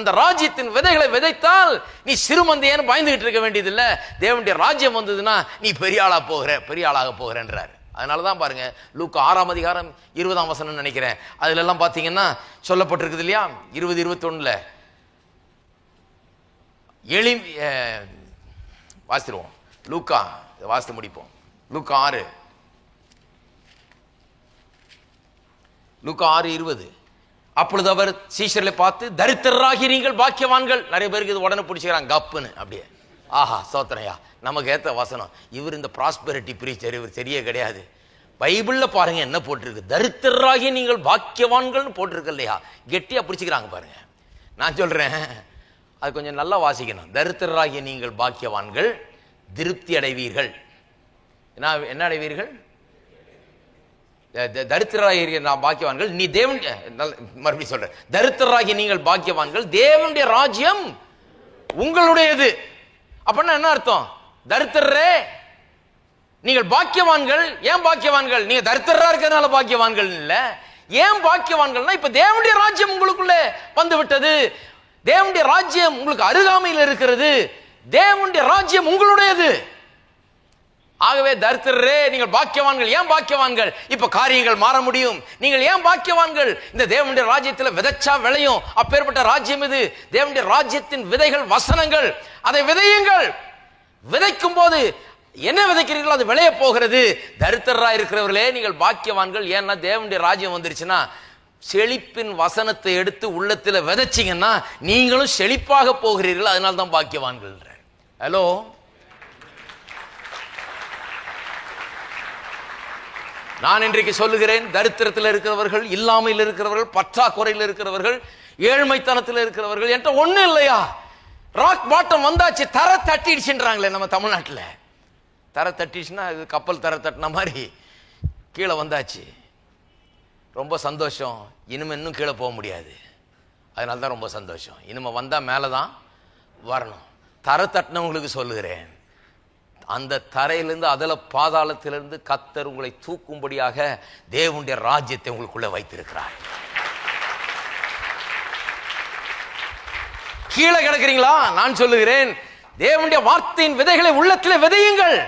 அந்த ராஜ்யத்தின் விதைகளை விதைத்தால் நீ சிறுமந்தையேன்னு பயந்துகிட்டு இருக்க வேண்டியதில்லை. தேவனுடைய ராஜ்யம் வந்ததுன்னா நீ பெரிய ஆளாக போகிறன்றார். அதனாலதான் பாருங்க, லூக்கா 6ஆம் அதிகாரம் 20ஆம் வசனம் நினைக்கிறேன், அதுல எல்லாம் பாத்தீங்கன்னா சொல்லப்பட்டிருக்குது இல்லையா, 20-21 வாசிடுவோம். லூக்கா வாசித்து முடிப்போம். லூக்கா 6:20. அப்பொழுது அவர் சீஷர்களை பார்த்து, தரித்திரராகி நீங்கள் பாக்கியவான்கள். நிறைய பேருக்கு இது உடனே பிடிச்சிக்கிறாங்க கப்புன்னு. அப்படியே ஆஹா சோத்திரையா, நமக்கு ஏத்த வசனம். இவர் இந்த ப்ராஸ்பெரிட்டி பிரீச்சர், இவர் சரியே கிடையாது. பைபிள்ல பாருங்க என்ன போட்டிருக்கு, தரித்திரராகி நீங்கள் பாக்கியவான்கள் போட்டிருக்கு இல்லையா, கெட்டியா பிடிச்சிக்கிறாங்க பாருங்க. நான் சொல்றேன், அது கொஞ்சம் நல்லா வாசிக்கணும். தரித்திரராகிய நீங்கள் பாக்கியவான்கள், திருப்தி அடைவீர்கள். என்ன அடைவீர்கள்? தரித்திரராகிய நான் பாக்கியவான்கள், நீ தேவன், மறுபடியும் சொல்றேன், தரித்திரராகிய நீங்கள் பாக்கியவான்கள், தேவனுடைய ராஜ்யம் உங்களுடையது. அப்படின்னா என்ன அர்த்தம்? தரித்திரரே நீங்கள் பாக்கியவான்கள். ஏன் பாக்கியவான்கள்? நீங்க தரித்திரரா இருக்கிறதுனால பாக்கியவான்கள் இல்ல. ஏன் பாக்கியவான்கள்னா, இப்ப தேவனுடைய ராஜ்யம் உங்களுக்குள்ளே வந்து விட்டது. தேவனுடைய ராஜ்யம் உங்களுக்கு அருகாமையில் இருக்கிறது. தேவனுடைய ராஜ்யம் உங்களுடையது. ஆகவே தரித்திரரே நீங்கள் பாக்கியவான்கள். ஏன் பாக்கியவான்கள்? இப்ப காரியங்கள் மாற முடியும். நீங்கள் ஏன் பாக்கியவான்கள்? இந்த தேவனுடைய ராஜ்யத்தில் விதைச்சா விளையும். அப்பேற்பட்ட ராஜ்யம் இது. தேவனுடைய ராஜ்யத்தின் விதைகள் வசனங்கள். அதை விதையுங்கள். விதைக்கும் போது என்ன விதைக்கிறீர்களோ அது விளைய போகிறது. தரித்திரரா இருக்கிறவர்களே நீங்கள் பாக்கியவான்கள். ஏன்னா தேவனுடைய ராஜ்யம் வந்துருச்சுன்னா செழிப்பின் வசனத்தை எடுத்து உள்ளத்துல விதைச்சிங்கன்னா நீங்களும் செழிப்பாக போகிறீர்கள். அதனால தான் பாக்கியவான்கள். ஹலோ, நான் இன்றைக்கு சொல்லுகிறேன், தரித்திரத்தில் இருக்கிறவர்கள், இல்லாமையில் இருக்கிறவர்கள், பற்றாக்குறையில் இருக்கிறவர்கள், ஏழ்மைத்தனத்தில் இருக்கிறவர்கள் என்ற ஒண்ணு இல்லையா? ராக் பாட்டம் வந்தாச்சு, தர தட்டிடுச்சுன்றாங்களே நம்ம தமிழ்நாட்டில். தர தட்டிடுச்சுன்னா இது கப்பல் தர தட்டின மாதிரி கீழே வந்தாச்சு. ரொம்ப சந்தோஷம். இனிமே இன்னும் கீழே போக முடியாது. அதனால தான் ரொம்ப சந்தோஷம். இனிமே வந்தா மேலே தான் வரணும். தர தட்டினவங்களுக்கு சொல்லுகிறேன், அந்த தரையிலிருந்து அதில் பாதாளத்திலிருந்து கர்த்தர் உங்களை தூக்கும்படியாக தேவனுடைய ராஜ்யத்தை உங்களுக்குள்ள வைத்திருக்கிறார். கீழே கிடக்கிறீங்களா? நான் சொல்லுகிறேன், தேவனுடைய வார்த்தையின் விதைகளை உள்ளத்தில் விதையுங்கள்.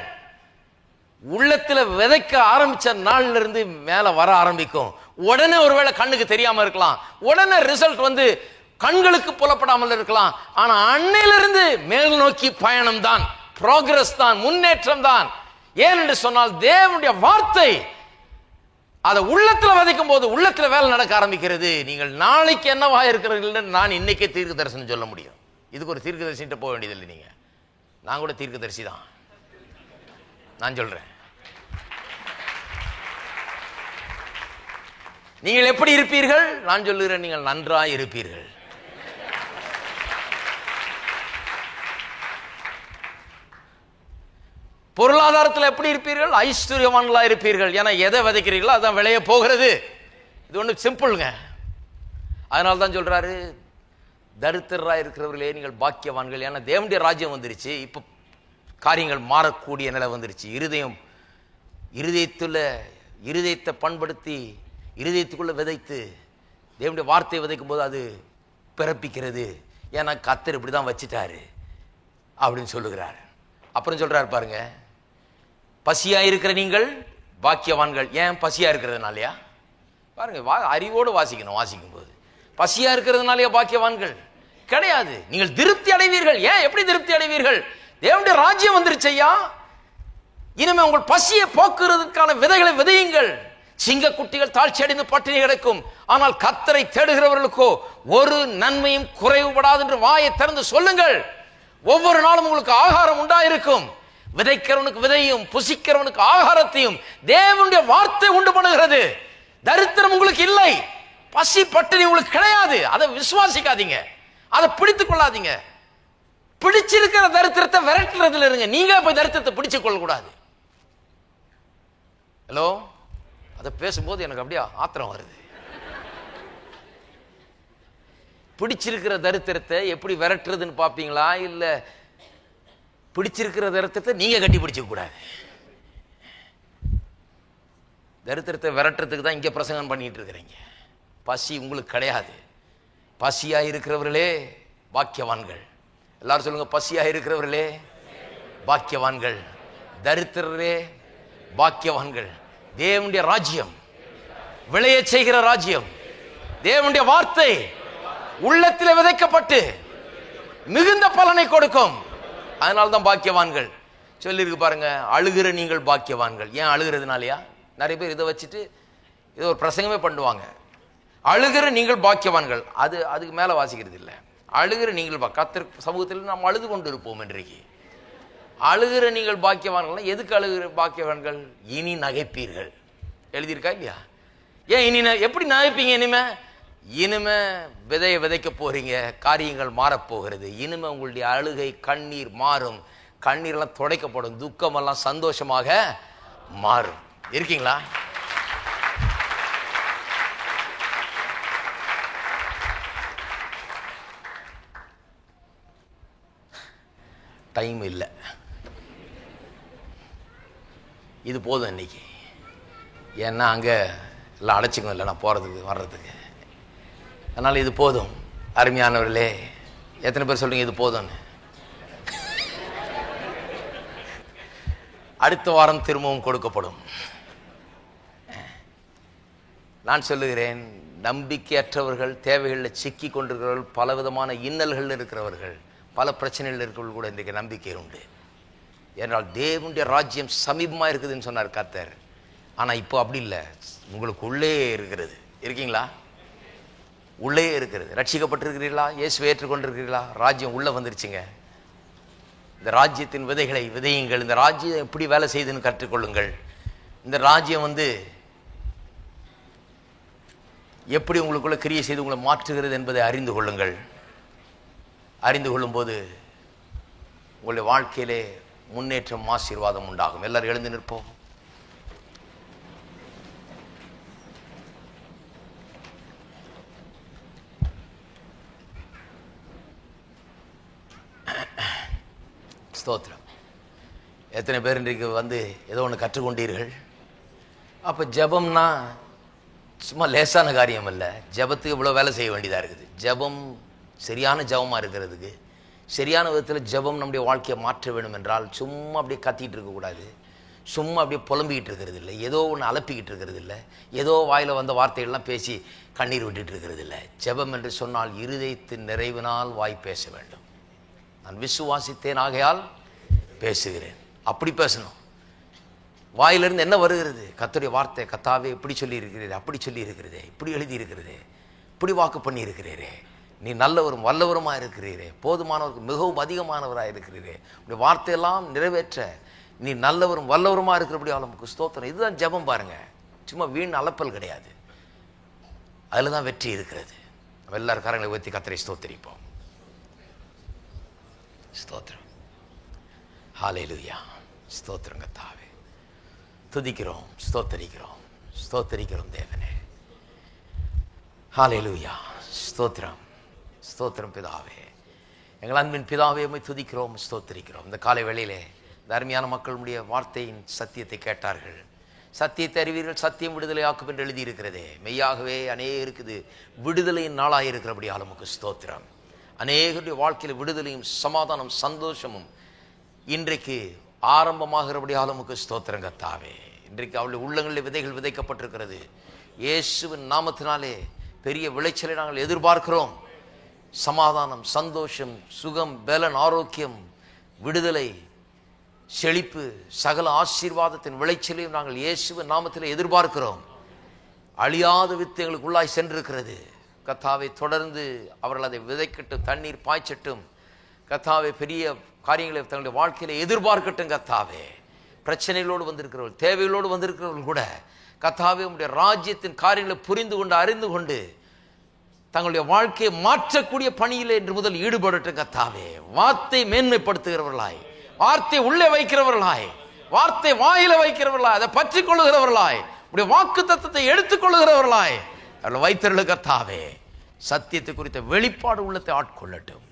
உள்ளத்தில் விதைக்க ஆரம்பிச்ச நாள்ல இருந்து மேல வர ஆரம்பிக்கும். உடனே ஒருவேளை கண்ணுக்கு தெரியாம இருக்கலாம், உடனே ரிசல்ட் வந்து கண்களுக்கு புலப்படாமல் இருக்கலாம். ஆனா அன்னையிலிருந்து மேல் நோக்கி பயணம் தான், ப்ரோக்ரஸ் தான், முன்னேற்றம் தான். ஏன் என்று சொன்னால் தேவனுடைய வார்த்தை அதை உள்ளத்துல விதைக்கும் போது உள்ளத்துல வேலை நடக்க ஆரம்பிக்கிறது. நீங்கள் நாளைக்கு என்னவா இருக்கிறீர்கள் நான் இன்னைக்கே தீர்க்க தரிசனம் சொல்ல முடியும். இதுக்கு ஒரு தீர்க்க தரிசிட்ட போக வேண்டியதில்லை. நீங்க, நான் கூட தீர்க்க தரிசி தான். நான் சொல்றேன், நீங்கள் எப்படி இருப்பீர்கள்? நான் சொல்லுகிறேன், நீங்கள் நன்றாய் இருப்பீர்கள். பொருளாதாரத்தில் எப்படி இருப்பீர்கள்? ஐஸ்வர்யவான்களா இருப்பீர்கள். ஏன்னா எதை விதைக்கிறீர்களோ அதான் விளைய போகிறது. இது ஒன்று சிம்பிள்ங்க. அதனால தான் சொல்றாரு, தரித்திரரா இருக்கிறவர்களே நீங்கள் பாக்கியவான்கள். ஏன்னா தேவனுடைய ராஜ்யம் வந்துருச்சு. இப்போ காரியங்கள் மாறக்கூடிய நிலை வந்துருச்சு. இருதயத்தை பண்படுத்தி இருதயத்துக்குள்ள விதைத்து தேவனுடைய வார்த்தையை விதைக்கும் போது அது பிறப்பிக்கிறது. ஏன்னா கர்த்தர் இப்படி தான் வச்சிட்டாரு அப்படின்னு சொல்லுகிறார். அப்புறம் சொல்றாரு பாருங்க, பசியா இருக்கிற நீங்கள் பாக்கியவான்கள். ஏன் பசியா இருக்கிறதுனாலயா? பாருங்க, அறிவோடு வாசிக்கணும். வாசிக்கும் போது பசியா இருக்கிறதுனாலயா பாக்கியவான்கள்? கிடையாது. நீங்கள் திருப்தி அடைவீர்கள். ஏன்? எப்படி திருப்தி அடைவீர்கள்? தேவனுடைய ராஜ்யம் வந்துருச்சையா. இனிமே உங்கள் பசியை போக்குறதுக்கான விதைகளை விதையுங்கள். சிங்க குட்டிகள் தாழ்ச்சி அடைந்து பட்டினி கிடக்கும், ஆனால் கர்த்தரை தேடுகிறவர்களுக்கோ ஒரு நன்மையும் குறைவுபடாது என்று வாயை திறந்து சொல்லுங்கள். ஒவ்வொரு நாளும் உங்களுக்கு ஆகாரம் உண்டாயிருக்கும். விதைக்கிறவனுக்கு விதையும் புசிக்கிறவனுக்கு ஆகாரத்தையும் தேவனுடைய வார்த்தை உண்டு பண்ணுகிறது. தரித்திரம் உங்களுக்கு இல்லை, பசி பட்டினி உங்களுக்கு கிடையாது. அதை விசுவாசிக்காதீங்க, அதை பிடித்துக் கொள்ளாதீங்க. பிடிச்சிருக்கிற தரித்திரத்தை விரட்டுறதுல இருங்க. நீங்க போய் தரித்திரத்தை பிடிச்சு கொள்ள கூடாது. ஹலோ, அதை பேசும்போது எனக்கு அப்படியே ஆத்திரம் வருது. பிடிச்சிருக்கிற தரித்திரத்தை எப்படி விரட்டுறதுன்னு பாப்பீங்களா? இல்ல பிடிச்சிருக்கிற தரித்திரத்தை நீங்க கட்டி பிடிச்ச கூடாது. தரித்திரத்தை விரட்டுறதுக்கு தான் இங்க பிரசங்கம் பண்ணிட்டு இருக்கிறீங்க. பசி உங்களுக்கு கிடையாது. பசியா இருக்கிறவர்களே பாக்கியவான்கள். எல்லாரும் சொல்லுங்க, பசியா இருக்கிறவர்களே பாக்கியவான்கள். தரித்திரரே பாக்கியவான்கள். தேவனுடைய ராஜ்யம் விளைய செய்கிற ராஜ்யம். தேவனுடைய வார்த்தை உள்ளத்தில் விதைக்கப்பட்டு மிகுந்த பலனை கொடுக்கும். அதனால்தான் பாக்கியவான்கள் சொல்லிருக்கு பாருங்க. அழுகிற நீங்கள் பாக்கியவான்கள். ஏன் அழுகிறதுனாலயா? நிறைய பேர் இதை வச்சுட்டு இதை ஒரு பிரசங்கமே பண்ணுவாங்க. அழுகிற நீங்கள் பாக்கியவான்கள். அதுக்கு மேல வாசிக்கிறது இல்லை. அழுகிற நீங்கள் கர்த்தர் சமூகத்தில் நாம் அழுது கொண்டு இருப்போம். இன்றைக்கு அழுகிற நீங்கள் பாக்கியவான்கள். எதுக்கு அழுகிற பாக்கியவான்கள்? இனி நகைப்பீர்கள். எழுதியிருக்கா இல்லையா? ஏன் இனி எப்படி நகைப்பீங்க? இனிமே விதைய விதைக்க போறீங்க. காரியங்கள் மாறப்போகிறது. இனிமே உங்களுடைய அழுகை கண்ணீர் மாறும். கண்ணீரெல்லாம் துடைக்கப்படும். துக்கமெல்லாம் சந்தோஷமாக மாறும். இருக்கீங்களா? டைம் இல்லை. இது போதும் இன்னைக்கு. ஏன்னா அங்கே எல்லாம் அடைச்சிக்கணும் இல்லை நான் போகிறதுக்கு வர்றதுக்கு. அதனால் இது போதும். அருமையானவர்களே, எத்தனை பேர் சொல்றீங்க இது போதும்னு? அடுத்த வாரம் திரும்பவும் கொடுக்கப்படும். நான் சொல்லுகிறேன், நம்பிக்கையற்றவர்கள், தேவைகளில் சிக்கி கொண்டிருக்கிறவர்கள், பலவிதமான இன்னல்கள் இருக்கிறவர்கள், பல பிரச்சனைகள் இருக்கிறவர்கள் கூட இன்றைக்கு நம்பிக்கை உண்டு. ஏன்னால் தேவனுடைய ராஜ்யம் சமீபமாக இருக்குதுன்னு சொன்னார் கர்த்தர். ஆனால் இப்போ அப்படி இல்லை, உங்களுக்கு உள்ளே இருக்கிறது. இருக்கீங்களா? உள்ளே இருக்கிறது. ரட்சிக்கப்பட்டிருக்கிறீர்களா? இயேசுவை ஏற்றுக்கொண்டிருக்கிறீர்களா? ராஜ்யம் உள்ளே வந்துருச்சுங்க. இந்த ராஜ்யத்தின் விதைகளை விதையுங்கள். இந்த ராஜ்யம் எப்படி வேலை செய்யுதுன்னு கற்றுக்கொள்ளுங்கள். இந்த ராஜ்யம் எப்படி உங்களுக்குள்ள கிரியை செய்து உங்களை மாற்றுகிறது என்பதை அறிந்து கொள்ளுங்கள். அறிந்து கொள்ளும்போது உங்களுடைய வாழ்க்கையிலே முன்னேற்றம், ஆசீர்வாதம் உண்டாகும். எல்லாரும் எழுந்து நிற்போம். ஸ்தோத்திரம். எத்தனை பேர் இன்றைக்கு ஏதோ ஒன்று கற்றுக்கொண்டீர்கள்? அப்போ ஜெபம்னா சும்மா லேசான காரியம் இல்லை. ஜெபத்துக்கு இவ்வளோ வேலை செய்ய வேண்டியதாக இருக்குது. ஜெபம் சரியான ஜெபமாக இருக்கிறதுக்கு, சரியான விதத்தில் ஜெபம் நம்முடைய வாழ்க்கையை மாற்ற வேண்டும் என்றால் சும்மா அப்படியே கத்திக்கிட்டு இருக்கக்கூடாது. சும்மா அப்படியே புலம்பிக்கிட்டு இருக்கிறது இல்லை. ஏதோ ஒன்று அலப்பிக்கிட்டு இருக்கிறது இல்லை. ஏதோ வாயில் வந்த வார்த்தைகள்லாம் பேசி கண்ணீர் விட்டுட்டு இருக்கிறது இல்லை. ஜெபம் என்று சொன்னால் இருதயத்தின் நிறைவினால் வாய் பேச வேண்டும். நான் விசுவாசித்தேன் ஆகையால் பேசுகிறேன். அப்படி பேசணும். வாயிலிருந்து என்ன வருகிறது? கர்த்தருடைய வார்த்தை. கர்த்தாவே இப்படி சொல்லி இருக்கிறீரே, அப்படி சொல்லி இருக்கிறதே, இப்படி எழுதி இருக்கிறதே, இப்படி வாக்கு பண்ணி இருக்கிறீரே, நீ நல்லவரும் வல்லவருமாக இருக்கிறீரே, போதுமானவருக்கு மிகவும் அதிகமானவராக இருக்கிறீரே, உடைய வார்த்தையெல்லாம் நிறைவேற்ற நீ நல்லவரும் வல்லவருமாக இருக்கிறபடியால் நமக்கு ஸ்தோத்திரம். இதுதான் ஜெபம் பாருங்க. சும்மா வீண் அலப்பல் கிடையாது. அதில் தான் வெற்றி இருக்கிறது. நம்ம எல்லாரும் கரங்களை உயர்த்தி கர்த்தரை ஸ்தோத்திரிப்போம். ஸ்தோத்திரம். ஹல்லேலூயா. ஸ்தோத்திரம் கர்த்தாவே. துதிக்கிறோம், ஸ்தோத்தரிக்கிறோம், ஸ்தோத்தரிக்கிறோம் தேவனே. ஹல்லேலூயா. ஸ்தோத்திரம், ஸ்தோத்திரம் பிதாவே. எங்கள் அன்பின் பிதாவே, உம்மை துதிக்கிறோம், ஸ்தோத்தரிக்கிறோம். இந்த காலை வேளையிலே இந்த அருமையான மக்களுடைய வார்த்தையின் சத்தியத்தை கேட்டார்கள். சத்தியத்தை அறிவீர்கள், சத்தியம் விடுதலை ஆக்கும் என்று எழுதியிருக்கிறதே. மெய்யாகவே அநேகருக்கு விடுதலையின் நாளாக இருக்கிறபடியால் உமக்கு ஸ்தோத்திரம். அநேகருடைய வாழ்க்கையில் விடுதலையும் சமாதானம் சந்தோஷமும் இன்றைக்கு ஆரம்பமாகிறபடியால் உமக்கு ஸ்தோத்திரம் கர்த்தாவே. இன்றைக்கு அவளுடைய உள்ளங்களில் விதைகள் விதைக்கப்பட்டிருக்கிறது. இயேசுவின் நாமத்தினாலே பெரிய விளைச்சலை நாங்கள் எதிர்பார்க்கிறோம். சமாதானம், சந்தோஷம், சுகம், பலன், ஆரோக்கியம், விடுதலை, செழிப்பு, சகல ஆசீர்வாதத்தின் விளைச்சலையும் நாங்கள் இயேசுவின் நாமத்தில் எதிர்பார்க்கிறோம். அழியாத வித்து எங்களுக்கு உள்ளாய் சென்றிருக்கிறது கர்த்தாவே. தொடர்ந்து அவர்கள் அதை விதைக்கட்டும், தண்ணீர் பாய்ச்சட்டும் கர்த்தாவே. பெரிய காரியங்களை தங்களுடைய வாழ்க்கையில எதிர்பார்க்கட்டும் கர்த்தாவே. பிரச்சனைகளோடு வந்திருக்கிறவர்கள், தேவைகளோடு வந்திருக்கிறவர்கள் கூட கர்த்தாவே உம்முடைய ராஜ்யத்தின் காரியங்களை புரிந்து கொண்டு அறிந்து கொண்டு தங்களுடைய வாழ்க்கையை மாற்றக்கூடிய பணியிலே இன்று முதல் ஈடுபடட்டும் கர்த்தாவே. வார்த்தை மேன்மைப்படுத்துகிறவர்களாய், வார்த்தை உள்ளே வைக்கிறவர்களாய், வார்த்தை வாயில வைக்கிறவர்களாய், அதை பற்றி கொள்ளுகிறவர்களாய், உடைய வாக்கு தத்தத்தை எடுத்துக் கொள்ளுகிறவர்களாய் அவர்கள் வைத்தருள் கர்த்தாவே. சத்தியத்தை குறித்த வெளிப்பாடு உள்ளத்தை ஆட்கொள்ளட்டும்.